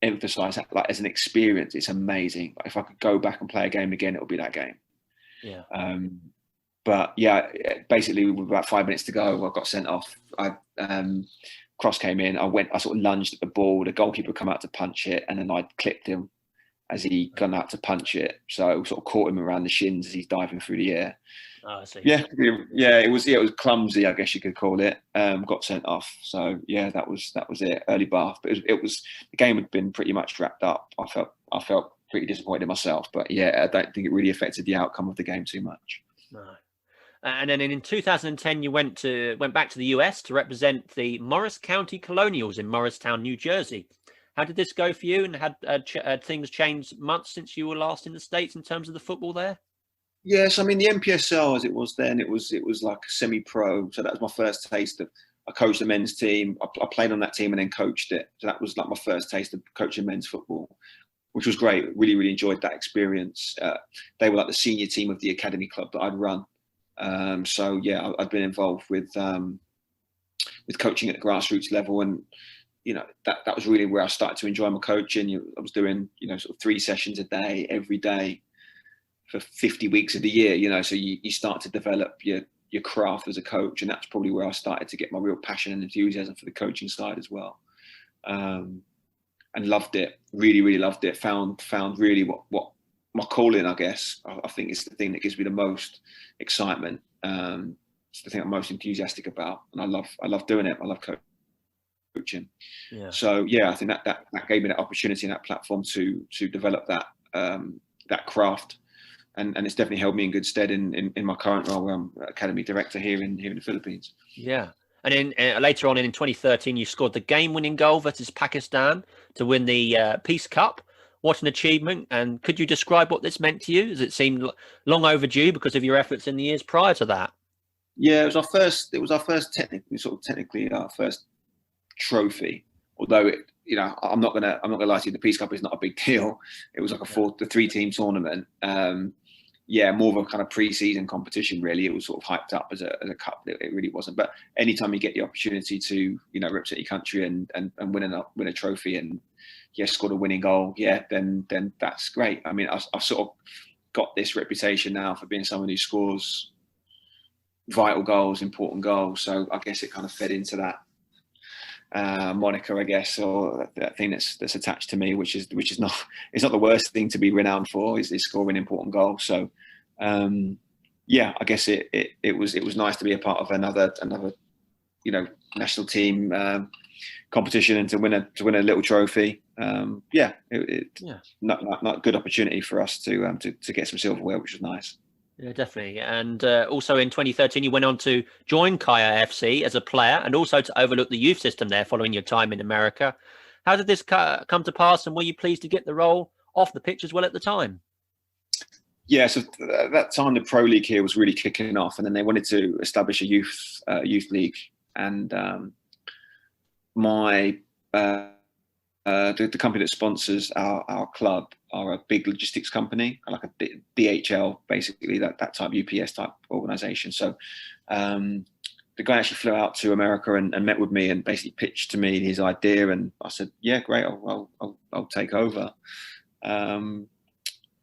emphasize that, like, as an experience, it's amazing. If I could go back and play a game again, it would be that game. Yeah. But yeah, basically with about 5 minutes to go, I got sent off. Cross came in. I sort of lunged at the ball. The goalkeeper come out to punch it, and then I clipped him as he gone out to punch it. So I sort of caught him around the shins as he's diving through the air. Oh, I see. Yeah, it was clumsy, I guess you could call it. Got sent off. So yeah, that was it. Early bath, but it was the game had been pretty much wrapped up. I felt pretty disappointed in myself, but yeah, I don't think it really affected the outcome of the game too much. No. And then in 2010, you went back to the US to represent the Morris County Colonials in Morristown, New Jersey. How did this go for you? And had things changed much since you were last in the States in terms of the football there? Yes, I mean the NPSL as it was then, it was like semi-pro. So that was my first taste of. I coached the men's team. I played on that team and then coached it. So that was like my first taste of coaching men's football, which was great. Really, really enjoyed that experience. They were like the senior team of the academy club that I'd run. So yeah, I'd been involved with coaching at the grassroots level, and that was really where I started to enjoy my coaching. I was doing sort of 3 sessions a day every day for 50 weeks of the year. So you start to develop your craft as a coach, and that's probably where I started to get my real passion and enthusiasm for the coaching side as well. And loved it, really, really loved it. Found really what my calling, I guess. I think it's the thing that gives me the most excitement. It's the thing I'm most enthusiastic about, and I love doing it. I love coaching. Yeah. So yeah, I think that gave me that opportunity and that platform to develop that craft, and it's definitely held me in good stead in my current role, where I'm academy director here in the Philippines. Yeah. And then later on in 2013, you scored the game-winning goal versus Pakistan to win the Peace Cup. What an achievement! And could you describe what this meant to you? As it seemed long overdue because of your efforts in the years prior to that. Yeah, it was our first technically our first trophy. Although I'm not gonna lie to you, the Peace Cup is not a big deal. It was like a 3-team tournament. More of a kind of pre-season competition, really. It was sort of hyped up as a cup. It really wasn't. But anytime you get the opportunity to represent your country and win a trophy, and scored a winning goal, then that's great. I mean, I've sort of got this reputation now for being someone who scores vital goals, important goals. So I guess it kind of fed into that moniker, I guess, or that thing that's attached to me, which is not, it's not the worst thing to be renowned for, is scoring important goals. So I guess it was nice to be a part of another national team competition, and to win a little trophy. Not a good opportunity for us to get some silverware, which was nice. Yeah, definitely. And also in 2013, you went on to join Kaya FC as a player, and also to overlook the youth system there following your time in America. How did this come to pass, and were you pleased to get the role off the pitch as well at the time? Yeah, so at that time the Pro League here was really kicking off, and then they wanted to establish a youth league. And the company that sponsors our club are a big logistics company, like a DHL, basically, that type, UPS type organization. So the guy actually flew out to America and met with me and basically pitched to me his idea, and I said, yeah, great, I'll take over.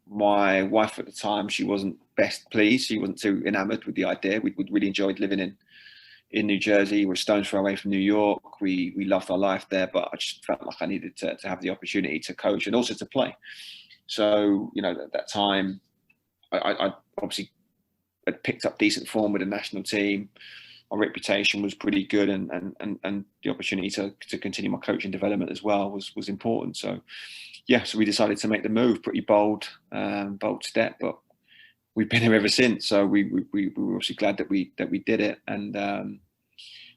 My wife at the time, she wasn't best pleased. She wasn't too enamored with the idea. We really enjoyed living in New Jersey. We're a stone's throw away from New York. We loved our life there, but I just felt like I needed to have the opportunity to coach and also to play. So, at that time, I obviously had picked up decent form with the national team. our reputation was pretty good, and the opportunity to continue my coaching development as well was important. So so we decided to make the move. Pretty bold step, but we've been here ever since. So we were obviously glad that we did it. And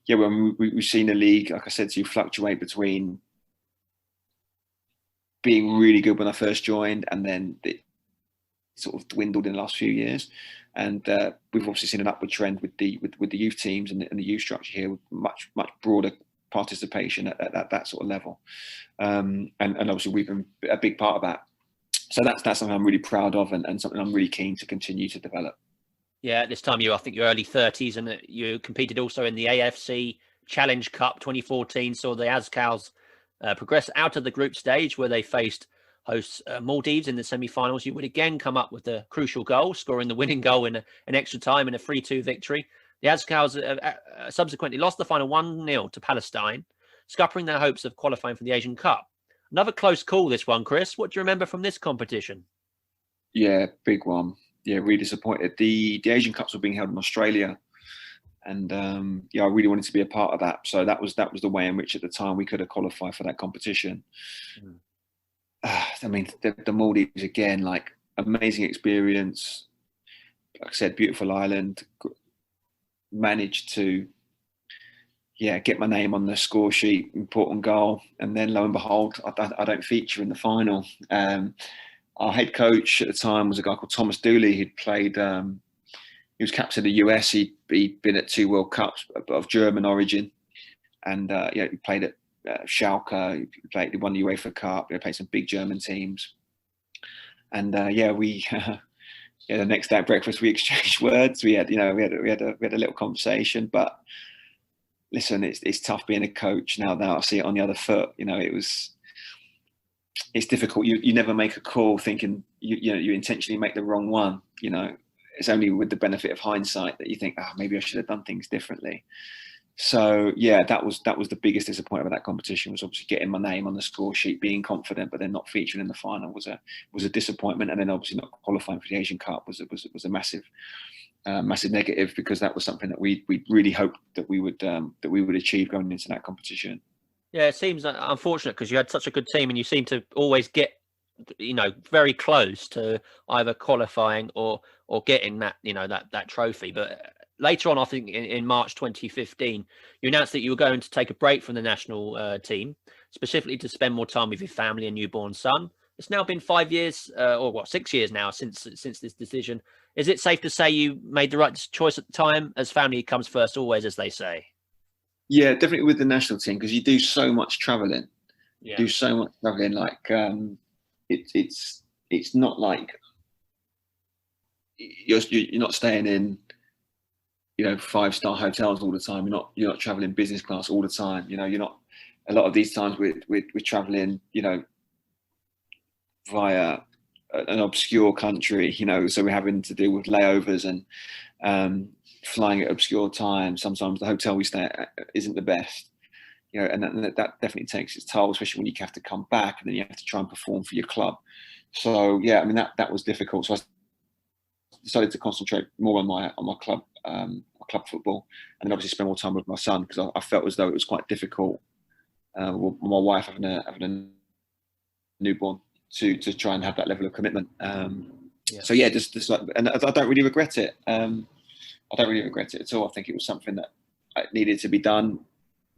when we've seen the league, like I said to you, fluctuate between being really good when I first joined, and then it sort of dwindled in the last few years. And we've obviously seen an upward trend with the youth teams and the youth structure here, with much broader participation at that sort of level. And obviously we've been a big part of that. So that's something I'm really proud of, and something I'm really keen to continue to develop. Yeah, at this time I think you're early 30s, and you competed also in the AFC Challenge Cup 2014. Saw the Ascows progress out of the group stage, where they faced hosts Maldives in the semi-finals. You would again come up with the crucial goal, scoring the winning goal in an extra time in a 3-2 victory. The Ascows subsequently lost the final 1-0 to Palestine, scuppering their hopes of qualifying for the Asian Cup. Another close call, this one, Chris. What do you remember from this competition? Yeah, big one. Yeah, really disappointed. The Asian Cups were being held in Australia, and I really wanted to be a part of that. So that was the way in which at the time we could have qualified for that competition. I mean, the Maldives again, like, amazing experience. Like I said, beautiful island. Managed to get my name on the score sheet, important goal, and then lo and behold, I don't feature in the final. Our head coach at the time was a guy called Thomas Dooley, who'd played. He was captain of the US. He'd been at 2 World Cups of German origin, and he played at Schalke. He won the UEFA Cup. He played some big German teams, and we. The next day at breakfast we exchanged words. We had a little conversation. But listen, it's tough being a coach now that I see it on the other foot. It's difficult. You never make a call thinking you intentionally make the wrong one. It's only with the benefit of hindsight that you think, maybe I should have done things differently. So that was the biggest disappointment of that competition, was obviously getting my name on the score sheet, being confident, but then not featuring in the final was a disappointment. And then obviously not qualifying for the Asian Cup was a massive negative, because that was something that we really hoped that we would achieve going into that competition. Yeah, it seems unfortunate, because you had such a good team and you seem to always get very close to either qualifying or getting that that trophy. But later on, I think in March 2015, you announced that you were going to take a break from the national team, specifically to spend more time with your family and newborn son. It's now been 5 years, 6 years now since this decision. Is it safe to say you made the right choice at the time, as family comes first always, as they say? Yeah, definitely with the national team, because you do so much traveling. Yeah. Do so much traveling. Like it's not like you're not staying in 5-star hotels all the time. You're not traveling business class all the time. You're not. A lot of these times we're traveling, via an obscure country. So we're having to deal with layovers and flying at obscure times. Sometimes the hotel we stay at isn't the best. And that definitely takes its toll, especially when you have to come back and then you have to try and perform for your club. So I mean that was difficult. So I decided to concentrate more on my club football, and then obviously spend more time with my son, because I felt as though it was quite difficult with my wife having a newborn to try and have that level of commitment. So just like, and I don't really regret it. I don't really regret it at all. I think it was something that needed to be done.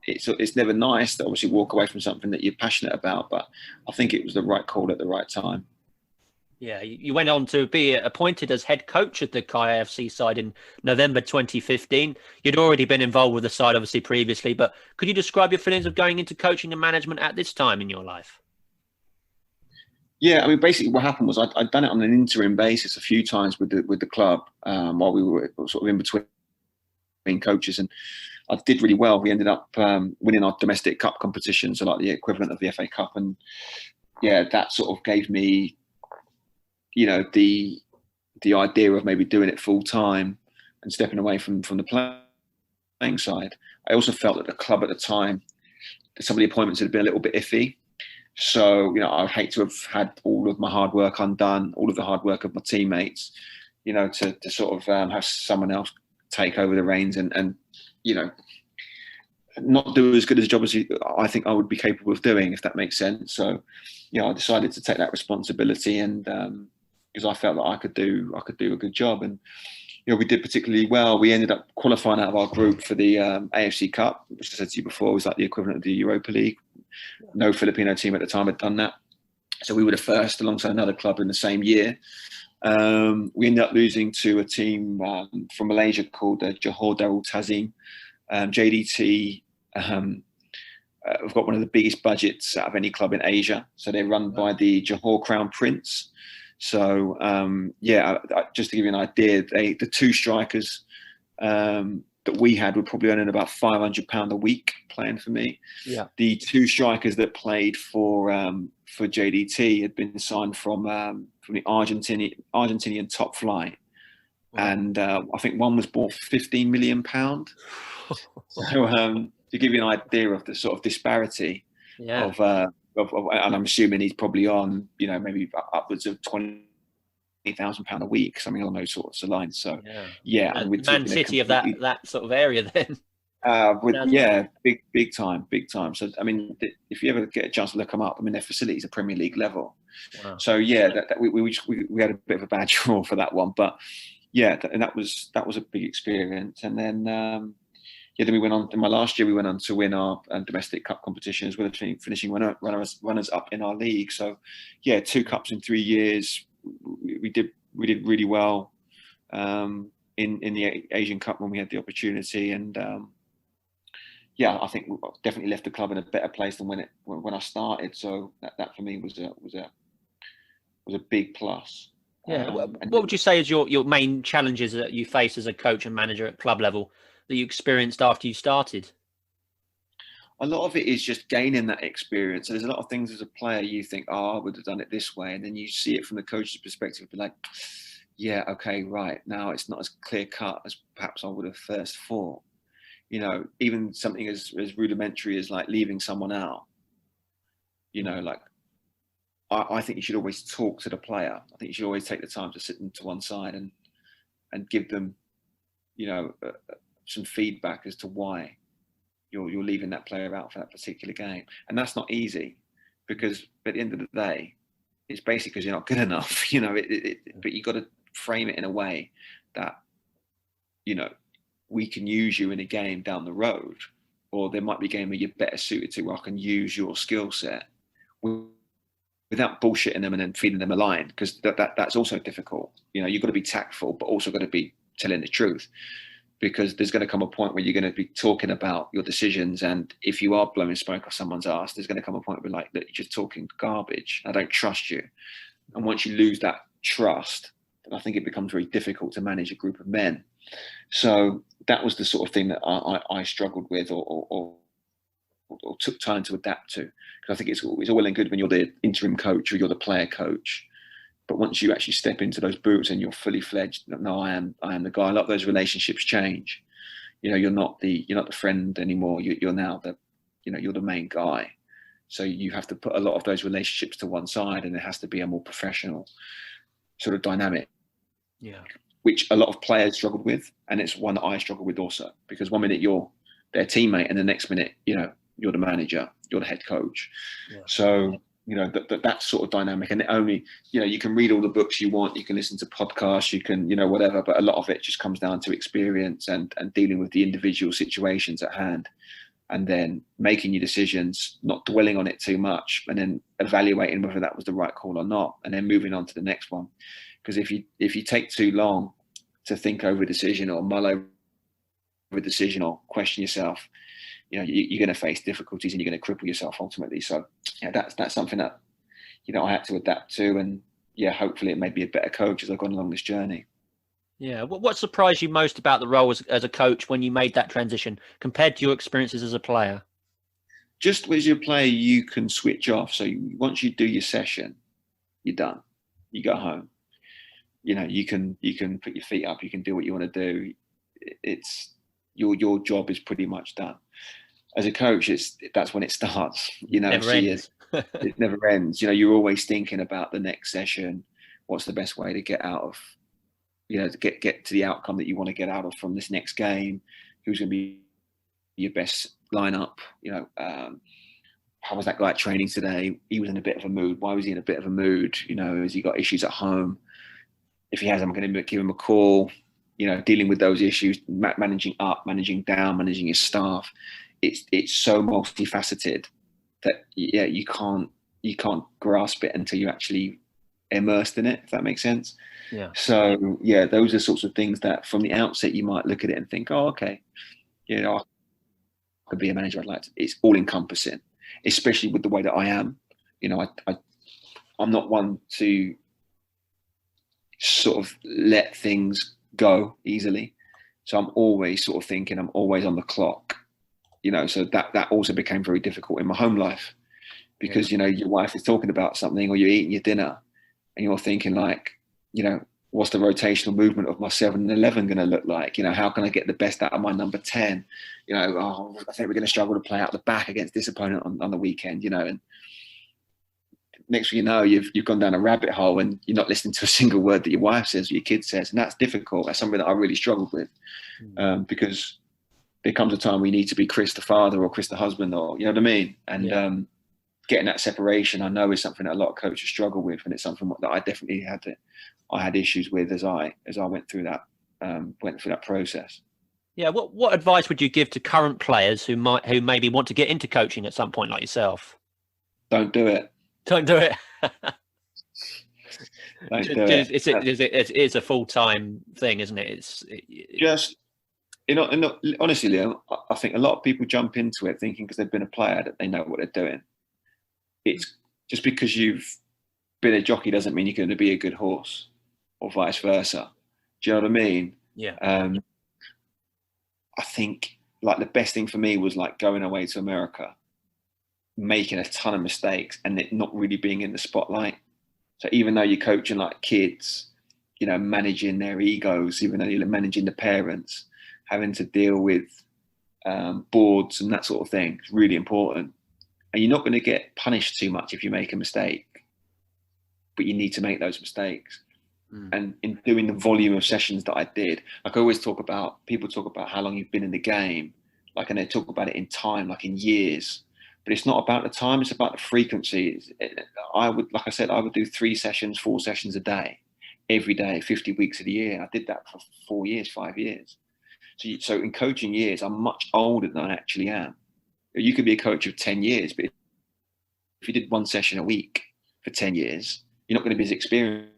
It's never nice to obviously walk away from something that you're passionate about, but I think it was the right call at the right time. Yeah, you went on to be appointed as head coach at the KIFC side in November 2015. You'd already been involved with the side, obviously, previously, but could you describe your feelings of going into coaching and management at this time in your life? Yeah, I mean, basically what happened was I'd done it on an interim basis a few times with the club while we were sort of in between coaches, and I did really well. We ended up winning our domestic cup competition, so like the equivalent of the FA Cup, and that sort of gave me, the idea of maybe doing it full time and stepping away from the playing side. I also felt that the club at the time, some of the appointments had been a little bit iffy. So, I'd hate to have had all of my hard work undone, all of the hard work of my teammates, to sort of have someone else take over the reins and not do as good a job as I think I would be capable of doing, if that makes sense. So, I decided to take that responsibility, and because I felt that I could do a good job, and we did particularly well. We ended up qualifying out of our group for the AFC Cup, which I said to you before was like the equivalent of the Europa League. No Filipino team at the time had done that, so we were the first alongside another club in the same year. We ended up losing to a team from Malaysia called Johor Darul Tazim. JDT have got one of the biggest budgets out of any club in Asia. So they're run by the Johor Crown Prince. So, just to give you an idea, the two strikers that we had were probably earning about £500 a week playing for me. Yeah. The two strikers that played for JDT had been signed from the Argentinian top flight. Wow. And I think one was bought for £15 million. So to give you an idea of the sort of disparity of, and I'm assuming he's probably on, maybe upwards of £20,000 a week, something along those sorts of lines. So and we're Man City of that sort of area then. Big time. So I mean, if you ever get a chance to look them up, I mean, their facilities are Premier League level. Wow. So we had a bit of a bad draw for that one, but and that was a big experience. And then then we went on. In my last year, we went on to win our domestic cup competitions, with finishing runners up in our league. So 2 cups in 3 years. We did really well in the Asian Cup when we had the opportunity, and I think we definitely left the club in a better place than when I started. So that for me was a big plus. Yeah. What would you say is your main challenges that you face as a coach and manager at club level that you experienced after you started? A lot of it is just gaining that experience. So there's a lot of things as a player you think, I would have done it this way. And then you see it from the coach's perspective, be like, okay, right. Now it's not as clear cut as perhaps I would have first thought. Even something as rudimentary as like leaving someone out. Like I think you should always talk to the player. I think you should always take the time to sit them to one side and give them, some feedback as to why you're leaving that player out for that particular game. And that's not easy, because at the end of the day, it's basically because you're not good enough, but you got to frame it in a way that, we can use you in a game down the road, or there might be a game where you're better suited to, where I can use your skill set without bullshitting them and then feeding them a line, because that's also difficult. You've got to be tactful, but also got to be telling the truth. Because there's going to come a point where you're going to be talking about your decisions, and if you are blowing smoke off someone's ass, there's going to come a point where that you're just talking garbage. I don't trust you. And once you lose that trust, then I think it becomes very difficult to manage a group of men. So that was the sort of thing that I struggled with, or took time to adapt to. Because I think it's all well and good when you're the interim coach or you're the player coach. But once you actually step into those boots and you're fully fledged, no, I am the guy. A lot of those relationships change. You're not the friend anymore. You're now you're the main guy. So you have to put a lot of those relationships to one side, and it has to be a more professional sort of dynamic. Yeah. Which a lot of players struggled with, and it's one that I struggle with also, because one minute you're their teammate, and the next minute you're the manager, you're the head coach. Yeah. So. That sort of dynamic, and only, you can read all the books you want, you can listen to podcasts, you can, whatever, but a lot of it just comes down to experience and dealing with the individual situations at hand, and then making your decisions, not dwelling on it too much, and then evaluating whether that was the right call or not, and then moving on to the next one. Because if you take too long to think over a decision, or mull over a decision, or question yourself, you're going to face difficulties, and you're going to cripple yourself ultimately. So that's something that I had to adapt to, and hopefully it made me a better coach as I've gone along this journey. Yeah. What surprised you most about the role as a coach when you made that transition compared to your experiences as a player? Just as a player, you can switch off. So once you do your session, you're done. You go home. You can put your feet up. You can do what you want to do. It's your job is pretty much done. As a coach, that's when it starts. Never ends. It never ends. You're always thinking about the next session. What's the best way to get out of, to get to the outcome that you want to get out of from this next game? Who's going to be your best lineup. How was that guy at training today? He was in a bit of a mood. Why was he in a bit of a mood? Has he got issues at home? If he has, I'm going to give him a call. Dealing with those issues, managing up, managing down, managing your staff. It's so multifaceted that you can't grasp it until you're actually immersed in it, if that makes sense. Yeah. So those are sorts of things that from the outset you might look at it and think, oh, okay, I could be a manager. I'd like to. It's all encompassing, especially with the way that I am. I'm not one to sort of let things go easily. So I'm always sort of thinking, I'm always on the clock, so that also became very difficult in my home life because, your wife is talking about something or you're eating your dinner and you're thinking like, what's the rotational movement of my 7 and 11 going to look like? How can I get the best out of my number 10? I think we're going to struggle to play out the back against this opponent on the weekend, and next thing you know, you've gone down a rabbit hole and you're not listening to a single word that your wife says or your kid says. And that's difficult. That's something that I really struggled with because there comes a time we need to be Chris the father or Chris the husband, or, you know what I mean? And getting that separation, I know, is something that a lot of coaches struggle with. And it's something that I definitely had issues with as I went through that process. Yeah. What advice would you give to current players who maybe want to get into coaching at some point like yourself? Don't do it. Don't do it. Don't do it. It's a full-time thing, isn't it? Just, honestly, Liam, I think a lot of people jump into it thinking because they've been a player that they know what they're doing. It's just because you've been a jockey doesn't mean you're going to be a good horse, or vice versa. Do you know what I mean? Yeah. I think like the best thing for me was like going away to America, making a ton of mistakes and it not really being in the spotlight. So even though you're coaching like kids, managing their egos, even though you're managing the parents, having to deal with boards and that sort of thing, is really important. And you're not going to get punished too much if you make a mistake, but you need to make those mistakes. And in doing the volume of sessions that I did, like I always people talk about how long you've been in the game, like, and they talk about it in time, like in years. But it's not about the time, it's about the frequency. I would do 3 sessions, 4 sessions a day, every day, 50 weeks of the year. I did that for 4 years, 5 years. So in coaching years, I'm much older than I actually am. You could be a coach of 10 years, but if you did 1 session a week for 10 years, you're not going to be as experienced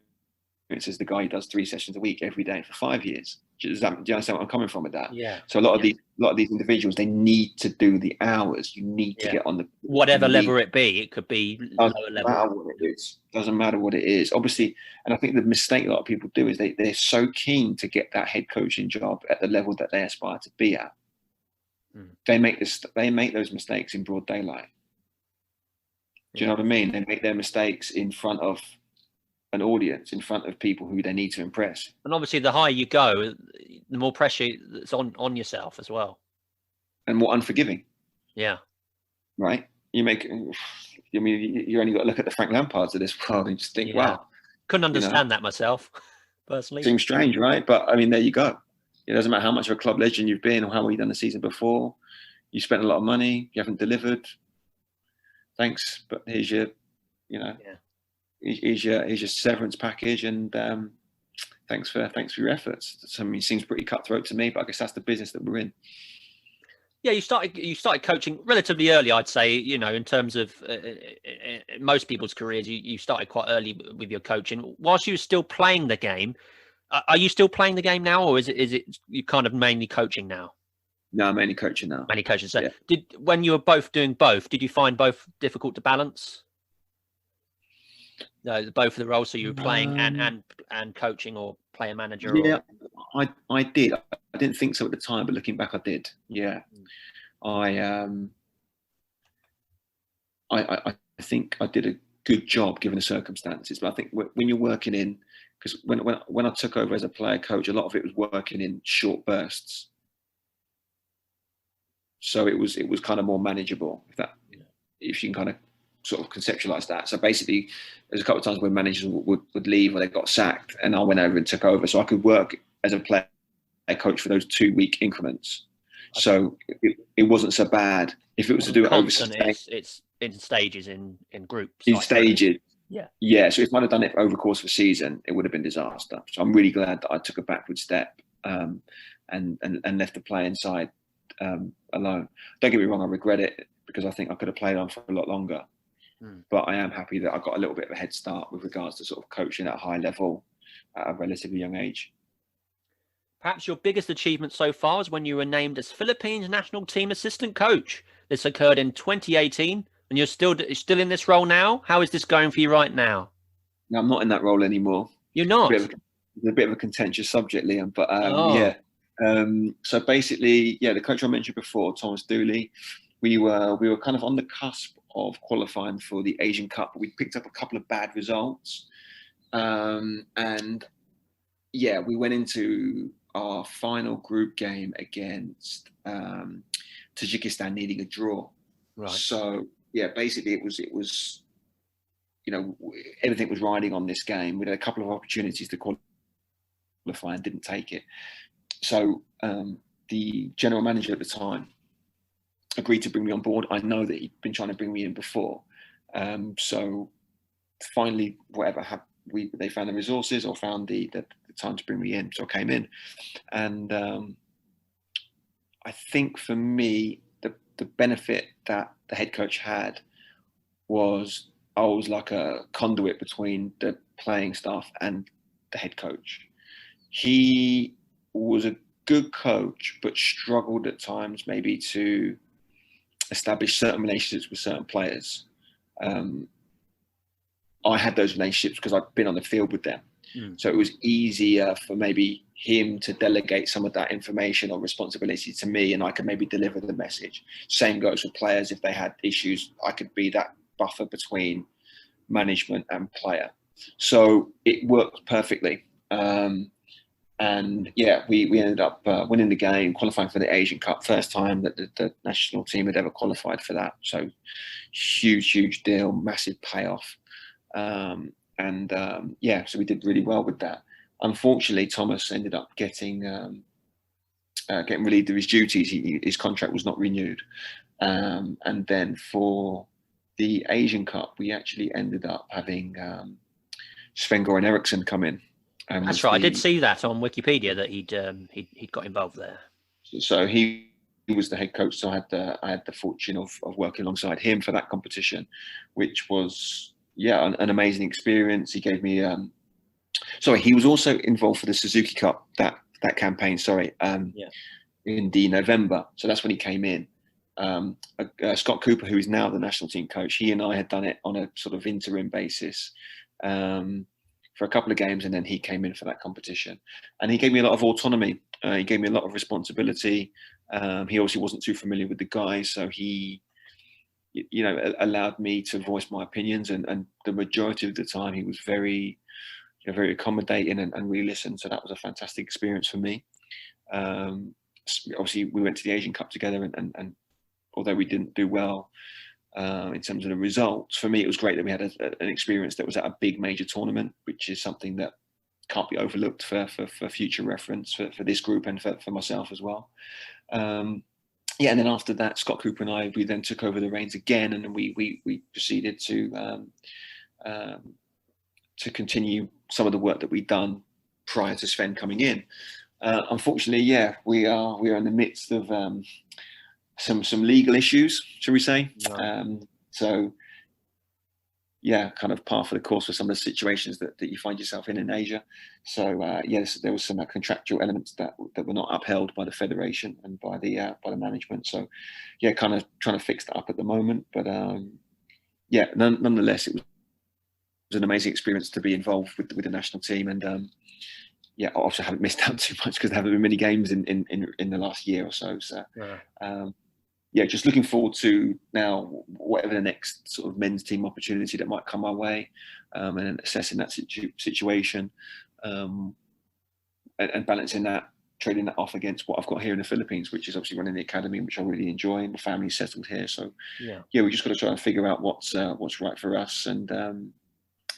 as the guy who does 3 sessions a week every day for 5 years. Do you understand where I'm coming from with that? Yeah. So a lot of these individuals, they need to do the hours. You need to get on the whatever level it be. It could be lower level. Doesn't matter what it is. Doesn't matter what it is. Obviously, and I think the mistake a lot of people do is they're so keen to get that head coaching job at the level that they aspire to be at. They make those mistakes in broad daylight. Do you know what I mean? They make their mistakes in front of an audience, in front of people who they need to impress. And obviously, the higher you go, the more pressure that's on yourself as well, and more unforgiving. Yeah. Right. You only got to look at the Frank Lampards of this world and just think, wow. Couldn't understand that myself, personally. Seems strange, right? But I mean, there you go. It doesn't matter how much of a club legend you've been or how well you've done the season before. You spent a lot of money. You haven't delivered. Thanks, but here's your, here's your severance package, and thanks for your efforts. So, I mean, it seems pretty cutthroat to me, but I guess that's the business that we're in. Yeah, you started coaching relatively early, I'd say. In terms of most people's careers, you started quite early with your coaching. Whilst you were still playing the game, are you still playing the game now, or is it you kind of mainly coaching now? No, I'm mainly coaching now. Mainly coaching. So, when you were both doing both, did you find both difficult to balance? No, both of the roles. So you were playing and coaching, or player manager. Yeah, I did. I didn't think so at the time, but looking back, I did. Yeah, I think I did a good job given the circumstances. But I think when you're working in, because when I took over as a player coach, a lot of it was working in short bursts. So it was kind of more manageable, if you can kind of sort of conceptualize that. So basically, there's a couple of times where managers would leave or they got sacked, and I went over and took over, so I could work as a player coach for those 2-week increments. So it wasn't so bad. If it was to do it over it's in stages, in groups, in stages. Yeah. So if I'd have done it over the course of a season, it would have been disaster. So I'm really glad that I took a backward step and left the playing side alone. Don't get me wrong, I regret it because I think I could have played on for a lot longer. But I am happy that I got a little bit of a head start with regards to sort of coaching at a high level at a relatively young age. Perhaps your biggest achievement so far is when you were named as Philippines national team assistant coach. This occurred in 2018, and you're still in this role now. How is this going for you right now? No, I'm not in that role anymore. You're not? It's a bit of a contentious subject, Liam, but yeah. So basically, the coach I mentioned before, Thomas Dooley, we were kind of on the cusp of qualifying for the Asian Cup, but we picked up a couple of bad results. And yeah, we went into our final group game against Tajikistan needing a draw. Right. So yeah, basically it was everything was riding on this game. We had a couple of opportunities to qualify and didn't take it. So the general manager at the time agreed to bring me on board. I know that he'd been trying to bring me in before. So finally, whatever happened, they found the resources or found the time to bring me in. So I came in, and I think for me, the benefit that the head coach had was I was like a conduit between the playing staff and the head coach. He was a good coach, but struggled at times maybe to establish certain relationships with certain players. I had those relationships because I'd been on the field with them. So it was easier for maybe him to delegate some of that information or responsibility to me, and I could maybe deliver the message. Same goes with players. If they had issues, I could be that buffer between management and player. So it worked perfectly. And yeah, we ended up winning the game, qualifying for the Asian Cup, first time that the national team had ever qualified for that. So huge deal, massive payoff. Yeah, so we did really well with that. Unfortunately, Thomas ended up getting relieved of his duties. His contract was not renewed. And then for the Asian Cup, we actually ended up having Sven-Goran Eriksson come in. That's right. I did see that on Wikipedia that he'd got involved there. So he was the head coach. So I had the fortune of working alongside him for that competition, which was an amazing experience. He gave me he was also involved for the Suzuki Cup that campaign. In the November. So that's when he came in. Scott Cooper, who is now the national team coach, he and I had done it on a sort of interim basis. For a couple of games, and then he came in for that competition, and he gave me a lot of autonomy. He gave me a lot of responsibility. He obviously wasn't too familiar with the guys, so he, allowed me to voice my opinions, and the majority of the time he was very accommodating and really listened. So that was a fantastic experience for me. Obviously, we went to the Asian Cup together, and although we didn't do well in terms of the results, for me it was great that we had an experience that was at a big major tournament, which is something that can't be overlooked for future reference for this group and for myself as well. And then after that, Scott Cooper and we then took over the reins again, and we proceeded to continue some of the work that we'd done prior to Sven coming in. Unfortunately, we are in the midst of some legal issues, shall we say? Right. Kind of par for the course for some of the situations that you find yourself in Asia. So yes, there was some contractual elements that were not upheld by the federation and by the management. So kind of trying to fix that up at the moment. But nonetheless, it was an amazing experience to be involved with the national team. And I also haven't missed out too much because there haven't been many games in the last year or so. So just looking forward to now whatever the next sort of men's team opportunity that might come my way, and assessing that situation, and balancing that, trading that off against what I've got here in the Philippines, which is obviously running the academy, which I really enjoy, and the family's settled here. So we just got to try and figure out what's right for us. And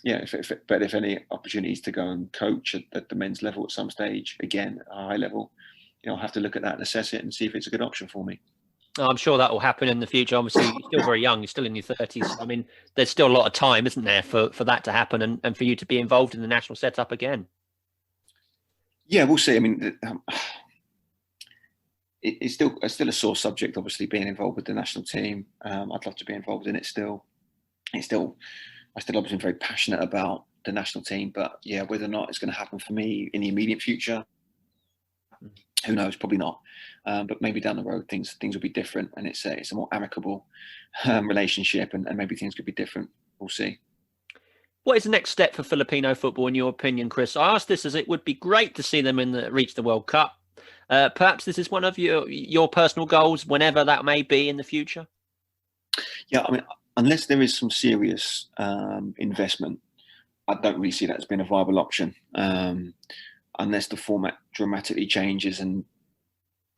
if any opportunities to go and coach at the men's level at some stage, again, at a high level, I'll have to look at that and assess it and see if it's a good option for me. I'm sure that will happen in the future. Obviously, you're still very young. You're still in your 30s. I mean, there's still a lot of time, isn't there, for that to happen and for you to be involved in the national setup again? Yeah, we'll see. I mean, it's still a sore subject, obviously, being involved with the national team. I'd love to be involved in it still. I still obviously very passionate about the national team, but yeah, whether or not it's going to happen for me in the immediate future, who knows? Probably not. But maybe down the road, things will be different, and it's a more amicable relationship, and maybe things could be different. We'll see. What is the next step for Filipino football, in your opinion, Chris? I ask this as it would be great to see them reach the World Cup. Perhaps this is one of your personal goals, whenever that may be in the future. Yeah, I mean, unless there is some serious investment, I don't really see that as being a viable option. Unless the format dramatically changes, and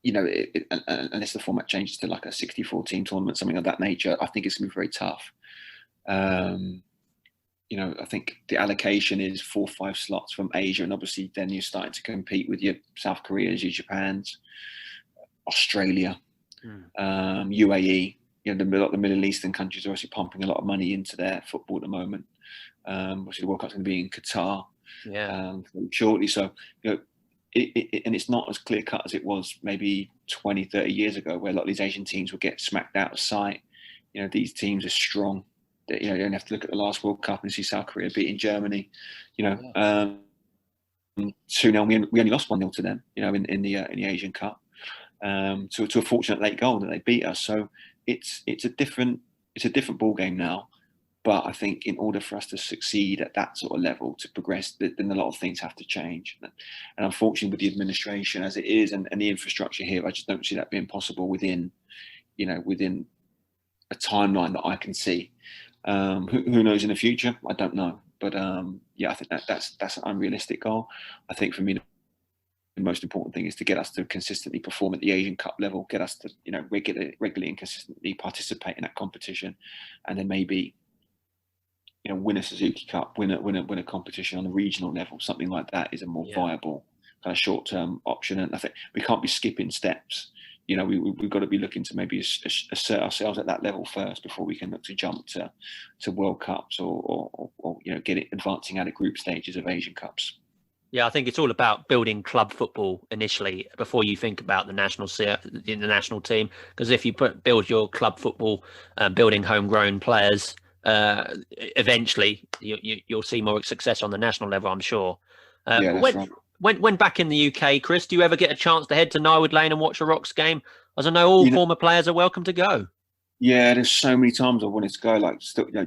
unless the format changes to like a 64-team tournament, something of that nature, I think it's going to be very tough. I think the allocation is 4 or 5 slots from Asia, and obviously then you're starting to compete with your South Koreas, your Japans, Australia, UAE. The Middle Eastern countries are obviously pumping a lot of money into their football at the moment. Obviously, the World Cup's going to be in Qatar shortly. So, and it's not as clear cut as it was maybe 20, 30 years ago, where a lot of these Asian teams would get smacked out of sight. These teams are strong. You don't have to look at the last World Cup and see South Korea beating Germany. 2-0. We only lost 1-0 to them. In the Asian Cup. To a fortunate late goal that they beat us. So it's a different ball game now. But I think in order for us to succeed at that sort of level, to progress, then a lot of things have to change. And unfortunately, with the administration as it is and the infrastructure here, I just don't see that being possible within a timeline that I can see. Who knows in the future? I don't know. But I think that's an unrealistic goal. I think for me, the most important thing is to get us to consistently perform at the Asian Cup level, get us to regularly and consistently participate in that competition, and then maybe win a Suzuki Cup, win a competition on a regional level. Something like that is a more viable kind of short-term option. And I think we can't be skipping steps. We've got to be looking to maybe assert ourselves at that level first before we can look to jump to World Cups or get it advancing out of group stages of Asian Cups. Yeah, I think it's all about building club football initially before you think about the national team. Because if you build your club football, building homegrown players, eventually you'll see more success on the national level, I'm sure. That's right. When back in the UK, Chris, do you ever get a chance to head to Narwood Lane and watch a Rocks game? As I know, all former players are welcome to go. Yeah, there's so many times I wanted to go. Like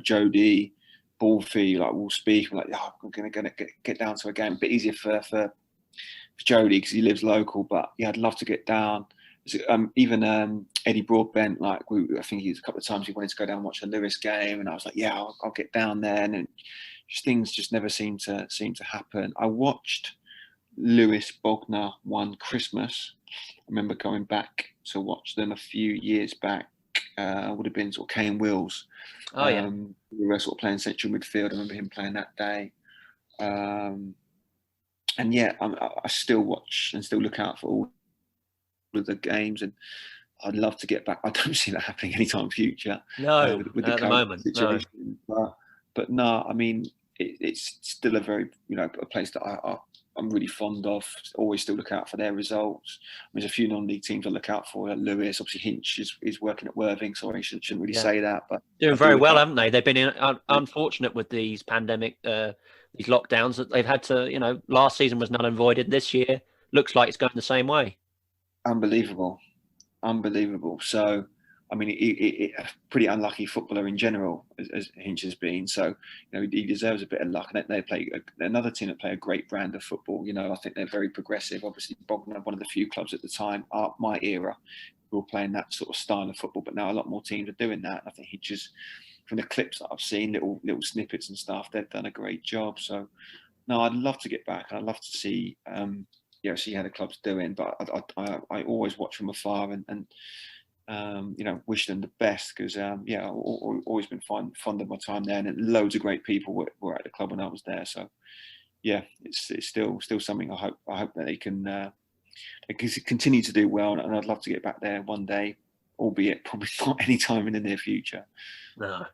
Jody, Ballfy, like we'll speak. I'm like, I'm gonna get down to a game. A bit easier for Jody because he lives local. But yeah, I'd love to get down. Even Eddie Broadbent, like I think a couple of times he wanted to go down and watch a Lewis game, and I was like, yeah, I'll get down there. And things just never seem to happen. I watched Lewis Bogner one Christmas. I remember going back to watch them a few years back. Would have been sort of Kane Wills. We were sort of playing central midfield. I remember him playing that day. And yeah, I still watch and still look out for all of the games, and I'd love to get back. I don't see that happening anytime future. No, with the at the moment, situation. No. But no, I mean, it's still a very a place that I'm really fond of. Always still look out for their results. There's a few non-league teams I look out for. Lewis, obviously Hinch is working at Worthing, so I shouldn't really say that. But doing very well, haven't they? They've been unfortunate with these pandemic, these lockdowns that they've had to. Last season was null and voided. This year looks like it's going the same way. Unbelievable. So, I mean, a pretty unlucky footballer in general, as Hinch has been. So, he deserves a bit of luck. And they play another team that play a great brand of football. I think they're very progressive. Obviously, Bognor, one of the few clubs at the time, my era, who were playing that sort of style of football. But now a lot more teams are doing that. I think Hinch is, from the clips that I've seen, little snippets and stuff, they've done a great job. So, no, I'd love to get back. I'd love to see see how the club's doing. But I always watch from afar and wish them the best because I've always been fond of my time there, and loads of great people were at the club when I was there. So yeah, it's still something I hope that they can continue to do well, and I'd love to get back there one day, albeit probably not any time in the near future. No.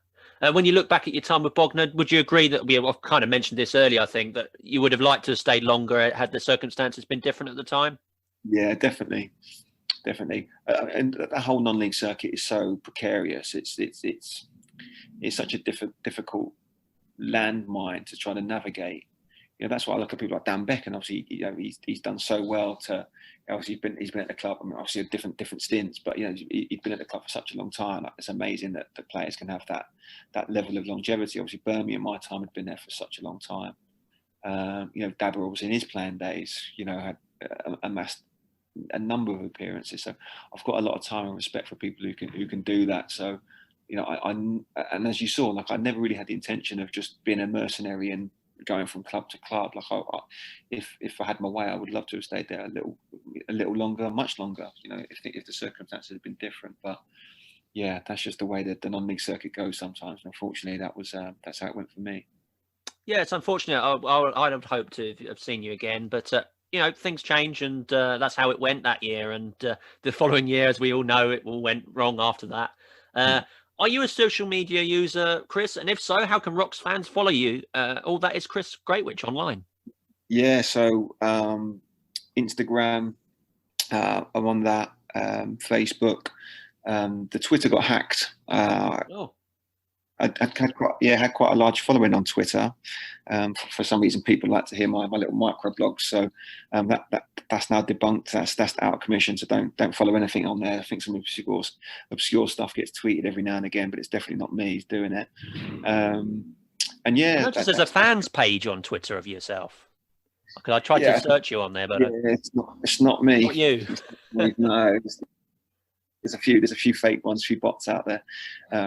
When you look back at your time with Bognor, would you agree that I've kind of mentioned this earlier, I think, that you would have liked to have stayed longer had the circumstances been different at the time? Yeah, definitely. And the whole non-league circuit is so precarious. It's such a difficult landmine to try to navigate. That's why I look at people like Dan Beck, and obviously, he's done so well to. Obviously, he's been at the club. I mean, obviously, different stints, but he's been at the club for such a long time. Like, it's amazing that the players can have that level of longevity. Obviously, Birmingham, my time, had been there for such a long time. Dabber was in his playing days. Had amassed a number of appearances. So I've got a lot of time and respect for people who can do that. So, and as you saw, like, I never really had the intention of just being a mercenary and going from club to club. Like, if I had my way, I would love to have stayed there a little longer, much longer. If the circumstances had been different. But yeah, that's just the way that the non-league circuit goes sometimes. And unfortunately, that's how it went for me. Yeah, it's unfortunate. I'd have hoped to have seen you again, but things change, and that's how it went that year. And the following year, as we all know, it all went wrong after that. Are you a social media user, Chris? And if so, how can Rocks fans follow you? All that is Chris Greatwich online. Yeah, so Instagram, I'm on that. Facebook, the Twitter got hacked. I had quite a large following on Twitter. For some reason, people like to hear my little micro blogs. So that's now debunked. That's out of commission. So don't follow anything on there. I think some obscure stuff gets tweeted every now and again, but it's definitely not me who's doing it. And yeah, I noticed there's a fans page on Twitter of yourself. Because I tried to search you on there, but it's not me. Not you. No. There's a few fake ones, a few bots out there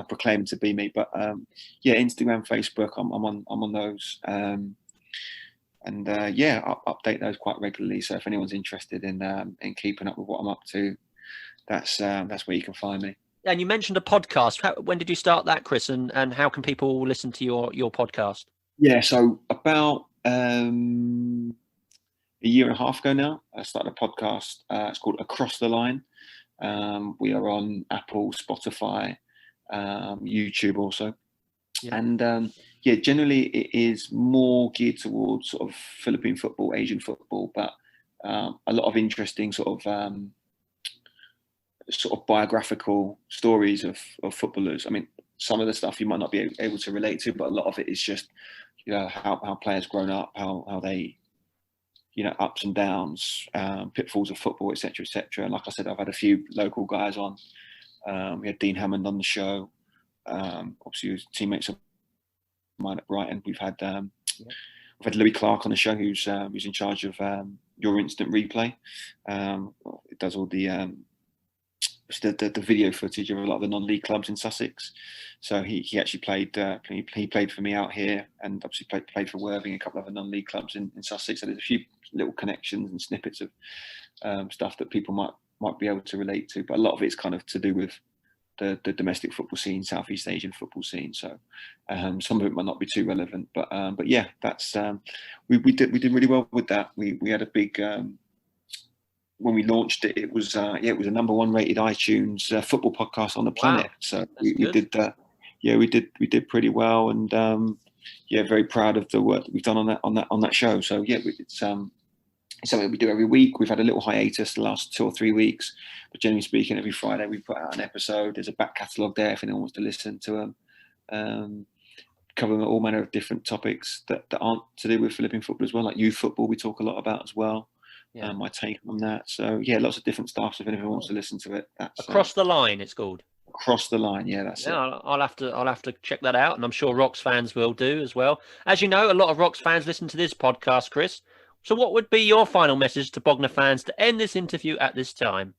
proclaiming to be me. But Instagram, Facebook, I'm on those, and I update those quite regularly. So if anyone's interested in keeping up with what I'm up to, that's where you can find me. And you mentioned a podcast. When did you start that, Chris? And how can people listen to your podcast? Yeah, so about a year and a half ago now, I started a podcast. It's called Across the Line. We are on Apple, Spotify, YouTube also. Yeah. And generally it is more geared towards sort of Philippine football, Asian football, but a lot of interesting sort of biographical stories of footballers. I mean, some of the stuff you might not be able to relate to, but a lot of it is just, how players grown up, how they, ups and downs, pitfalls of football, etc., etc. And like I said, I've had a few local guys on. We had Dean Hammond on the show. Obviously, he was teammates of mine at Brighton. We've had Louis Clark on the show, who's in charge of Your Instant Replay. It does all the video footage of a lot of the non-league clubs in Sussex. So he actually played he played for me out here, and obviously played for Worthing, a couple of other non-league clubs in Sussex. So there's a few little connections and snippets of stuff that people might be able to relate to, but a lot of it's kind of to do with the domestic football scene, Southeast Asian football scene. So some of it might not be too relevant, but yeah, that's we did really well with that. We had a big when we launched it, it was a #1 rated iTunes football podcast on the planet. Wow. So we did that. Yeah, we did pretty well, and very proud of the work that we've done on that show. So yeah, it's something we do every week. We've had a little hiatus the last 2 or 3 weeks, but generally speaking, every Friday we put out an episode. There's a back catalogue there if anyone wants to listen to them. Covering all manner of different topics that aren't to do with Philippine football as well, like youth football we talk a lot about as well. Yeah. My take on that. So yeah, lots of different stuff. So if anyone wants to listen to it, that's Across the Line. It's called Across the Line. Yeah, that's it. I'll have to check that out, and I'm sure Rocks fans will do as well. As you know, a lot of Rocks fans listen to this podcast, Chris. So what would be your final message to Bognor fans to end this interview at this time?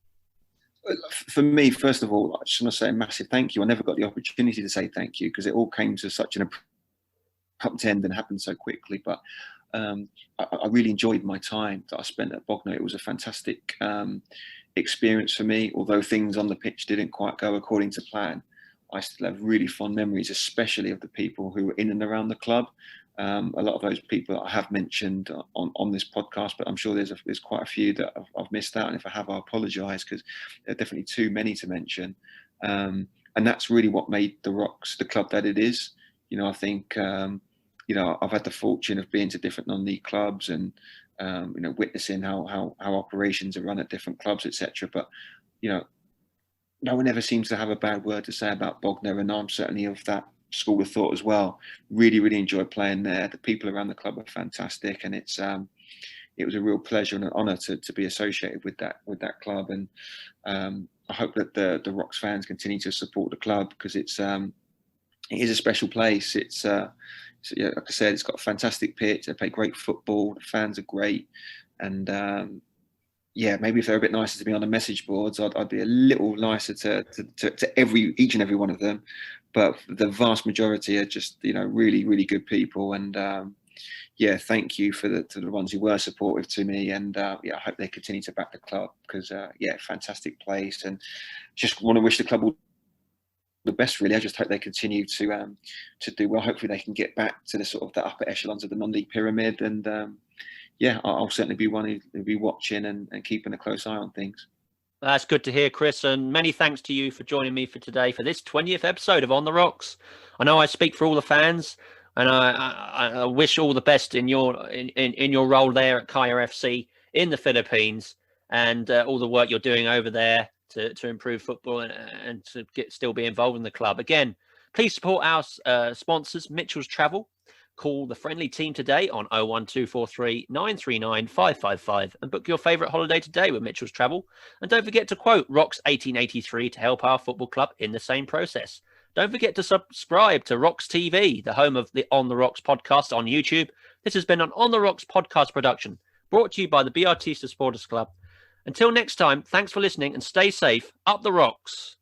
For me, first of all, I just want to say a massive thank you. I never got the opportunity to say thank you because it all came to such an abrupt end and happened so quickly. But I really enjoyed my time that I spent at Bognor. It was a fantastic experience for me. Although things on the pitch didn't quite go according to plan, I still have really fond memories, especially of the people who were in and around the club. A lot of those people I have mentioned on this podcast, but I'm sure there's quite a few that I've missed out. And if I have, I apologise, because there are definitely too many to mention. And that's really what made the Rocks the club that it is. You know, I think, you know, I've had the fortune of being to different non-league clubs and, you know, witnessing how operations are run at different clubs, etc. But, you know, no one ever seems to have a bad word to say about Bognor, and I'm certainly of that school of thought as well. Really, really enjoyed playing there. The people around the club are fantastic, and it was a real pleasure and an honour to be associated with that club. And I hope that the Rocks fans continue to support the club, because it is a special place. It's like I said, it's got a fantastic pitch. They play great football. The fans are great, and maybe if they're a bit nicer to me on the message boards, I'd be a little nicer to each and every one of them. But the vast majority are just, you know, really, really good people. And thank you to the ones who were supportive to me. And I hope they continue to back the club, because fantastic place. And just want to wish the club all the best, really. I just hope they continue to do well. Hopefully they can get back to the sort of the upper echelons of the non-league pyramid. And I'll certainly be one who'll be watching and keeping a close eye on things. That's good to hear, Chris, and many thanks to you for joining me for today for this 20th episode of On the Rocks. I know I speak for all the fans, and I wish all the best in your role there at Kaya FC in the Philippines, and all the work you're doing over there to improve football and to still be involved in the club. Again, please support our sponsors, Mitchell's Travel. Call the friendly team today on 01243 939 555 and book your favourite holiday today with Mitchell's Travel. And don't forget to quote Rocks 1883 to help our football club in the same process. Don't forget to subscribe to Rocks TV, the home of the On the Rocks podcast on YouTube. This has been an On the Rocks podcast production, brought to you by the BRT Supporters Club. Until next time, thanks for listening and stay safe. Up the Rocks.